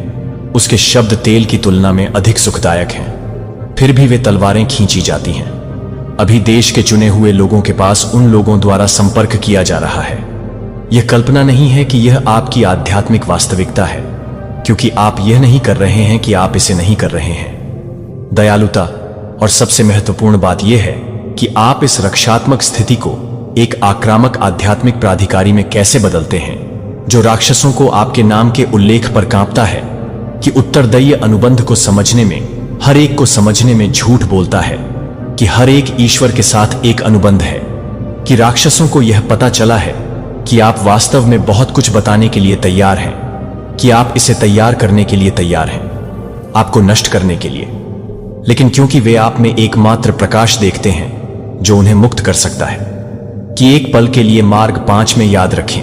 उसके शब्द तेल की तुलना में अधिक सुखदायक हैं, फिर भी वे तलवारें खींची जाती हैं। अभी देश के चुने हुए लोगों के पास उन लोगों द्वारा संपर्क किया जा रहा है। यह कल्पना नहीं है कि यह आपकी आध्यात्मिक वास्तविकता है, क्योंकि आप यह नहीं कर रहे हैं कि आप इसे नहीं कर रहे हैं। दयालुता, और सबसे महत्वपूर्ण बात यह है कि आप इस रक्षात्मक स्थिति को एक आक्रामक आध्यात्मिक प्राधिकारी में कैसे बदलते हैं, जो राक्षसों को आपके नाम के उल्लेख पर कांपता है, कि उत्तरदायी अनुबंध को समझने में, हर एक को समझने में झूठ बोलता है कि हर एक ईश्वर के साथ एक अनुबंध है, कि राक्षसों को यह पता चला है कि आप वास्तव में बहुत कुछ बताने के लिए तैयार हैं, कि आप इसे तैयार करने के लिए तैयार हैं, आपको नष्ट करने के लिए। लेकिन क्योंकि वे आप में एकमात्र प्रकाश देखते हैं जो उन्हें मुक्त कर सकता है, कि एक पल के लिए मार्ग 5 में याद रखें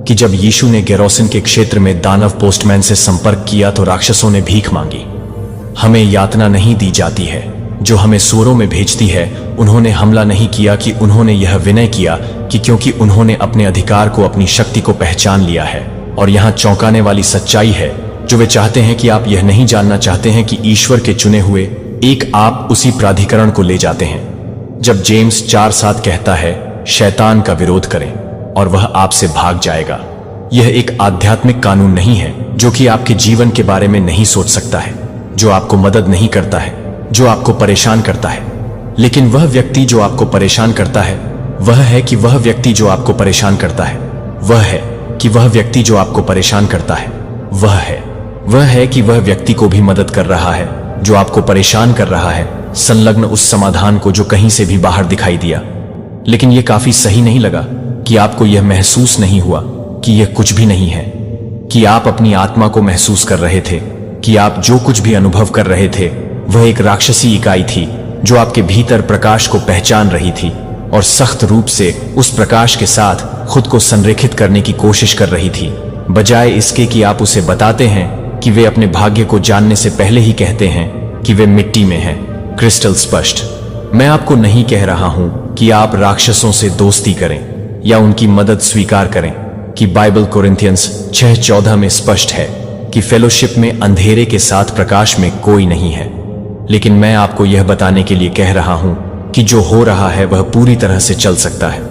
कि जब यीशु ने गेरोसिन के क्षेत्र में दानव पोस्टमैन से संपर्क किया तो राक्षसों ने भीख मांगी। हमें यातना नहीं दी जाती है जो हमें सूरों में भेजती है। उन्होंने हमला नहीं किया कि उन्होंने यह विनय किया कि क्योंकि उन्होंने अपने अधिकार को, अपनी शक्ति को पहचान लिया है। और यहां चौंकाने वाली सच्चाई है जो वे चाहते हैं कि आप यह नहीं जानना चाहते हैं कि ईश्वर के चुने हुए एक आप उसी प्राधिकरण को ले जाते हैं। जब जेम्स 4:7 कहता है, शैतान का विरोध करें और वह आपसे भाग जाएगा। यह एक आध्यात्मिक कानून नहीं है जो कि आपके जीवन के बारे में नहीं सोच सकता है, जो आपको मदद नहीं करता है, जो आपको परेशान करता है। लेकिन वह व्यक्ति जो आपको परेशान करता है, वह है कि वह व्यक्ति जो आपको परेशान करता है, वह है कि वह व्यक्ति जो आपको परेशान करता है, वह है कि वह व्यक्ति को भी मदद कर रहा है जो आपको परेशान कर रहा है, संलग्न उस समाधान को जो कहीं से भी बाहर दिखाई दिया। लेकिन यह काफी सही नहीं लगा कि आपको यह महसूस नहीं हुआ कि यह कुछ भी नहीं है, कि आप अपनी आत्मा को महसूस कर रहे थे, कि आप जो कुछ भी अनुभव कर रहे थे वह एक राक्षसी इकाई थी जो आपके भीतर प्रकाश को पहचान रही थी और सख्त रूप से उस प्रकाश के साथ खुद को संरेखित करने की कोशिश कर रही थी, बजाय इसके कि आप उसे बताते हैं कि वे अपने भाग्य को जानने से पहले ही कहते हैं कि वे मिट्टी में हैं। क्रिस्टल स्पष्ट। मैं आपको नहीं कह रहा हूं कि आप राक्षसों से दोस्ती करें या उनकी मदद स्वीकार करें, कि बाइबल कोरिन्थियंस 6:14 में स्पष्ट है कि फेलोशिप में अंधेरे के साथ प्रकाश में कोई नहीं है। लेकिन मैं आपको यह बताने के लिए कह रहा हूं कि जो हो रहा है वह पूरी तरह से चल सकता है।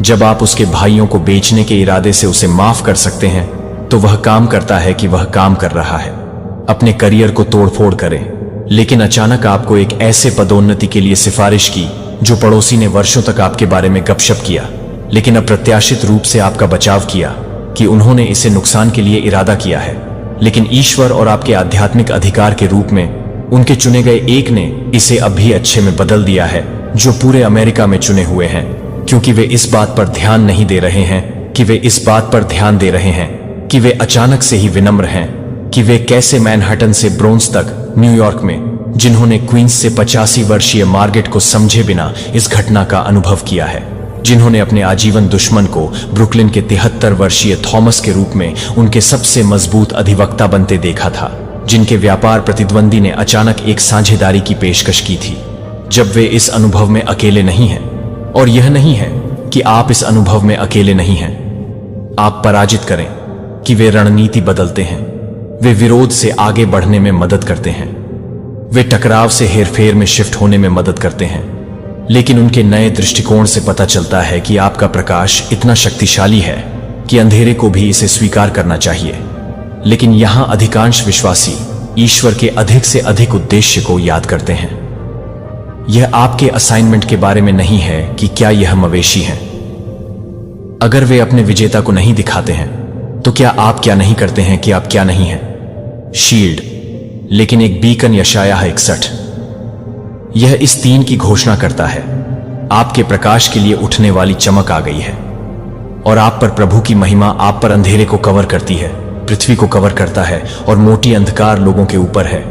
जब आप उसके भाइयों को बेचने के इरादे से उसे माफ कर सकते हैं तो वह काम करता है कि वह काम कर रहा है। अपने करियर को तोड़फोड़ करें, लेकिन अचानक आपको एक ऐसे पदोन्नति के लिए सिफारिश की जो पड़ोसी ने वर्षों तक आपके बारे में गपशप किया, लेकिन अप्रत्याशित रूप से आपका बचाव किया कि उन्होंने इसे नुकसान के लिए इरादा किया है। लेकिन ईश्वर और आपके आध्यात्मिक अधिकार के रूप में उनके चुने गए एक ने इसे अब भी अच्छे में बदल दिया है, जो पूरे अमेरिका में चुने हुए हैं, क्योंकि वे इस बात पर ध्यान नहीं दे रहे हैं कि वे इस बात पर ध्यान दे रहे हैं कि वे अचानक से ही विनम्र हैं, कि वे कैसे मैनहट्टन से ब्रोंज तक न्यूयॉर्क में, जिन्होंने क्वींस से 85 वर्षीय मार्गेट को समझे बिना इस घटना का अनुभव किया है, जिन्होंने अपने आजीवन दुश्मन को ब्रुकलिन के 73 वर्षीय थॉमस के रूप में उनके सबसे मजबूत अधिवक्ता बनते देखा था, जिनके व्यापार प्रतिद्वंदी ने अचानक एक साझेदारी की पेशकश की थी। जब वे इस अनुभव में अकेले नहीं हैं, और यह नहीं है कि आप इस अनुभव में अकेले नहीं हैं, आप पराजित करें कि वे रणनीति बदलते हैं, वे विरोध से आगे बढ़ने में मदद करते हैं, वे टकराव से हेरफेर में शिफ्ट होने में मदद करते हैं। लेकिन उनके नए दृष्टिकोण से पता चलता है कि आपका प्रकाश इतना शक्तिशाली है कि अंधेरे को भी इसे स्वीकार करना चाहिए। लेकिन यहां अधिकांश विश्वासी ईश्वर के अधिक से अधिक उद्देश्य को याद करते हैं। यह आपके असाइनमेंट के बारे में नहीं है कि क्या यह मवेशी है। अगर वे अपने विजेता को नहीं दिखाते हैं तो क्या आप क्या नहीं करते हैं कि आप क्या नहीं हैं? शील्ड, लेकिन एक बीकन यशायाह 61 यह इस 3 की घोषणा करता है, आपके प्रकाश के लिए उठने वाली चमक आ गई है और आप पर प्रभु की महिमा आप पर अंधेरे को कवर करती है, पृथ्वी को कवर करता है और मोटी अंधकार लोगों के ऊपर है।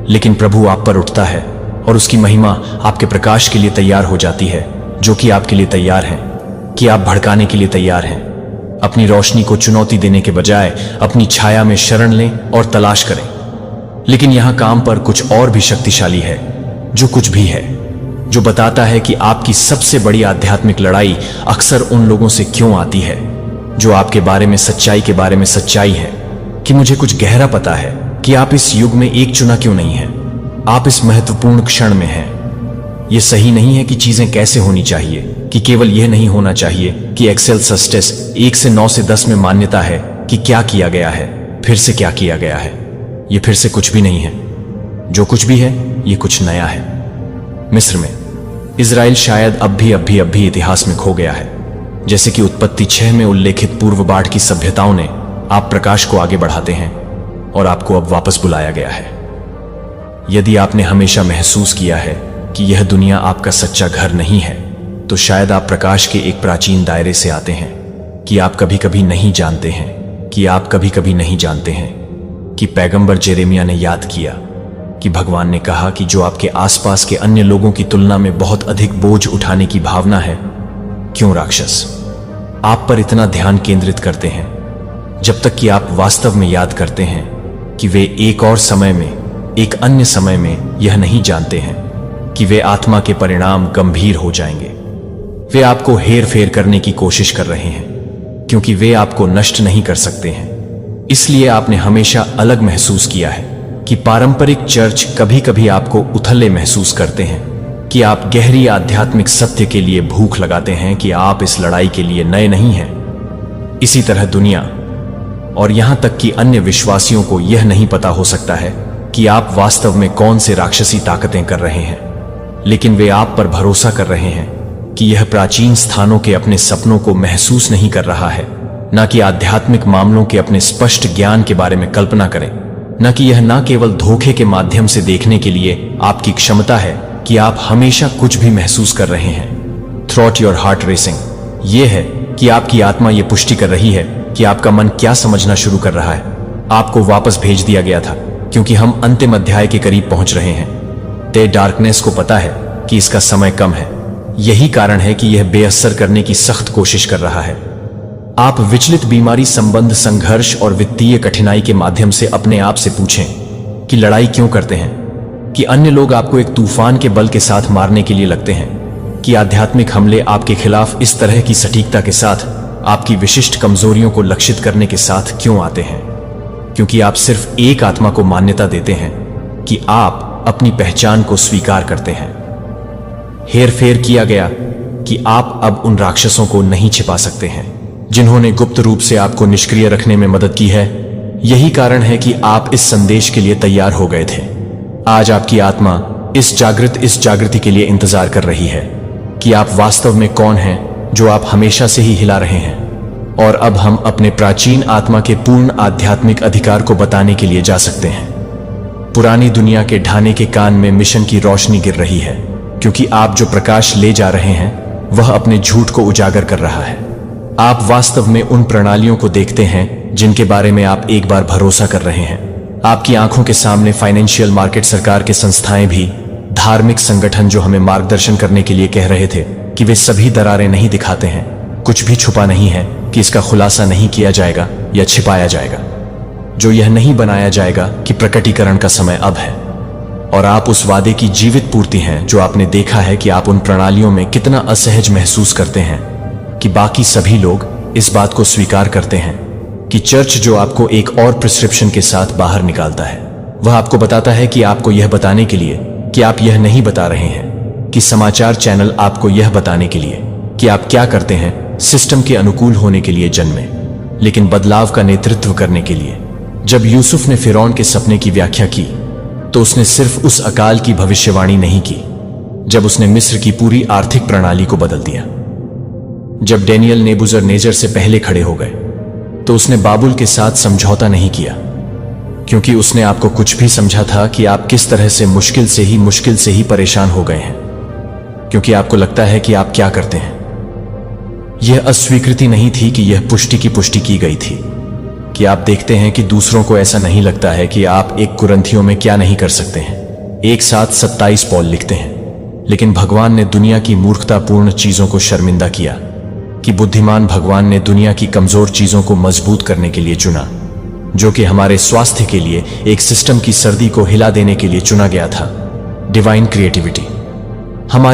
लेकिन प्रभु आप पर उठता है और उसकी महिमा आपके प्रकाश के लिए तैयार हो जाती है, जो कि आपके लिए तैयार है कि आप भड़काने के लिए तैयार हैं। अपनी रोशनी को चुनौती देने के बजाय अपनी छाया में शरण लें और तलाश करें। लेकिन यहां काम पर कुछ और भी शक्तिशाली है, जो कुछ भी है, जो बताता है कि आपकी सबसे बड़ी आध्यात्मिक लड़ाई अक्सर उन लोगों से क्यों आती है जो आपके बारे में सच्चाई के बारे में सच्चाई है कि मुझे कुछ गहरा पता है कि आप इस युग में एक चुना क्यों नहीं है। आप इस महत्वपूर्ण क्षण में हैं। यह सही नहीं है कि चीजें कैसे होनी चाहिए, कि केवल यह नहीं होना चाहिए कि एक्सेल सस्टेस 1 से 9 से 10 में मान्यता है कि क्या किया गया है, फिर से क्या किया गया है। यह फिर से कुछ भी नहीं है। जो कुछ भी है, यह कुछ नया है। मिस्र में इजराइल शायद अब भी इतिहास में खो गया है। जैसे कि उत्पत्ति 6 में उल्लेखित पूर्व बाढ़ की सभ्यताओं ने, आप प्रकाश को आगे बढ़ाते हैं और आपको अब वापस बुलाया गया है। यदि आपने हमेशा महसूस किया है कि यह दुनिया आपका सच्चा घर नहीं है, तो शायद आप प्रकाश के एक प्राचीन दायरे से आते हैं कि आप कभी कभी नहीं जानते हैं कि पैगंबर जेरेमिया ने याद किया कि भगवान ने कहा कि जो आपके आसपास के अन्य लोगों की तुलना में बहुत अधिक बोझ उठाने की भावना है, क्यों राक्षस आप पर इतना ध्यान केंद्रित करते हैं, जब तक कि आप वास्तव में याद करते हैं कि वे एक और समय में, एक अन्य समय में यह नहीं जानते हैं कि वे आत्मा के परिणाम गंभीर हो जाएंगे। वे आपको हेर फेर करने की कोशिश कर रहे हैं क्योंकि वे आपको नष्ट नहीं कर सकते हैं। इसलिए आपने हमेशा अलग महसूस किया है कि पारंपरिक चर्च कभी कभी आपको उथले महसूस करते हैं, कि आप गहरी आध्यात्मिक सत्य के लिए भूख लगाते हैं, कि आप इस लड़ाई के लिए नए नहीं हैं। इसी तरह दुनिया और यहां तक कि अन्य विश्वासियों को यह नहीं पता हो सकता है कि आप वास्तव में कौन से राक्षसी ताकतें कर रहे हैं, लेकिन वे आप पर भरोसा कर रहे हैं कि यह प्राचीन स्थानों के अपने सपनों को महसूस नहीं कर रहा है, न कि आध्यात्मिक मामलों के अपने स्पष्ट ज्ञान के बारे में कल्पना करें, न कि यह न केवल धोखे के माध्यम से देखने के लिए आपकी क्षमता है कि आप हमेशा कुछ भी महसूस कर रहे हैं। थ्रॉट योर हार्ट रेसिंग यह है कि आपकी आत्मा यह पुष्टि कर रही है कि आपका मन क्या समझना शुरू कर रहा है। आपको वापस भेज दिया गया था क्योंकि हम अंतिम अध्याय के करीब पहुंच रहे हैं। ते डार्कनेस को पता है कि इसका समय कम है। यही कारण है कि यह बेअसर करने की सख्त कोशिश कर रहा है। आप विचलित बीमारी, संबंध, संघर्ष और वित्तीय कठिनाई के माध्यम से अपने आप से पूछें कि लड़ाई क्यों करते हैं, कि अन्य लोग आपको एक तूफान के बल के साथ मारने के लिए लगते हैं, कि आध्यात्मिक हमले आपके खिलाफ इस तरह की सटीकता के साथ आपकी विशिष्ट कमजोरियों को लक्षित करने के साथ क्यों आते हैं, क्योंकि आप सिर्फ एक आत्मा को मान्यता देते हैं कि आप अपनी पहचान को स्वीकार करते हैं। हेर फेर किया गया कि आप अब उन राक्षसों को नहीं छिपा सकते हैं जिन्होंने गुप्त रूप से आपको निष्क्रिय रखने में मदद की है। यही कारण है कि आप इस संदेश के लिए तैयार हो गए थे। आज आपकी आत्मा इस जागृति के लिए इंतजार कर रही है कि आप वास्तव में कौन हैं, जो आप हमेशा से ही हिला रहे हैं। और अब हम अपने प्राचीन आत्मा के पूर्ण आध्यात्मिक अधिकार को बताने के लिए जा सकते हैं। पुरानी दुनिया के ढाने के कान में मिशन की रोशनी गिर रही है, क्योंकि आप जो प्रकाश ले जा रहे हैं वह अपने झूठ को उजागर कर रहा है। आप वास्तव में उन प्रणालियों को देखते हैं जिनके बारे में आप एक बार भरोसा कर रहे हैं। आपकी आंखों के सामने फाइनेंशियल मार्केट, सरकार के संस्थाएं भी, धार्मिक संगठन जो हमें मार्गदर्शन करने के लिए कह रहे थे कि वे सभी दरारें नहीं दिखाते हैं, कुछ भी छुपा नहीं है, कि इसका खुलासा नहीं किया जाएगा या छिपाया जाएगा, जो यह नहीं बनाया जाएगा कि प्रकटीकरण का समय अब है। और आप उस वादे की जीवित पूर्ति हैं जो आपने देखा है कि आप उन प्रणालियों में कितना असहज महसूस करते हैं कि बाकी सभी लोग इस बात को स्वीकार करते हैं कि चर्च जो आपको एक और प्रिस्क्रिप्शन के साथ बाहर निकालता है, वह आपको बताता है कि आपको यह बताने के लिए कि आप यह नहीं बता रहे हैं, कि समाचार चैनल आपको यह बताने के लिए कि आप क्या करते हैं, सिस्टम के अनुकूल होने के लिए जन्मे, लेकिन बदलाव का नेतृत्व करने के लिए। जब यूसुफ ने फिरौन के सपने की व्याख्या की तो उसने सिर्फ उस अकाल की भविष्यवाणी नहीं की जब उसने मिस्र की पूरी आर्थिक प्रणाली को बदल दिया। जब डेनियल नेबुजरनेजर से पहले खड़े हो गए तो उसने बाबुल के साथ समझौता नहीं किया, क्योंकि उसने आपको कुछ भी समझा था कि आप किस तरह से मुश्किल से ही परेशान हो गए हैं, क्योंकि आपको लगता है कि आप क्या करते हैं। यह अस्वीकृति नहीं थी कि यह पुष्टि की गई थी। कि आप देखते हैं कि दूसरों को ऐसा नहीं लगता है कि आप एक कुरंथियों में क्या नहीं कर सकते हैं। एक साथ 27 पॉल लिखते हैं। लेकिन भगवान ने दुनिया की मूर्खतापूर्ण चीजों को शर्मिंदा किया कि बुद्धिमान भगवान ने दुनिया की कमजोर चीजों को मजबूत करने के लिए चुना, जो कि हमारे स्वास्थ्य के लिए एक सिस्टम की सर्दी को हिला देने के लिए चुना गया था। डिवाइन क्रिएटिविटी हमारी